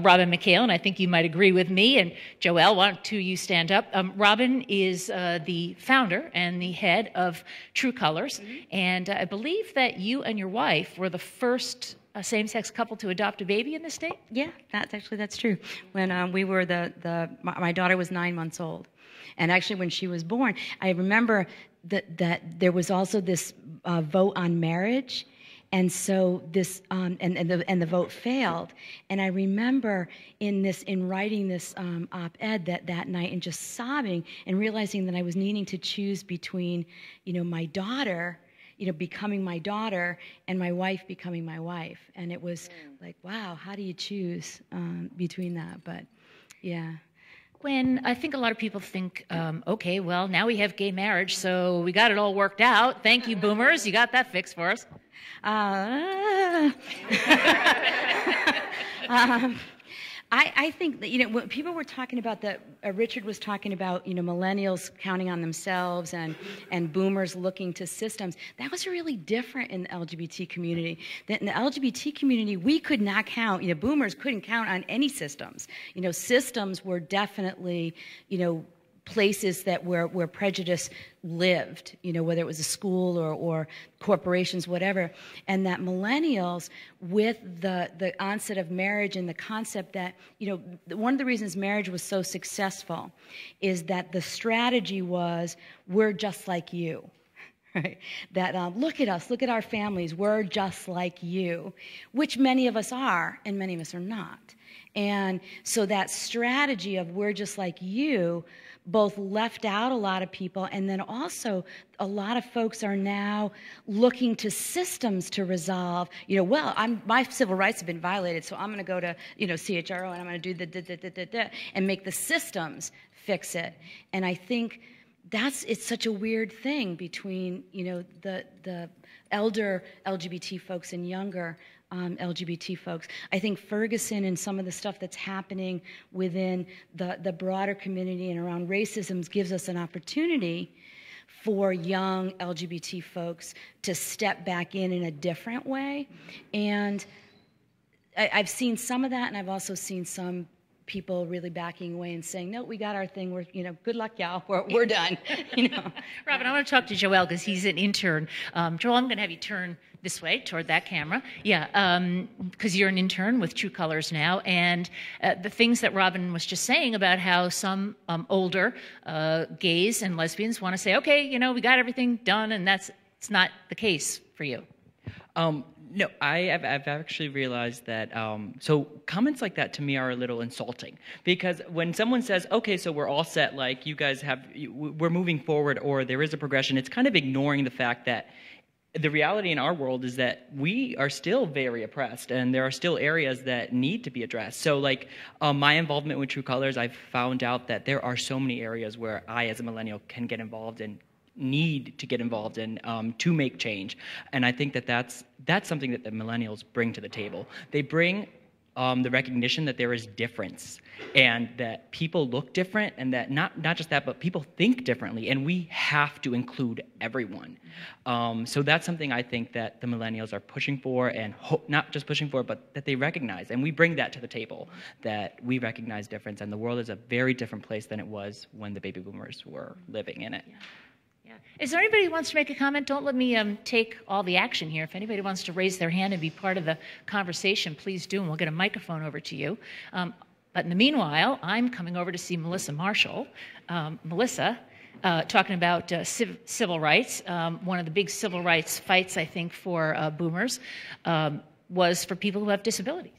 Robin McHale, and I think you might agree with me, and Joelle, why don't you stand up? Robin is the founder and the head of True Colors, and I believe that you and your wife were the first same-sex couple to adopt a baby in the state? Yeah, that's true. When we were my daughter was 9 months old, and actually when she was born, I remember that there was also this vote on marriage, and so this and the vote failed. And I remember in writing this op-ed that night and just sobbing and realizing that I was needing to choose between my daughter, becoming my daughter, and my wife becoming my wife. And it was like, wow, how do you choose between that? But yeah. When I think a lot of people think, okay, well, now we have gay marriage, so we got it all worked out. Thank you, boomers. You got that fixed for us. I think that, when people were talking about that, Richard was talking about, millennials counting on themselves and boomers looking to systems. That was really different in the LGBT community. That in the LGBT community, we could not count, boomers couldn't count on any systems. Systems were definitely, places that where prejudice lived, whether it was a school or corporations, whatever. And that millennials, with the onset of marriage and the concept that, one of the reasons marriage was so successful is that the strategy was, we're just like you. Right? That look at us, look at our families, we're just like you, which many of us are, and many of us are not. And so that strategy of we're just like you both left out a lot of people, and then also a lot of folks are now looking to systems to resolve, my civil rights have been violated, so I'm going to go to, CHRO, and I'm going to do and make the systems fix it. And I think it's such a weird thing between, the elder LGBT folks and younger LGBT folks. I think Ferguson and some of the stuff that's happening within the broader community and around racism gives us an opportunity for young LGBT folks to step back in a different way. And I've seen some of that, and I've also seen some people really backing away and saying, no, we got our thing, we're, good luck, y'all, we're done. Robin, I want to talk to Joelle because he's an intern. Joelle, I'm going to have you turn this way toward that camera. Yeah, because you're an intern with True Colors now, and the things that Robin was just saying about how some older gays and lesbians want to say, okay, we got everything done, and it's not the case for you. No, I've actually realized that, so comments like that to me are a little insulting, because when someone says, okay, so we're all set, like you guys we're moving forward, or there is a progression, it's kind of ignoring the fact that the reality in our world is that we are still very oppressed, and there are still areas that need to be addressed. So like my involvement with True Colors, I've found out that there are so many areas where I as a millennial can get involved and need to get involved in to make change. And I think that that's something that the millennials bring to the table. They bring the recognition that there is difference and that people look different, and that not just that, but people think differently, and we have to include everyone. So that's something I think that the millennials are pushing for, and not just pushing for, but that they recognize. And we bring that to the table, that we recognize difference, and the world is a very different place than it was when the baby boomers were living in it. Yeah. Is there anybody who wants to make a comment? Don't let me take all the action here. If anybody wants to raise their hand and be part of the conversation, please do, and we'll get a microphone over to you. But in the meanwhile, I'm coming over to see Melissa Marshall. Melissa, talking about civil rights. One of the big civil rights fights, I think, for boomers was for people who have disabilities.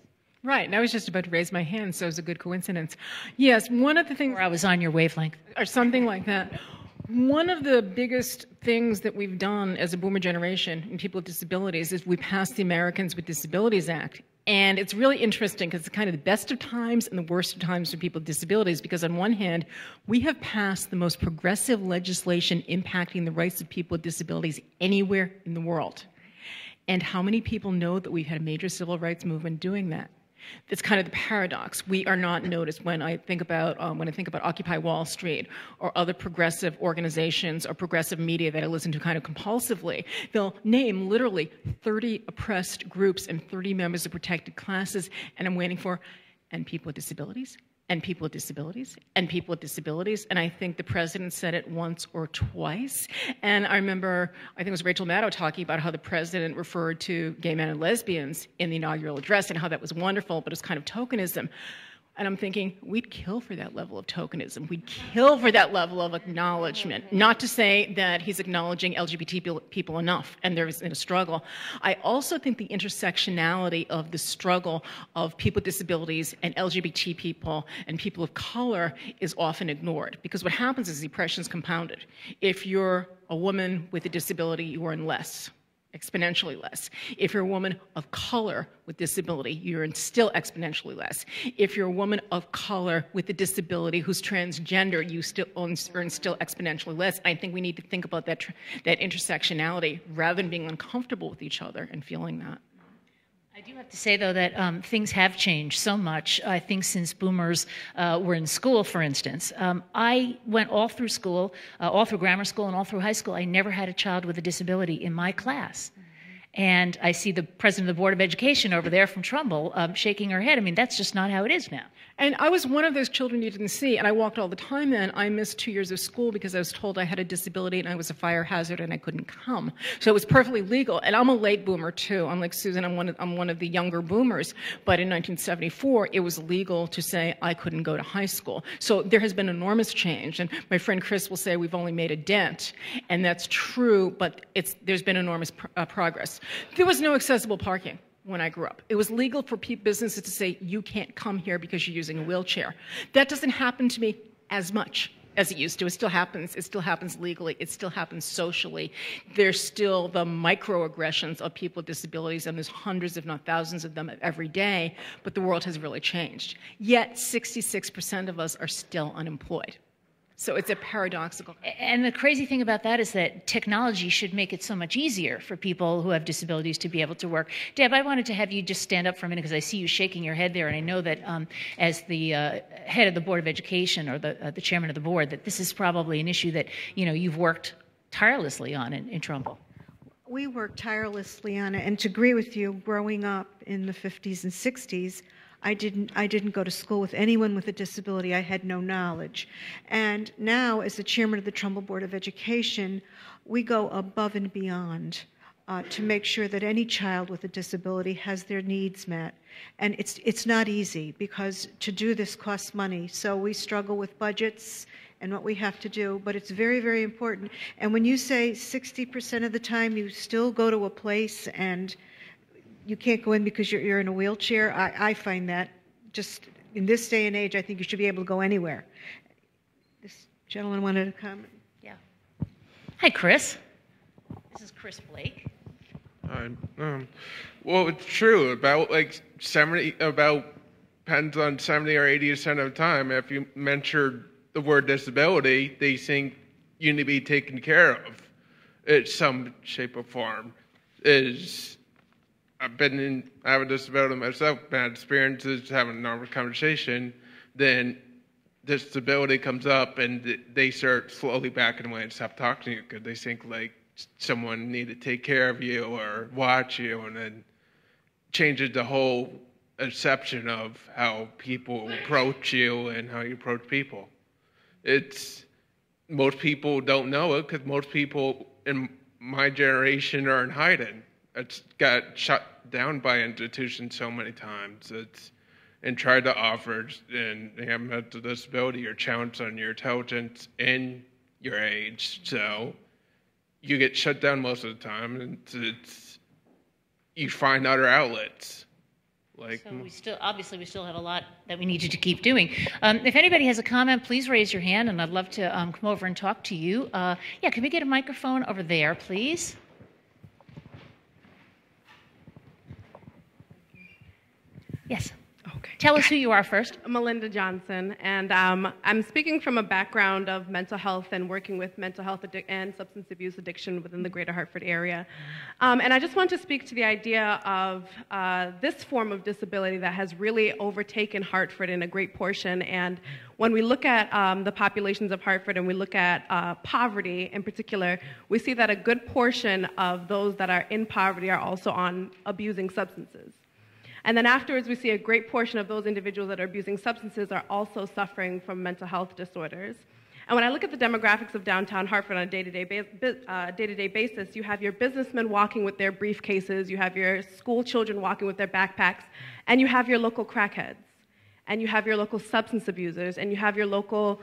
Right, and I was just about to raise my hand, so it was a good coincidence. Yes, one of the things... Or I was on your wavelength. Or something like that. One of the biggest things that we've done as a boomer generation and people with disabilities is we passed the Americans with Disabilities Act. And it's really interesting because it's kind of the best of times and the worst of times for people with disabilities, because on one hand, we have passed the most progressive legislation impacting the rights of people with disabilities anywhere in the world. And how many people know that we've had a major civil rights movement doing that? It's kind of the paradox. We are not noticed. When I think about Occupy Wall Street or other progressive organizations or progressive media that I listen to kind of compulsively, they'll name literally 30 oppressed groups and 30 members of protected classes, and I'm waiting for, and people with disabilities, and people with disabilities, and people with disabilities. And I think the president said it once or twice. And I remember, I think it was Rachel Maddow talking about how the president referred to gay men and lesbians in the inaugural address and how that was wonderful, but it's kind of tokenism. And I'm thinking, we'd kill for that level of tokenism. We'd kill for that level of acknowledgement. Not to say that he's acknowledging LGBT people enough, and there's a struggle. I also think the intersectionality of the struggle of people with disabilities and LGBT people and people of color is often ignored, because what happens is the oppression is compounded. If you're a woman with a disability, you earn less. Exponentially less. If you're a woman of color with disability, you're still exponentially less. If you're a woman of color with a disability who's transgender, you still earn still exponentially less. I think we need to think about that intersectionality rather than being uncomfortable with each other and feeling that. I do have to say, though, that things have changed so much, I think, since boomers were in school, for instance. I went all through school, all through grammar school and all through high school. I never had a child with a disability in my class. And I see the president of the Board of Education over there from Trumbull shaking her head. I mean, that's just not how it is now. And I was one of those children you didn't see, and I walked all the time then. I missed 2 years of school because I was told I had a disability and I was a fire hazard and I couldn't come. So it was perfectly legal. And I'm a late boomer, too. Unlike Susan, I'm one of the younger boomers. But in 1974, it was legal to say I couldn't go to high school. So there has been enormous change. And my friend Chris will say we've only made a dent. And that's true, but there's been enormous progress. There was no accessible parking when I grew up. It was legal for businesses to say, you can't come here because you're using a wheelchair. That doesn't happen to me as much as it used to. It still happens. It still happens legally. It still happens socially. There's still the microaggressions of people with disabilities, and there's hundreds, if not thousands of them every day, but the world has really changed. Yet 66% of us are still unemployed. So it's a paradoxical. And the crazy thing about that is that technology should make it so much easier for people who have disabilities to be able to work. Deb, I wanted to have you just stand up for a minute because I see you shaking your head there, and I know that as the head of the Board of Education or the chairman of the board, that this is probably an issue that you've worked tirelessly on in Trumbull. We worked tirelessly on it, and to agree with you, growing up in the 50s and 60s, I didn't go to school with anyone with a disability. I had no knowledge. And now, as the chairman of the Trumbull Board of Education, we go above and beyond to make sure that any child with a disability has their needs met. And it's not easy, because to do this costs money. So we struggle with budgets and what we have to do, but it's very, very important. And when you say 60% of the time you still go to a place and you can't go in because you're in a wheelchair, I find that just in this day and age, I think you should be able to go anywhere. This gentleman wanted to comment. Yeah. Hi, Chris. This is Chris Blake. Well, it's true. About depends on 70 or 80% of the time. If you mention the word disability, they think you need to be taken care of in some shape or form. I have a disability myself, bad experiences, having a normal conversation, then disability comes up and they start slowly backing away and stop talking to you because they think like someone need to take care of you or watch you, and then changes the whole perception of how people approach you and how you approach people. Most people don't know it because most people in my generation are in hiding. It's got shut down by institutions so many times. And tried to offer, and they have mental disability or challenge on your intelligence and your age. So you get shut down most of the time, and you find other outlets. So we still have a lot that we need you to keep doing. If anybody has a comment, please raise your hand, and I'd love to come over and talk to you. Can we get a microphone over there, please? Yes. Okay. Tell us who you are first. Melinda Johnson, and I'm speaking from a background of mental health and working with mental health and substance abuse addiction within the greater Hartford area. And I just want to speak to the idea of this form of disability that has really overtaken Hartford in a great portion. And when we look at the populations of Hartford and we look at poverty in particular, we see that a good portion of those that are in poverty are also on abusing substances. And then afterwards, we see a great portion of those individuals that are abusing substances are also suffering from mental health disorders. And when I look at the demographics of downtown Hartford on a day-to-day basis, you have your businessmen walking with their briefcases, you have your school children walking with their backpacks, and you have your local crackheads, and you have your local substance abusers, and you have your local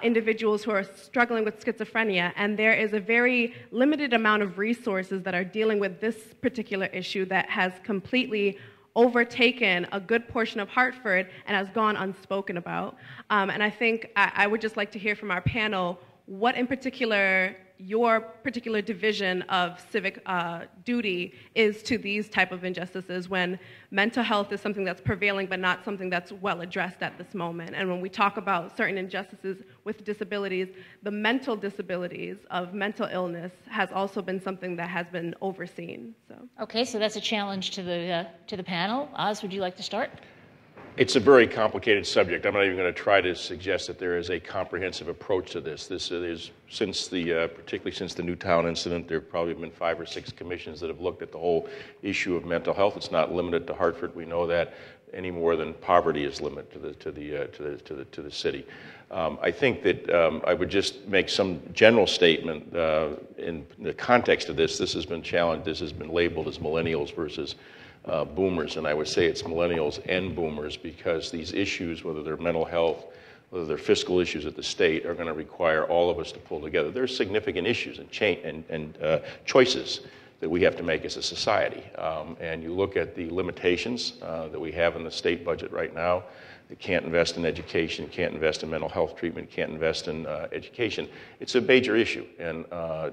individuals who are struggling with schizophrenia. And there is a very limited amount of resources that are dealing with this particular issue that has completely overtaken a good portion of Hartford and has gone unspoken about. And I think I would just like to hear from our panel what in particular your particular division of civic duty is to these type of injustices when mental health is something that's prevailing but not something that's well addressed at this moment. And when we talk about certain injustices with disabilities, the mental disabilities of mental illness has also been something that has been overseen. Okay, so that's a challenge to the panel. Oz, would you like to start? It's a very complicated subject. I'm not even going to try to suggest that there is a comprehensive approach to this. This is particularly since the Newtown incident, there have probably been 5 or 6 commissions that have looked at the whole issue of mental health. It's not limited to Hartford. We know that any more than poverty is limited to the city. I think that I would just make some general statement in the context of this. This has been challenged. This has been labeled as millennials versus boomers, and I would say it's millennials and boomers because these issues, whether they're mental health, whether they're fiscal issues at the state, are going to require all of us to pull together. There's significant issues and choices that we have to make as a society. And you look at the limitations that we have in the state budget right now. They can't invest in education, can't invest in mental health treatment, can't invest in education. It's a major issue, and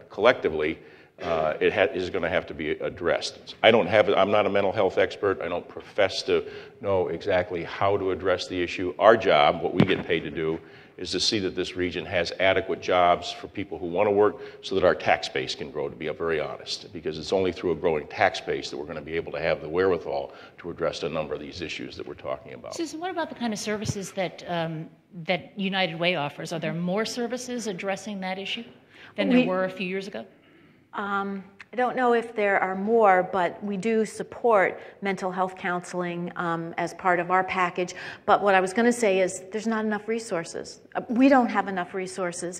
collectively, it is going to have to be addressed. I'm not a mental health expert. I don't profess to know exactly how to address the issue. Our job, what we get paid to do, is to see that this region has adequate jobs for people who want to work so that our tax base can grow, to be very honest, because it's only through a growing tax base that we're going to be able to have the wherewithal to address a number of these issues that we're talking about. Susan, what about the kind of services that United Way offers? Are there more services addressing that issue than there were a few years ago? I don't know if there are more, but we do support mental health counseling as part of our package. But what I was going to say is there's not enough resources. We don't have enough resources.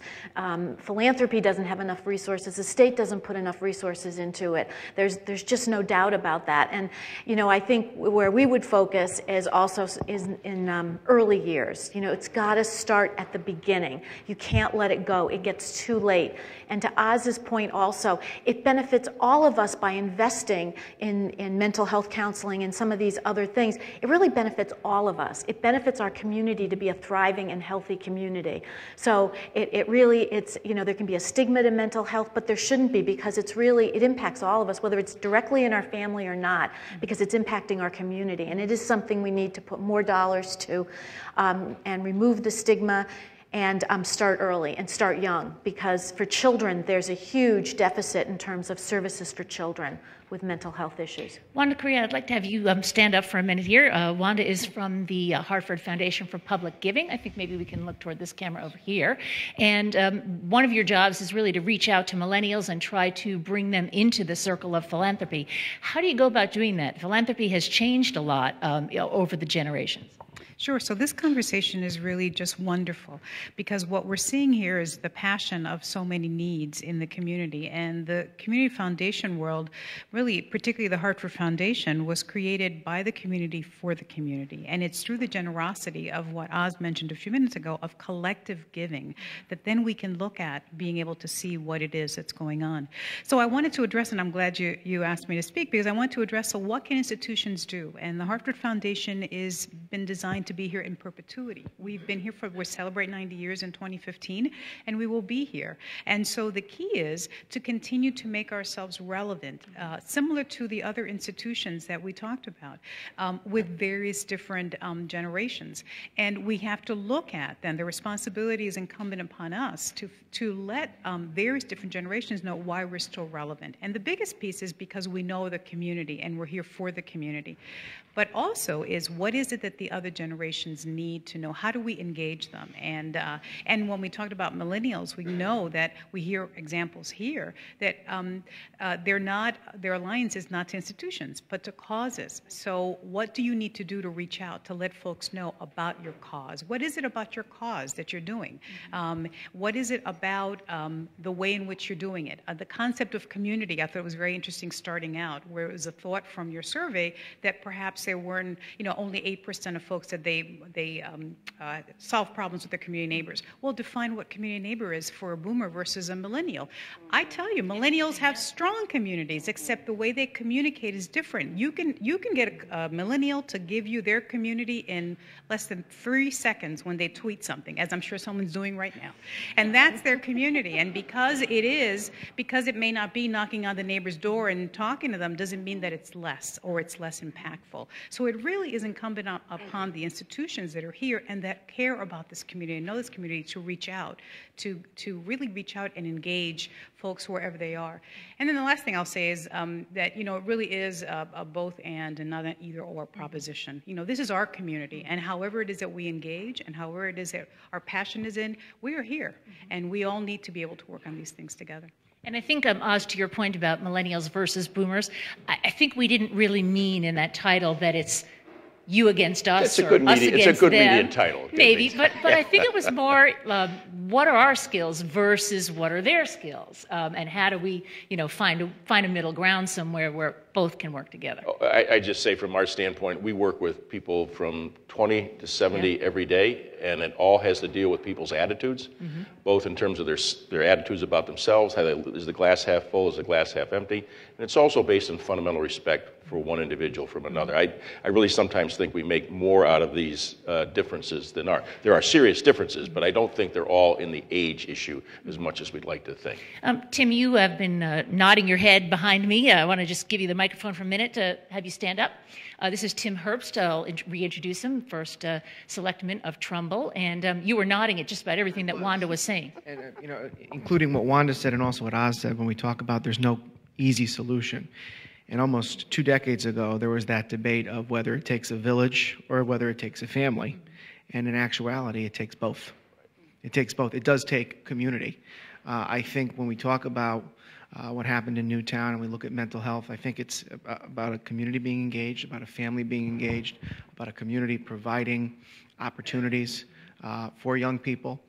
Philanthropy doesn't have enough resources. The state doesn't put enough resources into it. There's just no doubt about that. And I think where we would focus is also in early years. It's got to start at the beginning. You can't let it go. It gets too late. And to Oz's point also, it benefits all of us by investing in mental health counseling and some of these other things. It really benefits all of us. It benefits our community to be a thriving and healthy community. So it's, you know, there can be a stigma to mental health, but there shouldn't be, because it impacts all of us, whether it's directly in our family or not, because it's impacting our community. And it is something we need to put more dollars to, and remove the stigma, and start early and start young, because for children there's a huge deficit in terms of services for children with mental health issues. Wanda Correa, I'd like to have you stand up for a minute here. Wanda is from the Hartford Foundation for Public Giving. I think maybe we can look toward this camera over here. And one of your jobs is really to reach out to millennials and try to bring them into the circle of philanthropy. How do you go about doing that? Philanthropy has changed a lot over the generations. Sure. So this conversation is really just wonderful, because what we're seeing here is the passion of so many needs in the community. And the community foundation world, really, particularly the Hartford Foundation, was created by the community for the community. And it's through the generosity of what Oz mentioned a few minutes ago, of collective giving, that then we can look at being able to see what it is that's going on. So I wanted to address, and I'm glad you asked me to speak, because I want to address, so what can institutions do? And the Hartford Foundation has been designed to be here in perpetuity. We've been here we'll celebrate 90 years in 2015, and we will be here. And so the key is to continue to make ourselves relevant, similar to the other institutions that we talked about, with various different generations. And we have to look at, then, the responsibility is incumbent upon us to let various different generations know why we're still relevant. And the biggest piece is because we know the community, and we're here for the community. But also is, what is it that the other generations need to know? How do we engage them? And when we talked about millennials, we know that we hear examples here that their alliance is not to institutions, but to causes. So what do you need to do to reach out, to let folks know about your cause? What is it about your cause that you're doing? What is it about the way in which you're doing it? The concept of community, I thought it was very interesting starting out, where it was a thought from your survey that perhaps there weren't, only 8% of folks that they solve problems with their community neighbors. Well, define what community neighbor is for a boomer versus a millennial. I tell you, millennials have strong communities, except the way they communicate is different. You can get a millennial to give you their community in less than 3 seconds when they tweet something, as I'm sure someone's doing right now. And that's their community. And because it may not be knocking on the neighbor's door and talking to them, doesn't mean that it's less, or it's less impactful. So it really is incumbent upon the institutions that are here and that care about this community and know this community to reach out, to really reach out and engage folks wherever they are. And then the last thing I'll say is that, it really is a both and not an either or proposition. This is our community, and however it is that we engage and however it is that our passion is in, we are here, and we all need to be able to work on these things together. And I think, Oz, to your point about millennials versus boomers, I think we didn't really mean in that title that it's you against us, it's a or good us media, against it's a good them. media title. Maybe, but I think it was more what are our skills versus what are their skills, and how do we find a middle ground somewhere where both can work together. I just say, from our standpoint, we work with people from 20 to 70 every day, and it all has to deal with people's attitudes, both in terms of their attitudes about themselves, is the glass half full, is the glass half empty, and it's also based on fundamental respect for one individual from another. I really sometimes think we make more out of these differences than are. There are serious differences, but I don't think they're all in the age issue as much as we'd like to think. Tim, you have been nodding your head behind me. I want to just give you the microphone for a minute to have you stand up. This is Tim Herbst. I'll reintroduce him, first selectman of Trumbull, and you were nodding at just about everything that Wanda was saying. And including what Wanda said and also what Oz said when we talk about there's no easy solution. And almost 2 decades ago, there was that debate of whether it takes a village or whether it takes a family. And in actuality, it takes both. It takes both. It does take community. I think when we talk about what happened in Newtown and we look at mental health, I think it's about a community being engaged, about a family being engaged, about a community providing opportunities for young people,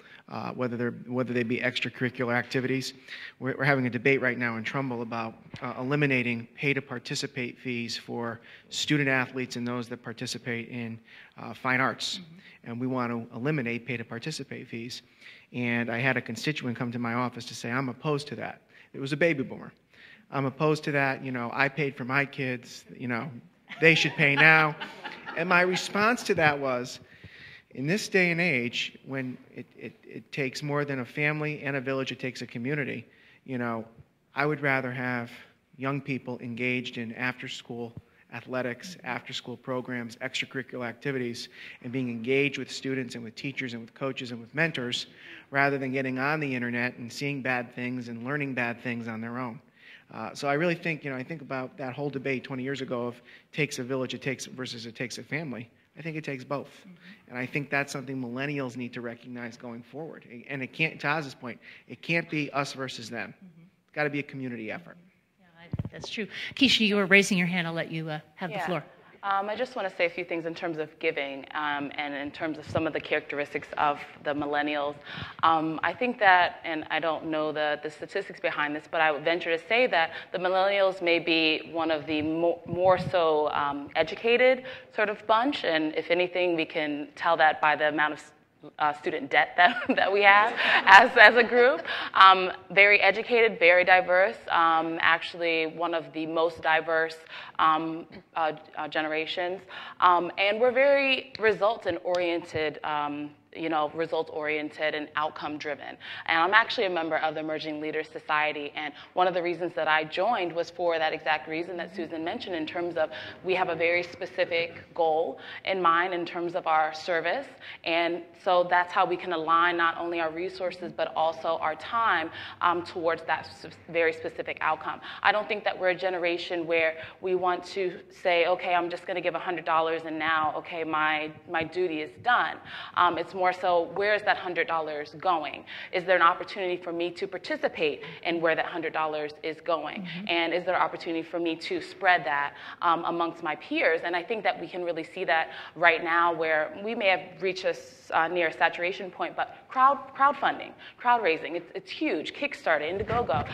whether they be extracurricular activities. We're having a debate right now in Trumbull about eliminating pay-to-participate fees for student athletes and those that participate in fine arts. And we want to eliminate pay-to-participate fees. And I had a constituent come to my office to say, I'm opposed to that. It was a baby boomer. I'm opposed to that. I paid for my kids. They should pay now. And my response to that was, in this day and age, when it takes more than a family and a village, it takes a community, I would rather have young people engaged in after-school athletics, after-school programs, extracurricular activities, and being engaged with students and with teachers and with coaches and with mentors, rather than getting on the internet and seeing bad things and learning bad things on their own. So I really think, I think about that whole debate 20 years ago of takes a village, it takes a family. I think it takes both. And I think that's something millennials need to recognize going forward. And it can't, to Oz's point, it can't be us versus them. It's got to be a community effort. Yeah, I think that's true. Keisha, you were raising your hand. I'll let you have the floor. I just want to say a few things in terms of giving and in terms of some of the characteristics of the millennials. I think that, and I don't know the statistics behind this, but I would venture to say that the millennials may be one of the more so educated sort of bunch, and if anything, we can tell that by the amount of student debt that we have as a group. Very educated, very diverse, actually one of the most diverse generations. And we're very results-oriented and outcome-driven. And I'm actually a member of the Emerging Leaders Society, and one of the reasons that I joined was for that exact reason that Susan mentioned, in terms of we have a very specific goal in mind in terms of our service, and so that's how we can align not only our resources but also our time towards that very specific outcome. I don't think that we're a generation where we want to say, okay, I'm just going to give $100 and now, okay, my duty is done. It's more so, where is that $100 going? Is there an opportunity for me to participate in where that $100 is going? And is there an opportunity for me to spread that amongst my peers? And I think that we can really see that right now, where we may have reached near a saturation point, but crowdfunding, crowd raising, it's huge. Kickstarter, Indiegogo,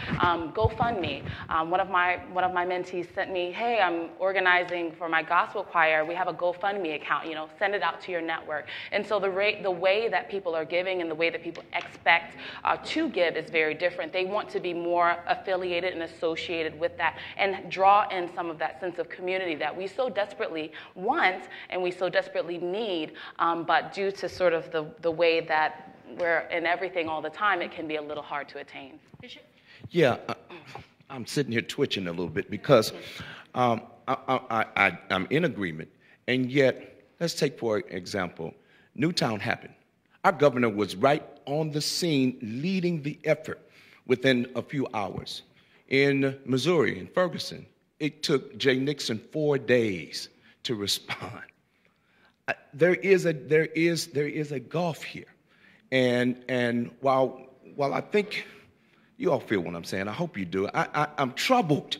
GoFundMe. One of my mentees sent me, hey, I'm organizing for my gospel choir. We have a GoFundMe account. Send it out to your network. And so the way that people are giving and the way that people expect to give is very different. They want to be more affiliated and associated with that and draw in some of that sense of community that we so desperately want and we so desperately need, but due to sort of the way that we're in everything all the time, it can be a little hard to attain. Yeah, I'm sitting here twitching a little bit because I'm in agreement, and yet, let's take, for example, Newtown happened. Our governor was right on the scene leading the effort within a few hours. In Missouri, in Ferguson, it took Jay Nixon 4 days to respond. There is a gulf here. And while I think you all feel what I'm saying, I hope you do, I'm troubled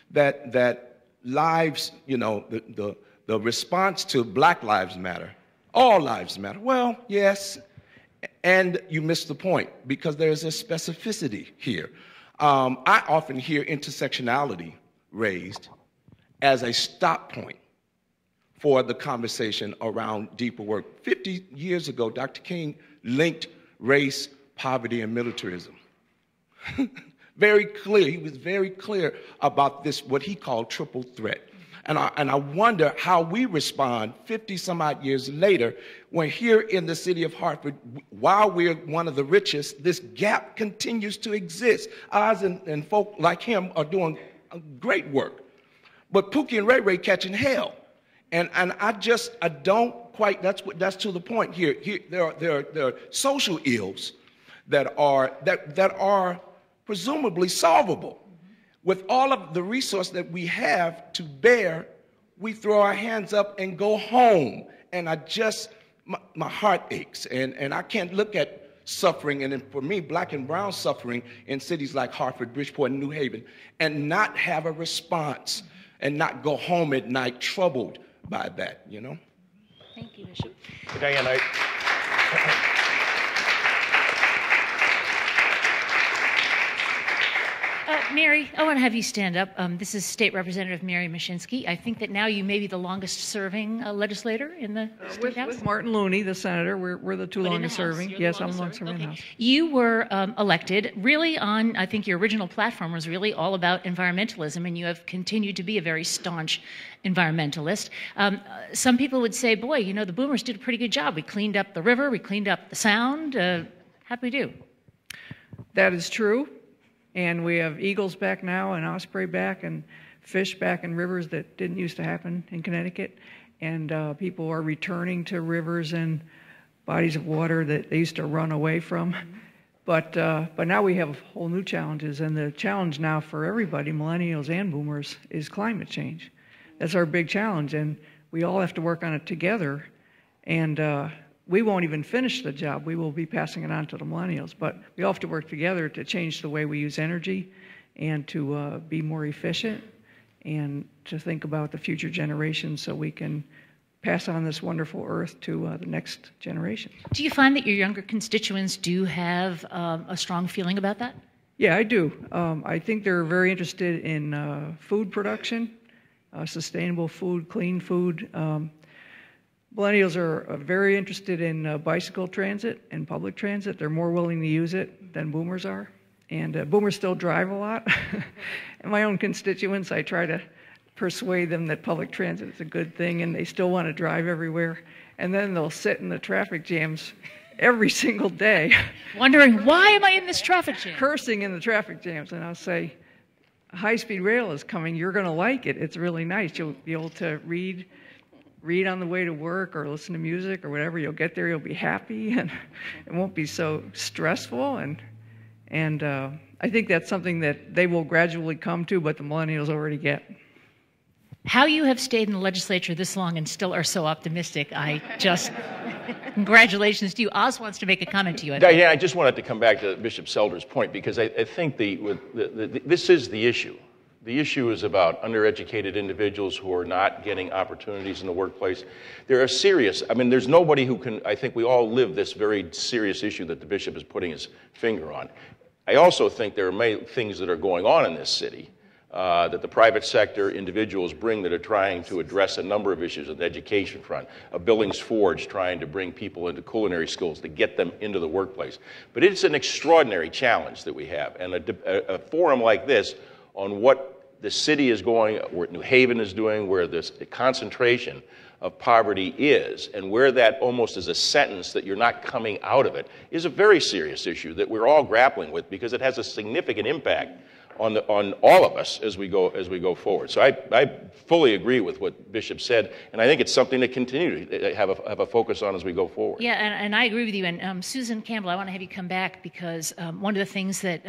that lives, the response to Black Lives Matter, all lives matter. Well, yes, and you missed the point because there's a specificity here. I often hear intersectionality raised as a stop point for the conversation around deeper work. 50 years ago, Dr. King linked race, poverty, and militarism. Very clear. He was very clear about this, what he called triple threat. And I wonder how we respond 50 some odd years later when here in the city of Hartford, while we're one of the richest, this gap continues to exist. Oz and folk like him are doing great work. But Pookie and Ray Ray catching hell. And I don't quite, that's to the point here. There are social ills that are presumably solvable. With all of the resource that we have to bear, we throw our hands up and go home. And my heart aches. And I can't look at suffering, and for me, Black and brown suffering in cities like Hartford, Bridgeport, and New Haven, and not have a response and not go home at night troubled by that, Thank you, Bishop. Diane, Mary, I want to have you stand up. This is State Representative Mary Mashinsky. I think that now you may be the longest-serving legislator in the State House. With Martin Looney, the senator, we're the two longest-serving. Yes, I'm longest-serving in the House. You were elected really on, I think your original platform was really all about environmentalism, and you have continued to be a very staunch environmentalist. Some people would say, boy, you know, the Boomers did a pretty good job. We cleaned up the river, we cleaned up the Sound. How'd we do? That is true. And we have eagles back now and osprey back and fish back in rivers that didn't used to happen in Connecticut. And people are returning to rivers and bodies of water that they used to run away from. But now we have whole new challenges. And the challenge now for everybody, millennials and boomers, is climate change. That's our big challenge. And we all have to work on it together. And we won't even finish the job. We will be passing it on to the millennials. But we all have to work together to change the way we use energy and to be more efficient and to think about the future generations so we can pass on this wonderful earth to the next generation. Do you find that your younger constituents do have a strong feeling about that? Yeah, I do. I think they're very interested in food production, sustainable food, clean food. Millennials are very interested in bicycle transit and public transit. They're more willing to use it than boomers are. And boomers still drive a lot. And my own constituents, I try to persuade them that public transit is a good thing, and they still want to drive everywhere. And then they'll sit in the traffic jams every single day. Wondering, why am I in this traffic jam? Cursing in the traffic jams. And I'll say, high-speed rail is coming. You're going to like it. It's really nice. You'll be able to read on the way to work or listen to music or whatever. You'll get there, you'll be happy, and it won't be so stressful. And I think that's something that they will gradually come to, but the millennials already get. How you have stayed in the legislature this long and still are so optimistic, congratulations to you. Oz wants to make a comment to you. Yeah, I just wanted to come back to Bishop Selder's point, because I think this is the issue. The issue is about undereducated individuals who are not getting opportunities in the workplace. There are serious, there's nobody who can, I think we all live this very serious issue that the bishop is putting his finger on. I also think there are many things that are going on in this city that the private sector individuals bring that are trying to address a number of issues on the education front. A Billings Forge trying to bring people into culinary schools to get them into the workplace. But it's an extraordinary challenge that we have. And a forum like this on what the city is going, what New Haven is doing, where this concentration of poverty is, and where that almost is a sentence that you're not coming out of it, is a very serious issue that we're all grappling with, because it has a significant impact on all of us as we go forward. So I fully agree with what Bishop said, and I think it's something to continue to have a focus on as we go forward. Yeah, and I agree with you. And Susan Campbell, I want to have you come back, because one of the things that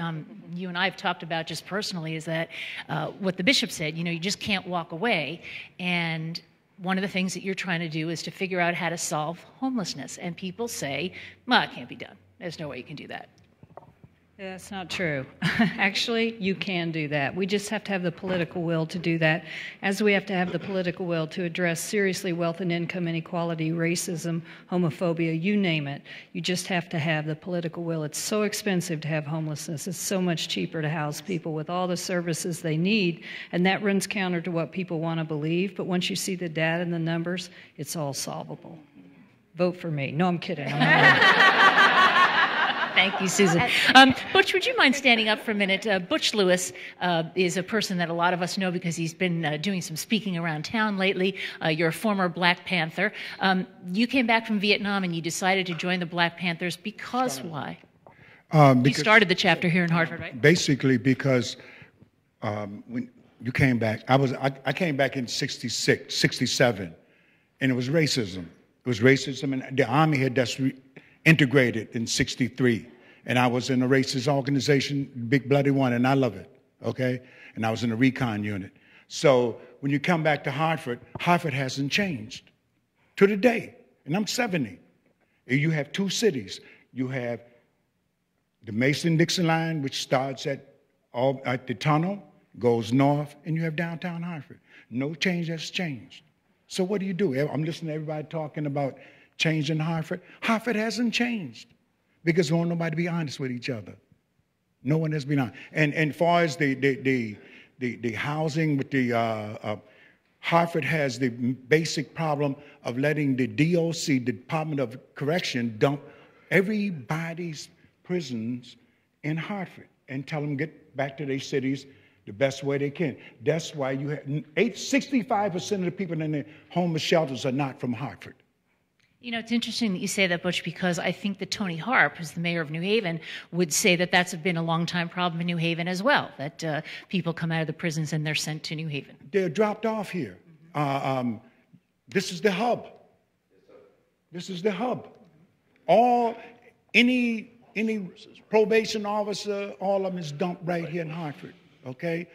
you and I have talked about just personally is that what the bishop said, you just can't walk away. And one of the things that you're trying to do is to figure out how to solve homelessness. And people say, well, it can't be done. There's no way you can do that. That's not true. Actually, you can do that. We just have to have the political will to do that, as we have to have the political will to address seriously wealth and income inequality, racism, homophobia, you name it. You just have to have the political will. It's so expensive to have homelessness. It's so much cheaper to house people with all the services they need, and that runs counter to what people want to believe. But once you see the data and the numbers, it's all solvable. Vote for me. No, I'm kidding. Thank you, Susan. Butch, would you mind standing up for a minute? Butch Lewis is a person that a lot of us know because he's been doing some speaking around town lately. You're a former Black Panther. You came back from Vietnam and you decided to join the Black Panthers because why? You started the chapter here in Hartford, right? Basically because when you came back, I came back in 66, 67, and it was racism. It was racism, and the Army had just integrated in 63, and I was in a racist organization, Big Bloody One, and I love it, okay? And I was in a recon unit. So when you come back to Hartford, Hartford hasn't changed to the day, and I'm 70. You have two cities. You have the Mason-Dixon line, which starts at the tunnel, goes north, and you have downtown Hartford. No change has changed. So what do you do? I'm listening to everybody talking about change in Hartford. Hartford hasn't changed because we don't want nobody to be honest with each other. No one has been on. And as far as the housing with the Hartford has the basic problem of letting the DOC, the Department of Correction, dump everybody's prisons in Hartford and tell them get back to their cities the best way they can. That's why you have 65% of the people in the homeless shelters are not from Hartford. You know, it's interesting that you say that, Butch, because I think that Tony Harp, who's the mayor of New Haven, would say that that's been a long-time problem in New Haven as well, that people come out of the prisons and they're sent to New Haven. They're dropped off here. This is the hub. This is the hub. Any probation officer, all of them is dumped right here in Hartford. Okay,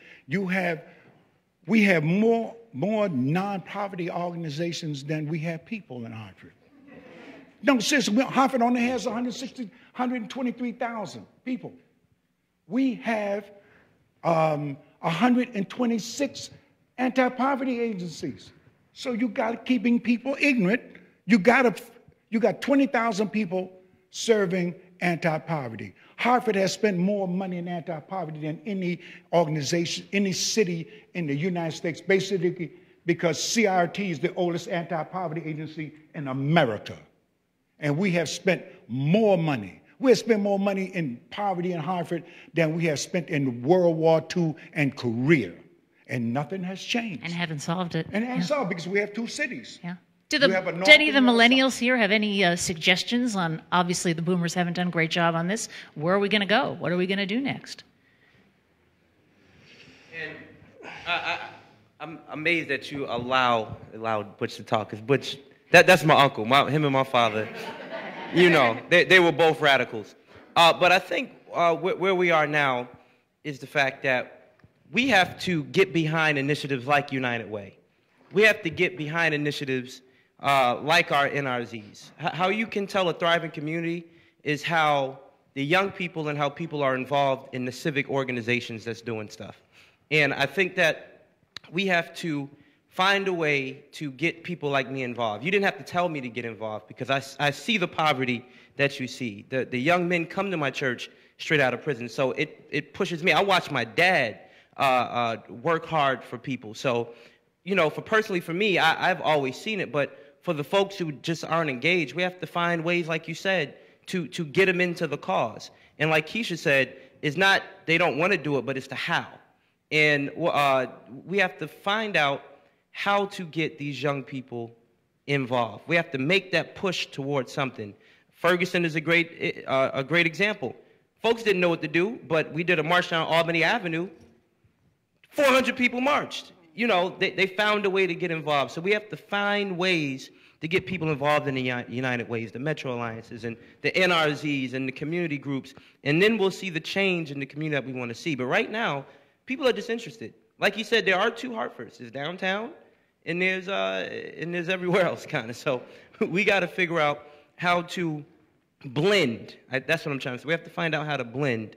we have more non-poverty organizations than we have people in Hartford. No, seriously, Hartford only has 123,000 people. We have 126 anti-poverty agencies. So you got keeping people ignorant. You got 20,000 people serving anti-poverty. Hartford has spent more money in anti-poverty than any organization, any city in the United States, basically because CRT is the oldest anti-poverty agency in America. And we have spent more money. We have spent more money in poverty in Hartford than we have spent in World War II and Korea. And nothing has changed. And haven't solved it. And it hasn't solved because we have two cities. Yeah. Do any of the millennials here have any suggestions on, obviously the boomers haven't done a great job on this, where are we going to go? What are we going to do next? And I'm amazed that you allowed Butch to talk, because Butch, that's my uncle, him and my father, you know, they were both radicals. But I think where we are now is the fact that we have to get behind initiatives like United Way. We have to get behind initiatives like our NRZs. How you can tell a thriving community is how the young people and how people are involved in the civic organizations that's doing stuff. And I think that we have to find a way to get people like me involved. You didn't have to tell me to get involved because I see the poverty that you see. The young men come to my church straight out of prison, so it pushes me. I watch my dad work hard for people. So, you know, for me, I've always seen it, but for the folks who just aren't engaged, we have to find ways, like you said, to get them into the cause. And like Keisha said, it's not they don't want to do it, but it's the how. And we have to find out how to get these young people involved. We have to make that push towards something. Ferguson is a great example. Folks didn't know what to do, but we did a march down Albany Avenue. 400 people marched. You know, they found a way to get involved. So we have to find ways to get people involved in the United Ways, the Metro Alliances, and the NRZs, and the community groups. And then we'll see the change in the community that we want to see. But right now, people are disinterested. Like you said, there are two Hartfords. There's downtown, and there's everywhere else, kind of. So we got to figure out how to blend. That's what I'm trying to say. We have to find out how to blend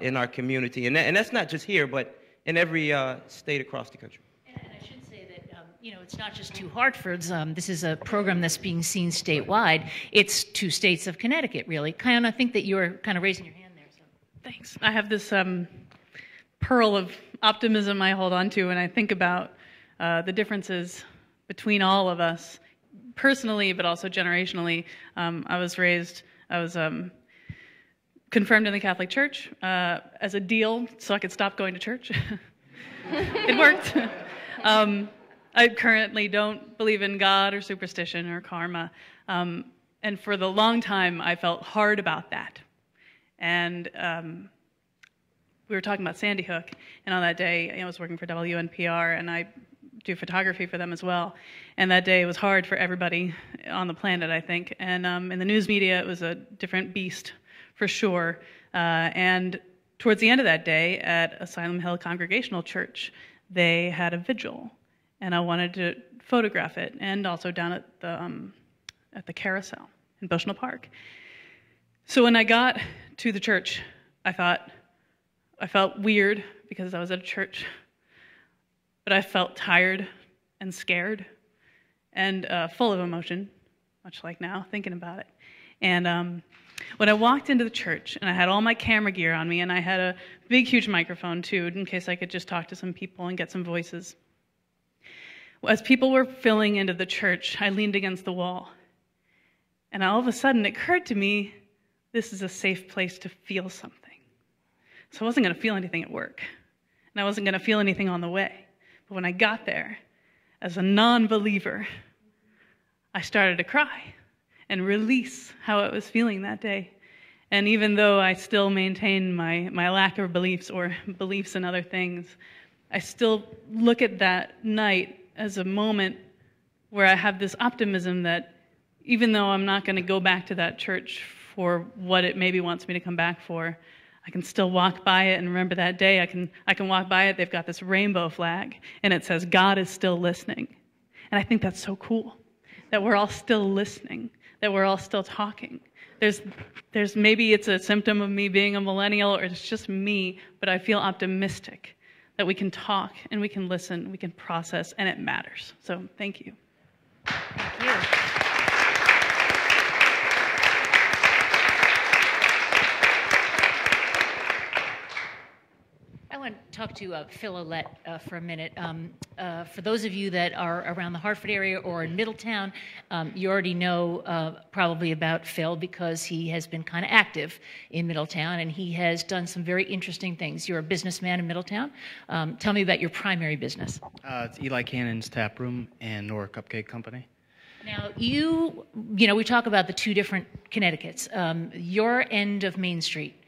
in our community. And that's not just here, but in every state across the country. And I should say that, you know, it's not just two Hartfords. This is a program that's being seen statewide. It's two states of Connecticut, really. Kind of think that you're kind of raising your hand there. So. Thanks. I have this pearl of optimism I hold on to when I think about the differences between all of us, personally, but also generationally. I was confirmed in the Catholic Church as a deal so I could stop going to church. It worked. I currently don't believe in God or superstition or karma. And for the long time, I felt hard about that. And we were talking about Sandy Hook. And on that day, I was working for WNPR, and I do photography for them as well. And that day was hard for everybody on the planet, I think. And in the news media, it was a different beast, for sure. And towards the end of that day at Asylum Hill Congregational Church, they had a vigil, and I wanted to photograph it, and also down at the carousel in Bushnell Park. So when I got to the church, I felt weird because I was at a church, but I felt tired and scared and full of emotion, much like now, thinking about it. And when I walked into the church, and I had all my camera gear on me, and I had a big, huge microphone, too, in case I could just talk to some people and get some voices. As people were filling into the church, I leaned against the wall. And all of a sudden, it occurred to me, this is a safe place to feel something. So I wasn't going to feel anything at work. And I wasn't going to feel anything on the way. But when I got there, as a non-believer, I started to cry and release how I was feeling that day. And even though I still maintain my lack of beliefs or beliefs in other things, I still look at that night as a moment where I have this optimism that even though I'm not going to go back to that church for what it maybe wants me to come back for, I can still walk by it and remember that day. I can walk by it. They've got this rainbow flag, and it says, God is still listening. And I think that's so cool, that we're all still listening, that we're all still talking. There's maybe it's a symptom of me being a millennial, or it's just me, but I feel optimistic that we can talk and we can listen, we can process, and it matters. So thank you. Thank you. I want to talk to Phil Ouellette for a minute. For those of you that are around the Hartford area or in Middletown, you already know probably about Phil because he has been kind of active in Middletown and he has done some very interesting things. You're a businessman in Middletown. Tell me about your primary business. It's Eli Cannon's Tap Room and Nora Cupcake Company. Now, you know, we talk about the two different Connecticuts. Your end of Main Street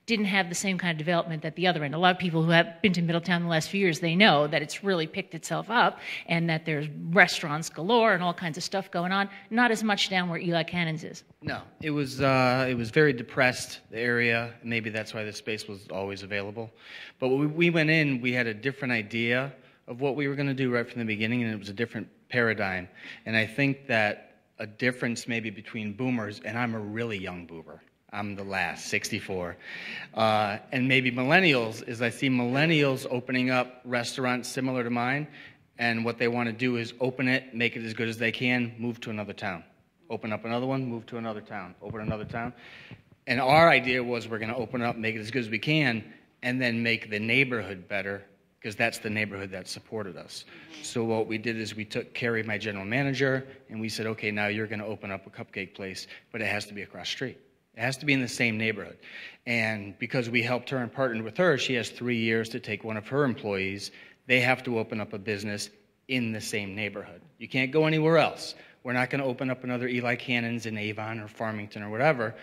didn't have the same kind of development that the other end. A lot of people who have been to Middletown in the last few years, they know that it's really picked itself up and that there's restaurants galore and all kinds of stuff going on. Not as much down where Eli Cannon's is. No, it was very depressed, the area. Maybe that's why the space was always available. But when we went in, we had a different idea of what we were going to do right from the beginning, and it was a different paradigm. And I think that a difference maybe between boomers, and I'm a really young boomer. I'm the last, 64. And maybe millennials, is I see millennials opening up restaurants similar to mine, and what they want to do is open it, make it as good as they can, move to another town. Open up another one, move to another town, open another town. And our idea was we're going to open it up, make it as good as we can, and then make the neighborhood better, because that's the neighborhood that supported us. So what we did is we took Carrie, my general manager, and we said, okay, now you're going to open up a cupcake place, but it has to be across the street. It has to be in the same neighborhood. And because we helped her and partnered with her, she has 3 years to take one of her employees. They have to open up a business in the same neighborhood. You can't go anywhere else. We're not going to open up another Eli Cannon's in Avon or Farmington or whatever.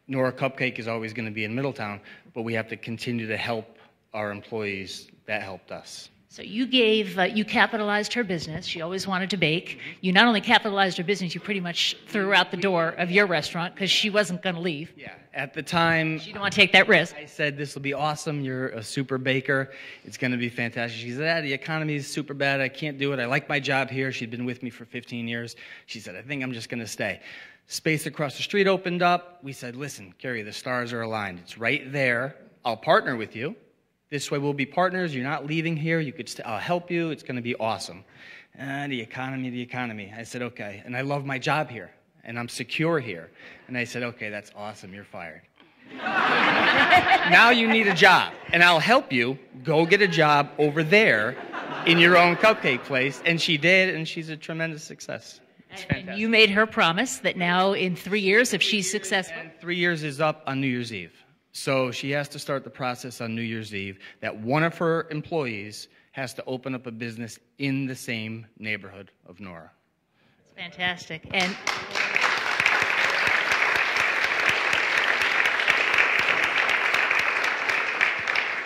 Nora Cupcake is always going to be in Middletown, but we have to continue to help our employees that helped us. So you you capitalized her business. She always wanted to bake. You not only capitalized her business, you pretty much threw her out the door of your restaurant because she wasn't going to leave. Yeah, at the time... She didn't want to take that risk. I said, this will be awesome. You're a super baker. It's going to be fantastic. She said, the economy is super bad. I can't do it. I like my job here. She'd been with me for 15 years. She said, I think I'm just going to stay. Space across the street opened up. We said, listen, Carrie, the stars are aligned. It's right there. I'll partner with you. This way we'll be partners. You're not leaving here. I'll help you. It's going to be awesome. The economy. I said, okay. And I love my job here. And I'm secure here. And I said, okay, that's awesome. You're fired. Now you need a job. And I'll help you go get a job over there in your own cupcake place. And she did, and she's a tremendous success. It's fantastic. And you made her promise that now in 3 years, if she's successful... And 3 years is up on New Year's Eve. So she has to start the process on New Year's Eve that one of her employees has to open up a business in the same neighborhood of Nora. It's fantastic.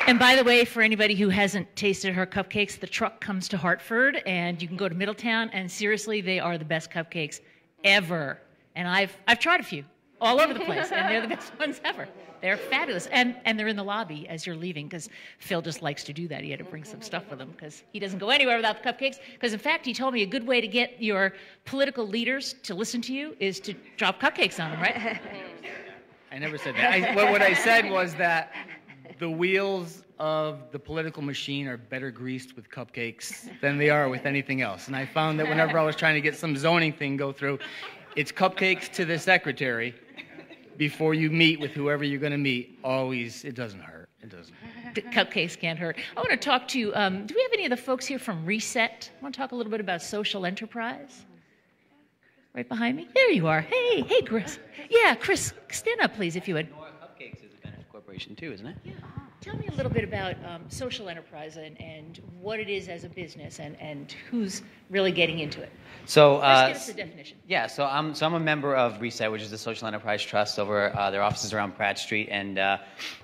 And by the way, for anybody who hasn't tasted her cupcakes, the truck comes to Hartford, and you can go to Middletown, and seriously, they are the best cupcakes ever. And I've tried a few all over the place, and they're the best ones ever. They're fabulous. And they're in the lobby as you're leaving, because Phil just likes to do that. He had to bring some stuff with him, because he doesn't go anywhere without the cupcakes. Because, in fact, he told me a good way to get your political leaders to listen to you is to drop cupcakes on them, right? I never said that. What I said was that the wheels of the political machine are better greased with cupcakes than they are with anything else. And I found that whenever I was trying to get some zoning thing go through, it's cupcakes to the secretary before you meet with whoever you're going to meet, always, it doesn't hurt. It doesn't hurt. The cupcakes can't hurt. I want to talk to, do we have any of the folks here from Reset? I want to talk a little bit about social enterprise. Right behind me? There you are. Hey, Chris. Yeah, Chris, stand up, please, if you would. Cupcakes is a benefit corporation too, isn't it? Yeah. Tell me a little bit about social enterprise and what it is as a business and who's really getting into it. So, First, give us the definition. Yeah, so I'm a member of Reset, which is the social enterprise trust over their offices around Pratt Street, and I've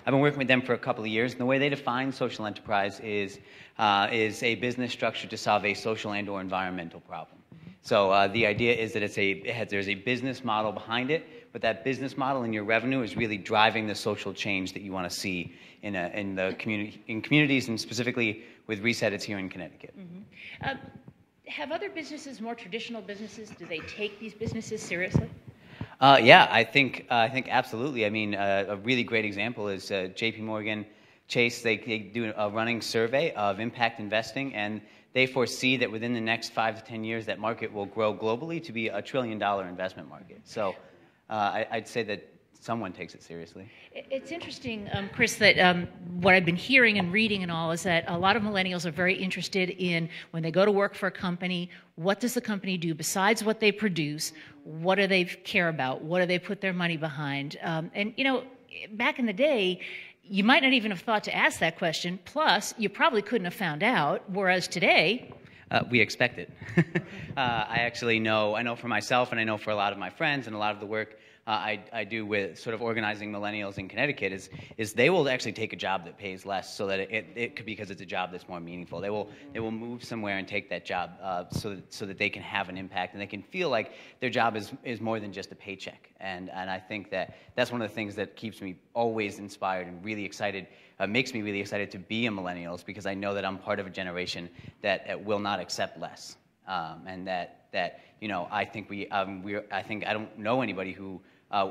been working with them for a couple of years. And the way they define social enterprise is a business structure to solve a social and/or environmental problem. So the idea is that there's a business model behind it, but that business model and your revenue is really driving the social change that you want to see in communities, and specifically with Reset, it's here in Connecticut. Mm-hmm. Have other businesses, more traditional businesses, do they take these businesses seriously? Yeah, I think absolutely. I mean, a really great example is J.P. Morgan Chase. They do a running survey of impact investing, and they foresee that within the next 5 to 10 years, that market will grow globally to be $1 trillion investment market. So I'd say that someone takes it seriously. It's interesting, Chris, that what I've been hearing and reading and all is that a lot of millennials are very interested in when they go to work for a company, what does the company do besides what they produce? What do they care about? What do they put their money behind? And, you know, back in the day, you might not even have thought to ask that question. Plus, you probably couldn't have found out, whereas today... We expect it. I know for myself, and I know for a lot of my friends, and a lot of the work I do with sort of organizing millennials in Connecticut is they will actually take a job that pays less so that it could, because it's a job that's more meaningful. They will move somewhere and take that job so that they can have an impact and they can feel like their job is more than just a paycheck. And I think that's one of the things that keeps me always inspired and really excited, makes me really excited to be a millennial, because I know that I'm part of a generation that will not accept less, and that you know, I think I don't know anybody who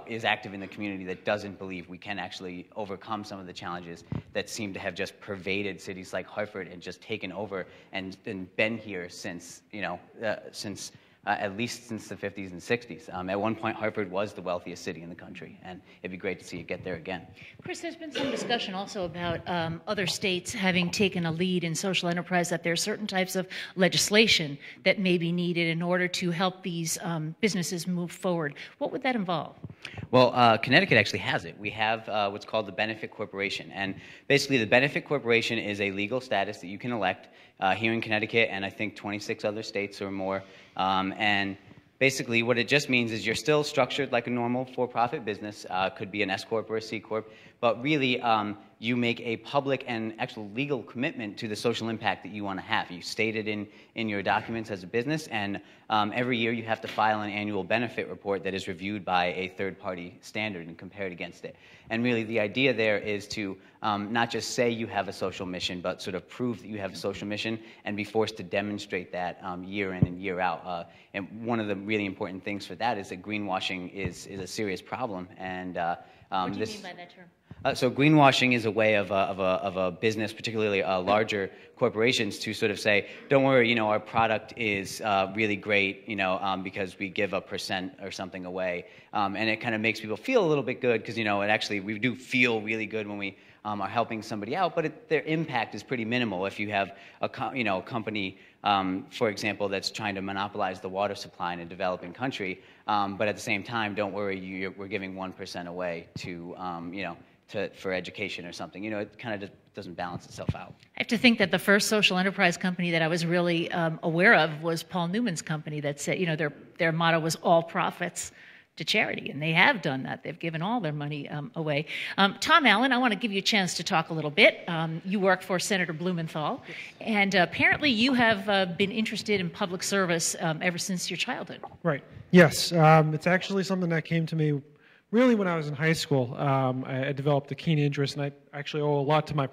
is active in the community that doesn't believe we can actually overcome some of the challenges that seem to have just pervaded cities like Hartford and just taken over and been here since, you know, at least since the 50s and 60s. At one point, Hartford was the wealthiest city in the country, and it'd be great to see it get there again. Chris, there's been some discussion also about other states having taken a lead in social enterprise, that there are certain types of legislation that may be needed in order to help these businesses move forward. What would that involve? Well, Connecticut actually has it. We have what's called the Benefit Corporation, and basically the Benefit Corporation is a legal status that you can elect here in Connecticut and I think 26 other states or more. And basically what it just means is you're still structured like a normal for-profit business, could be an S-Corp or a C-Corp, but really you make a public and actual legal commitment to the social impact that you want to have. You state it in your documents as a business, and every year you have to file an annual benefit report that is reviewed by a third-party standard and compared against it. And really the idea there is to not just say you have a social mission, but sort of prove that you have a social mission and be forced to demonstrate that year in and year out. And one of the really important things for that is that greenwashing is a serious problem. And what do you mean by that term? So greenwashing is a way of a business, particularly larger corporations, to sort of say, don't worry, you know, our product is really great, you know, because we give 1% or something away. And it kind of makes people feel a little bit good because, you know, we do feel really good when we are helping somebody out, but their impact is pretty minimal. If you have a company, for example, that's trying to monopolize the water supply in a developing country, but at the same time, don't worry, we're giving 1% away to, you know, for education or something. You know, it kind of just doesn't balance itself out. I have to think that the first social enterprise company that I was really aware of was Paul Newman's company that said, you know, their motto was all profits to charity, and they have done that. They've given all their money away. Tom Allen, I want to give you a chance to talk a little bit. You work for Senator Blumenthal, and apparently you have been interested in public service ever since your childhood. Right. Yes. It's actually something that came to me really when I was in high school. I developed a keen interest, and I actually owe a lot to my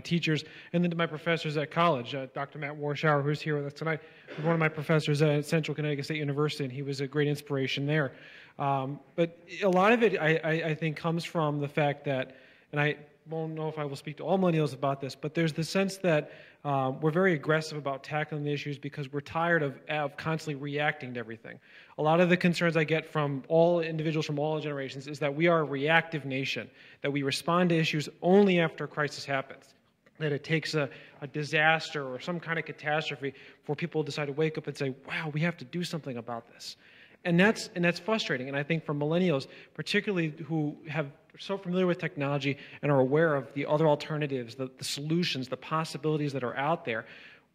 teachers, and then to my professors at college. Dr. Matt Warshauer, who's here with us tonight, was one of my professors at Central Connecticut State University, and he was a great inspiration there. But a lot of it, I think, comes from the fact that, and won't know if I will speak to all millennials about this, but there's the sense that we're very aggressive about tackling the issues because we're tired of constantly reacting to everything. A lot of the concerns I get from all individuals from all generations is that we are a reactive nation, that we respond to issues only after a crisis happens, that it takes a disaster or some kind of catastrophe for people to decide to wake up and say, wow, we have to do something about this. And that's frustrating. And I think for millennials, particularly who are so familiar with technology and are aware of the other alternatives, the solutions, the possibilities that are out there,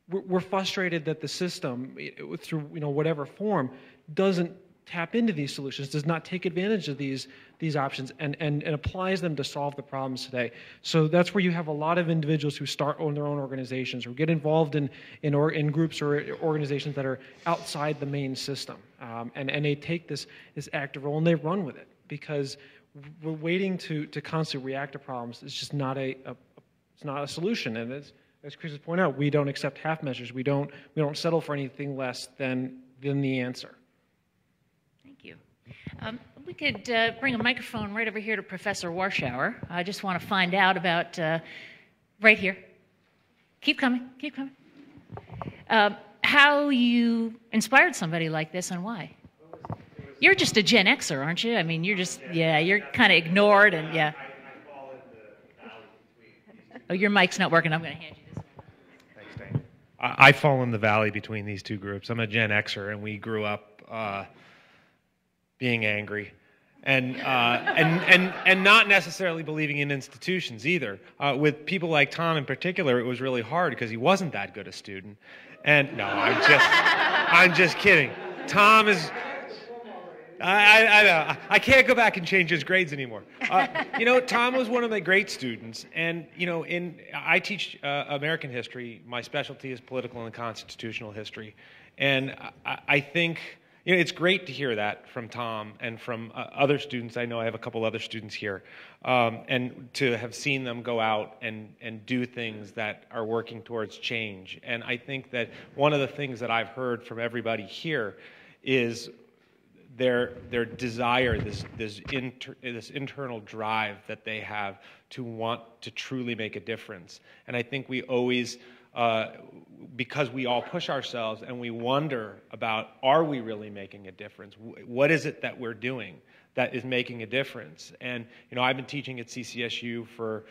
we're frustrated that the system, through whatever form, doesn't tap into these solutions, does not take advantage of these options and applies them to solve the problems today. So that's where you have a lot of individuals who start on their own organizations or get involved in groups or organizations that are outside the main system. And they take this active role and they run with it, because we're waiting to constantly react to problems. It's just not a solution. And as Chris has pointed out, we don't accept half measures. We don't settle for anything less than the answer. Thank you. We could bring a microphone right over here to Professor Warschauer. I just want to find out about right here. Keep coming. How you inspired somebody like this and why? You're just a Gen Xer, aren't you? I mean, you're kind of ignored and yeah. Oh, your mic's not working. I'm going to hand you this. Thanks, Diane. I fall in the valley between these two groups. I'm a Gen Xer, and we grew up being angry, and not necessarily believing in institutions either. With people like Tom in particular, it was really hard because he wasn't that good a student. And no, I'm just kidding. Tom is. I know. I can't go back and change his grades anymore. Tom was one of my great students, and I teach American history. My specialty is political and constitutional history, and I think it's great to hear that from Tom and from other students. I know I have a couple other students here, and to have seen them go out and do things that are working towards change. And I think that one of the things that I've heard from everybody here is their desire, this internal drive that they have to want to truly make a difference. And I think we always, because we all push ourselves and we wonder about, are we really making a difference? What is it that we're doing that is making a difference? And I've been teaching at CCSU for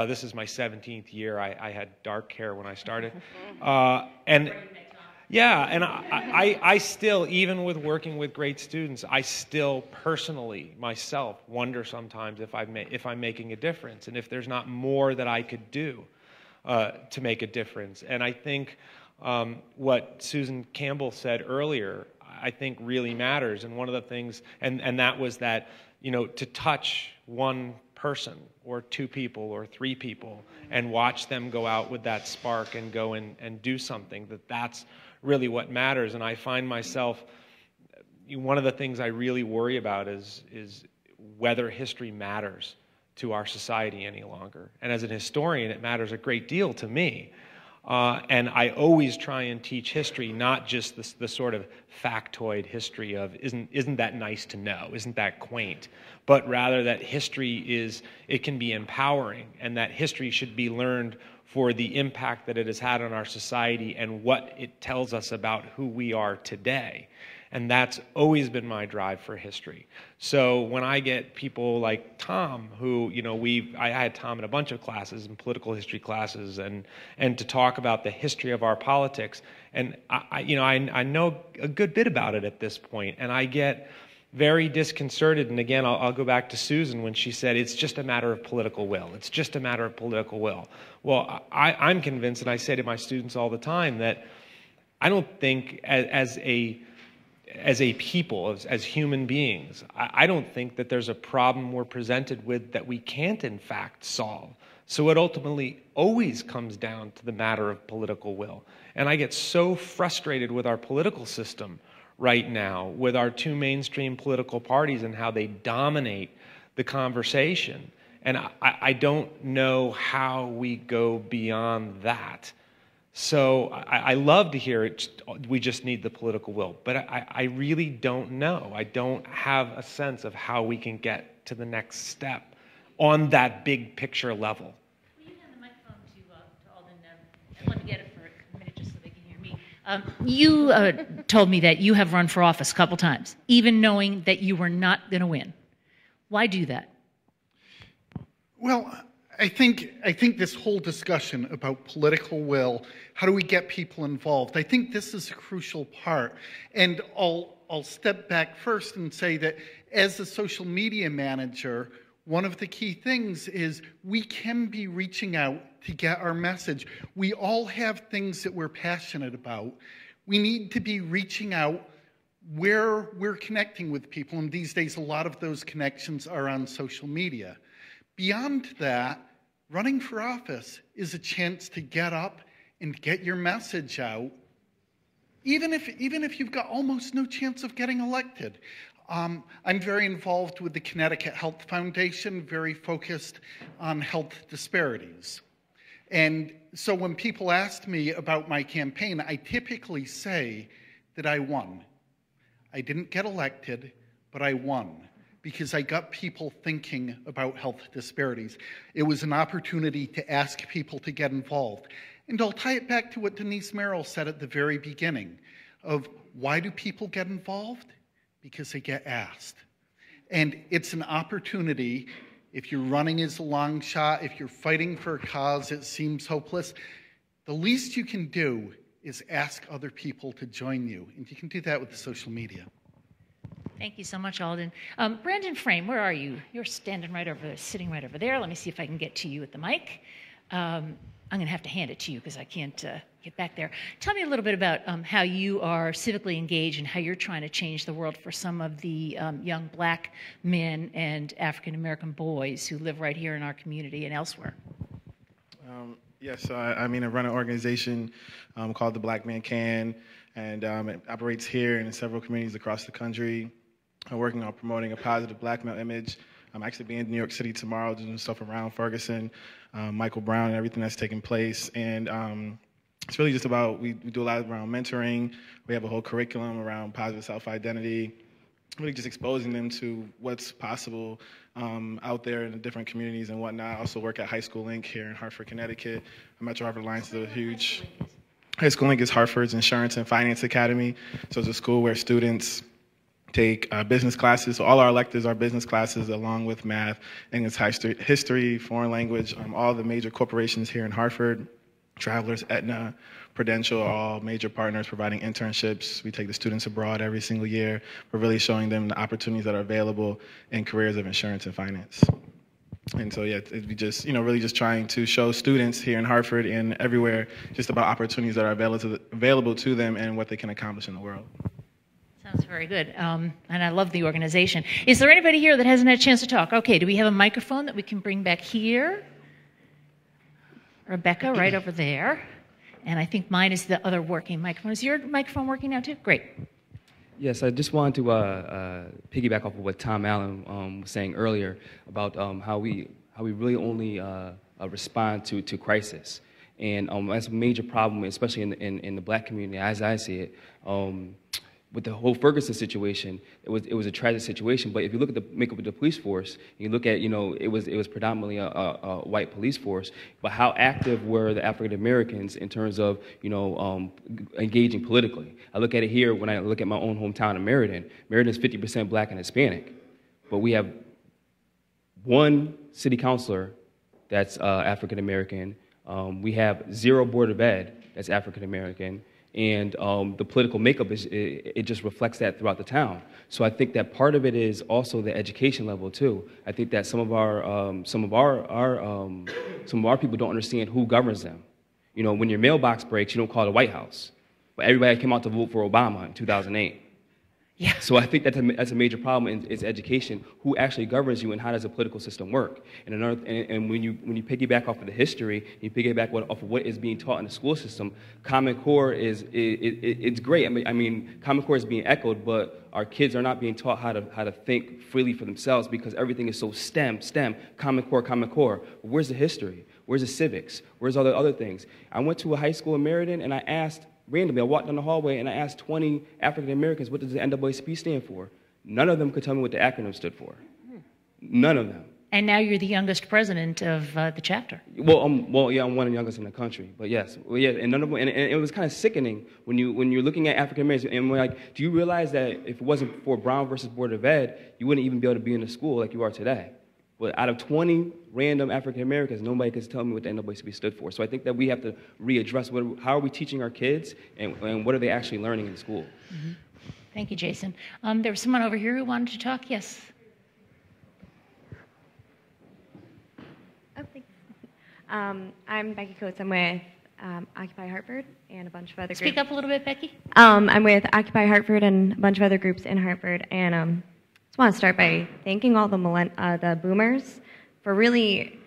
this is my 17th year. I had dark hair when I started, and. Yeah, and I still, even with working with great students, I still personally, myself, wonder sometimes if I'm making a difference and if there's not more that I could do to make a difference. And I think what Susan Campbell said earlier, I think really matters. And one of the things, and that was that, to touch one person or two people or three people and watch them go out with that spark and go and do something, that's really what matters. And I find myself, one of the things I really worry about is whether history matters to our society any longer. And as an historian, it matters a great deal to me. And I always try and teach history, not just the sort of factoid history of isn't that nice to know, isn't that quaint, but rather that history it can be empowering, and that history should be learned for the impact that it has had on our society and what it tells us about who we are today. And that's always been my drive for history. So when I get people like Tom, who, I had Tom in a bunch of classes, in political history classes, and to talk about the history of our politics, and I know a good bit about it at this point, and I get very disconcerted. And again, I'll go back to Susan when she said, it's just a matter of political will. It's just a matter of political will. Well, I'm convinced, and I say to my students all the time, that I don't think as a people, as human beings, I don't think that there's a problem we're presented with that we can't in fact solve. So it ultimately always comes down to the matter of political will. And I get so frustrated with our political system right now, with our two mainstream political parties and how they dominate the conversation. And I don't know how we go beyond that. So I love to hear it, we just need the political will. But I really don't know. I don't have a sense of how we can get to the next step on that big picture level. Will you hand the microphone to Alden? Let me get it for a minute just so they can hear me. You told me that you have run for office a couple times, even knowing that you were not going to win. Why do that? Well, I think this whole discussion about political will, how do we get people involved, I think this is a crucial part. And I'll step back first and say that as a social media manager, one of the key things is we can be reaching out to get our message. We all have things that we're passionate about. We need to be reaching out where we're connecting with people, and these days a lot of those connections are on social media. Beyond that, running for office is a chance to get up and get your message out, even if you've got almost no chance of getting elected. I'm very involved with the Connecticut Health Foundation, very focused on health disparities. And so when people ask me about my campaign, I typically say that I won. I didn't get elected, but I won, because I got people thinking about health disparities. It was an opportunity to ask people to get involved. And I'll tie it back to what Denise Merrill said at the very beginning of why do people get involved? Because they get asked. And it's an opportunity, if you're running as a long shot, if you're fighting for a cause that seems hopeless, the least you can do is ask other people to join you. And you can do that with social media. Thank you so much, Alden. Brandon Frame, where are you? You're standing right over there, sitting right over there. Let me see if I can get to you with the mic. I'm going to have to hand it to you because I can't get back there. Tell me a little bit about how you are civically engaged and how you're trying to change the world for some of the young black men and African-American boys who live right here in our community and elsewhere. Yes, I run an organization called The Black Man Can, and it operates here and in several communities across the country. I'm working on promoting a positive black male image. I'm actually being in New York City tomorrow doing stuff around Ferguson, Michael Brown, and everything that's taking place. And it's really just about, we do a lot around mentoring. We have a whole curriculum around positive self-identity, really just exposing them to what's possible out there in the different communities and whatnot. I also work at High School Link here in Hartford, Connecticut. Metro Hartford Alliance is a huge... High School Link is Hartford's Insurance and Finance Academy. So it's a school where students take business classes. So all our electives are business classes along with math, English, history, foreign language. All the major corporations here in Hartford, Travelers, Aetna, Prudential, are all major partners providing internships. We take the students abroad every single year. We're really showing them the opportunities that are available in careers of insurance and finance. And so, yeah, we just, really just trying to show students here in Hartford and everywhere just about opportunities that are available to them and what they can accomplish in the world. Sounds very good. And I love the organization. Is there anybody here that hasn't had a chance to talk? Okay, do we have a microphone that we can bring back here? Rebecca, right over there. And I think mine is the other working microphone. Is your microphone working now too? Great. Yes, I just wanted to piggyback off of what Tom Allen was saying earlier about how we really only respond to crisis, and that's a major problem, especially in the black community, as I see it. With the whole Ferguson situation, it was a tragic situation. But if you look at the makeup of the police force, you look at it was predominantly a white police force. But how active were the African Americans in terms of engaging politically? I look at it here when I look at my own hometown of Meriden. Meriden is 50% black and Hispanic, but we have one city councilor that's African American. We have 0 board of ed that's African American. And the political makeup it just reflects that throughout the town. So I think that part of it is also the education level too. I think that some of our people don't understand who governs them. When your mailbox breaks, you don't call it the White House, but everybody came out to vote for Obama in 2008. Yeah. So I think that's a major problem is education. Who actually governs you, and how does the political system work? And when you piggyback off of the history, you piggyback off of what is being taught in the school system. Common Core it's great. I mean, Common Core is being echoed, but our kids are not being taught how to think freely for themselves because everything is so STEM, Common Core. But where's the history? Where's the civics? Where's all the other things? I went to a high school in Meriden, and I asked. Randomly, I walked down the hallway and I asked 20 African Americans, what does the NAACP stand for? None of them could tell me what the acronym stood for. None of them. And now you're the youngest president of the chapter. Well, yeah, I'm one of the youngest in the country, but yes, well, yeah, and it was kind of sickening when you're looking at African Americans, and we're like, do you realize that if it wasn't for Brown versus Board of Ed, you wouldn't even be able to be in the school like you are today? But out of 20 random African Americans, nobody could tell me what the NAACP stood for. So I think that we have to readdress how are we teaching our kids, and what are they actually learning in school? Mm-hmm. Thank you, Jason. There was someone over here who wanted to talk. Yes. Oh, thanks. I'm Becky Coates. I'm with Occupy Hartford and a bunch of other groups. Speak up a little bit, Becky. I'm with Occupy Hartford and a bunch of other groups in Hartford, and just want to start by thanking all the boomers for really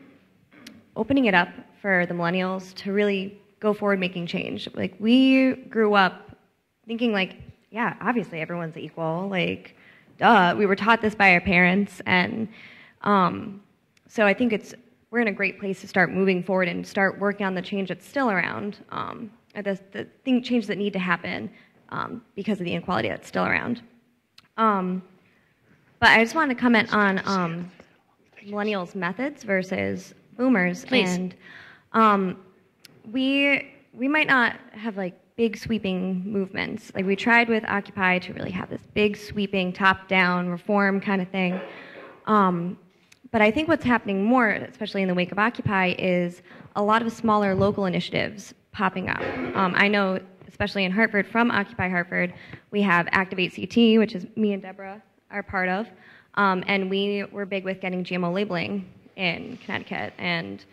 opening it up for the millennials to really go forward making change. Like, we grew up thinking like, yeah, obviously everyone's equal, like, duh. We were taught this by our parents, and so I think we're in a great place to start moving forward and start working on the change that's still around, the change that need to happen because of the inequality that's still around. But I just wanted to comment on millennials' methods versus boomers. Please. And we might not have like big sweeping movements. Like, we tried with Occupy to really have this big sweeping top-down reform kind of thing. But I think what's happening more, especially in the wake of Occupy, is a lot of smaller local initiatives popping up. I know, especially in Hartford, from Occupy Hartford, we have Activate CT, which is me and Deborah are part of, and we were big with getting GMO labeling in Connecticut. And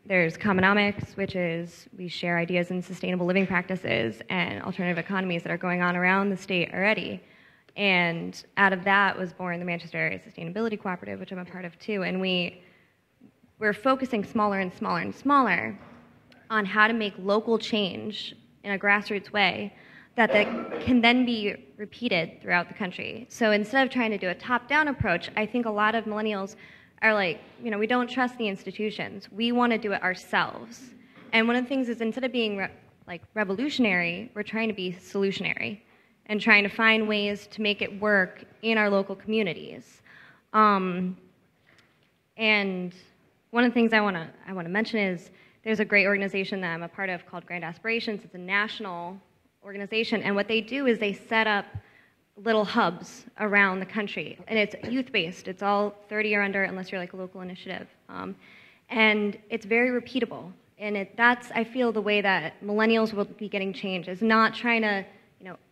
there's Commonomics, which is we share ideas in sustainable living practices and alternative economies that are going on around the state already. And out of that was born the Manchester Area Sustainability Cooperative, which I'm a part of too. And we're focusing smaller and smaller and smaller on how to make local change in a grassroots way that can then be repeated throughout the country. So instead of trying to do a top-down approach, I think a lot of millennials are like, we don't trust the institutions. We want to do it ourselves. And one of the things is, instead of being revolutionary, we're trying to be solutionary and trying to find ways to make it work in our local communities. And one of the things I want to mention is there's a great organization that I'm a part of called Grand Aspirations. It's a national organization, and what they do is they set up little hubs around the country, and it's youth-based. It's all 30 or under, unless you're like a local initiative, and it's very repeatable. And that's, I feel, the way that millennials will be getting change, is not trying to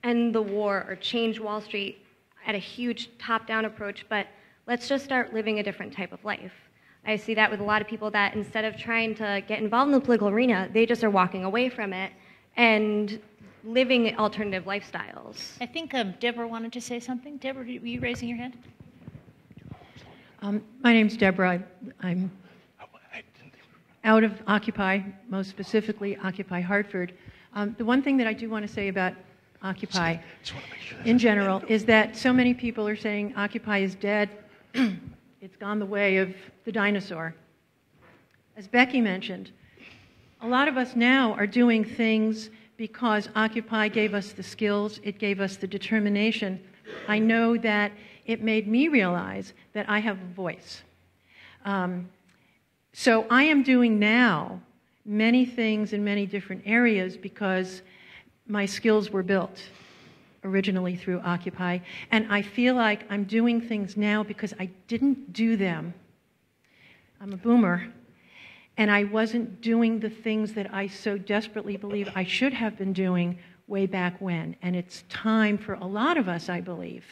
end the war or change Wall Street at a huge top-down approach, but let's just start living a different type of life. I see that with a lot of people that instead of trying to get involved in the political arena, they just are walking away from it and living alternative lifestyles. I think Deborah wanted to say something. Deborah, were you raising your hand? My name's Deborah. I'm out of Occupy, most specifically Occupy Hartford. The one thing that I do want to say about Occupy in general is that so many people are saying Occupy is dead. It's gone the way of the dinosaur. As Becky mentioned, a lot of us now are doing things because Occupy gave us the skills, it gave us the determination. I know that it made me realize that I have a voice. So I am doing now many things in many different areas because my skills were built originally through Occupy, and I feel like I'm doing things now because I didn't do them. I'm a boomer, and I wasn't doing the things that I so desperately believe I should have been doing way back when. And it's time for a lot of us, I believe,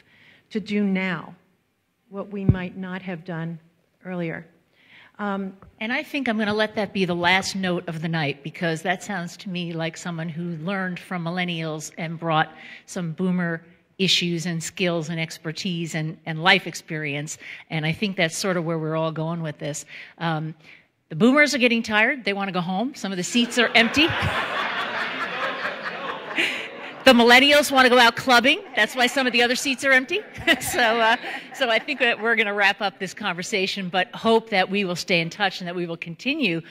to do now what we might not have done earlier. And I think I'm going to let that be the last note of the night, because that sounds to me like someone who learned from millennials and brought some boomer issues and skills and expertise and life experience. And I think that's sort of where we're all going with this. The boomers are getting tired. They want to go home. Some of the seats are empty. The millennials want to go out clubbing. That's why some of the other seats are empty. So I think that we're going to wrap up this conversation, but hope that we will stay in touch and that we will continue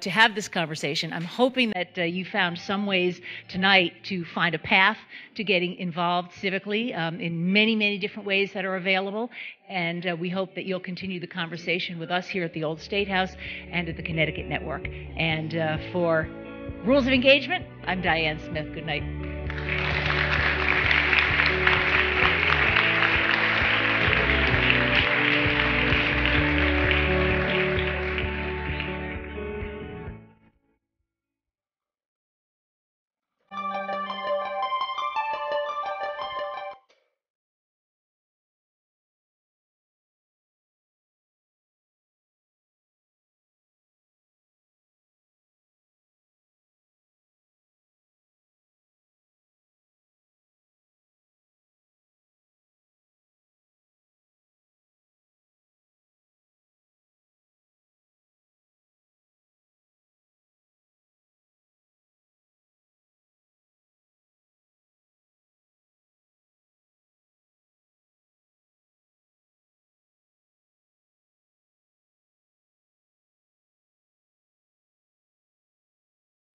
to have this conversation. I'm hoping that you found some ways tonight to find a path to getting involved civically in many, many different ways that are available. And we hope that you'll continue the conversation with us here at the Old State House and at the Connecticut Network. And for Rules of Engagement, I'm Diane Smith. Good night.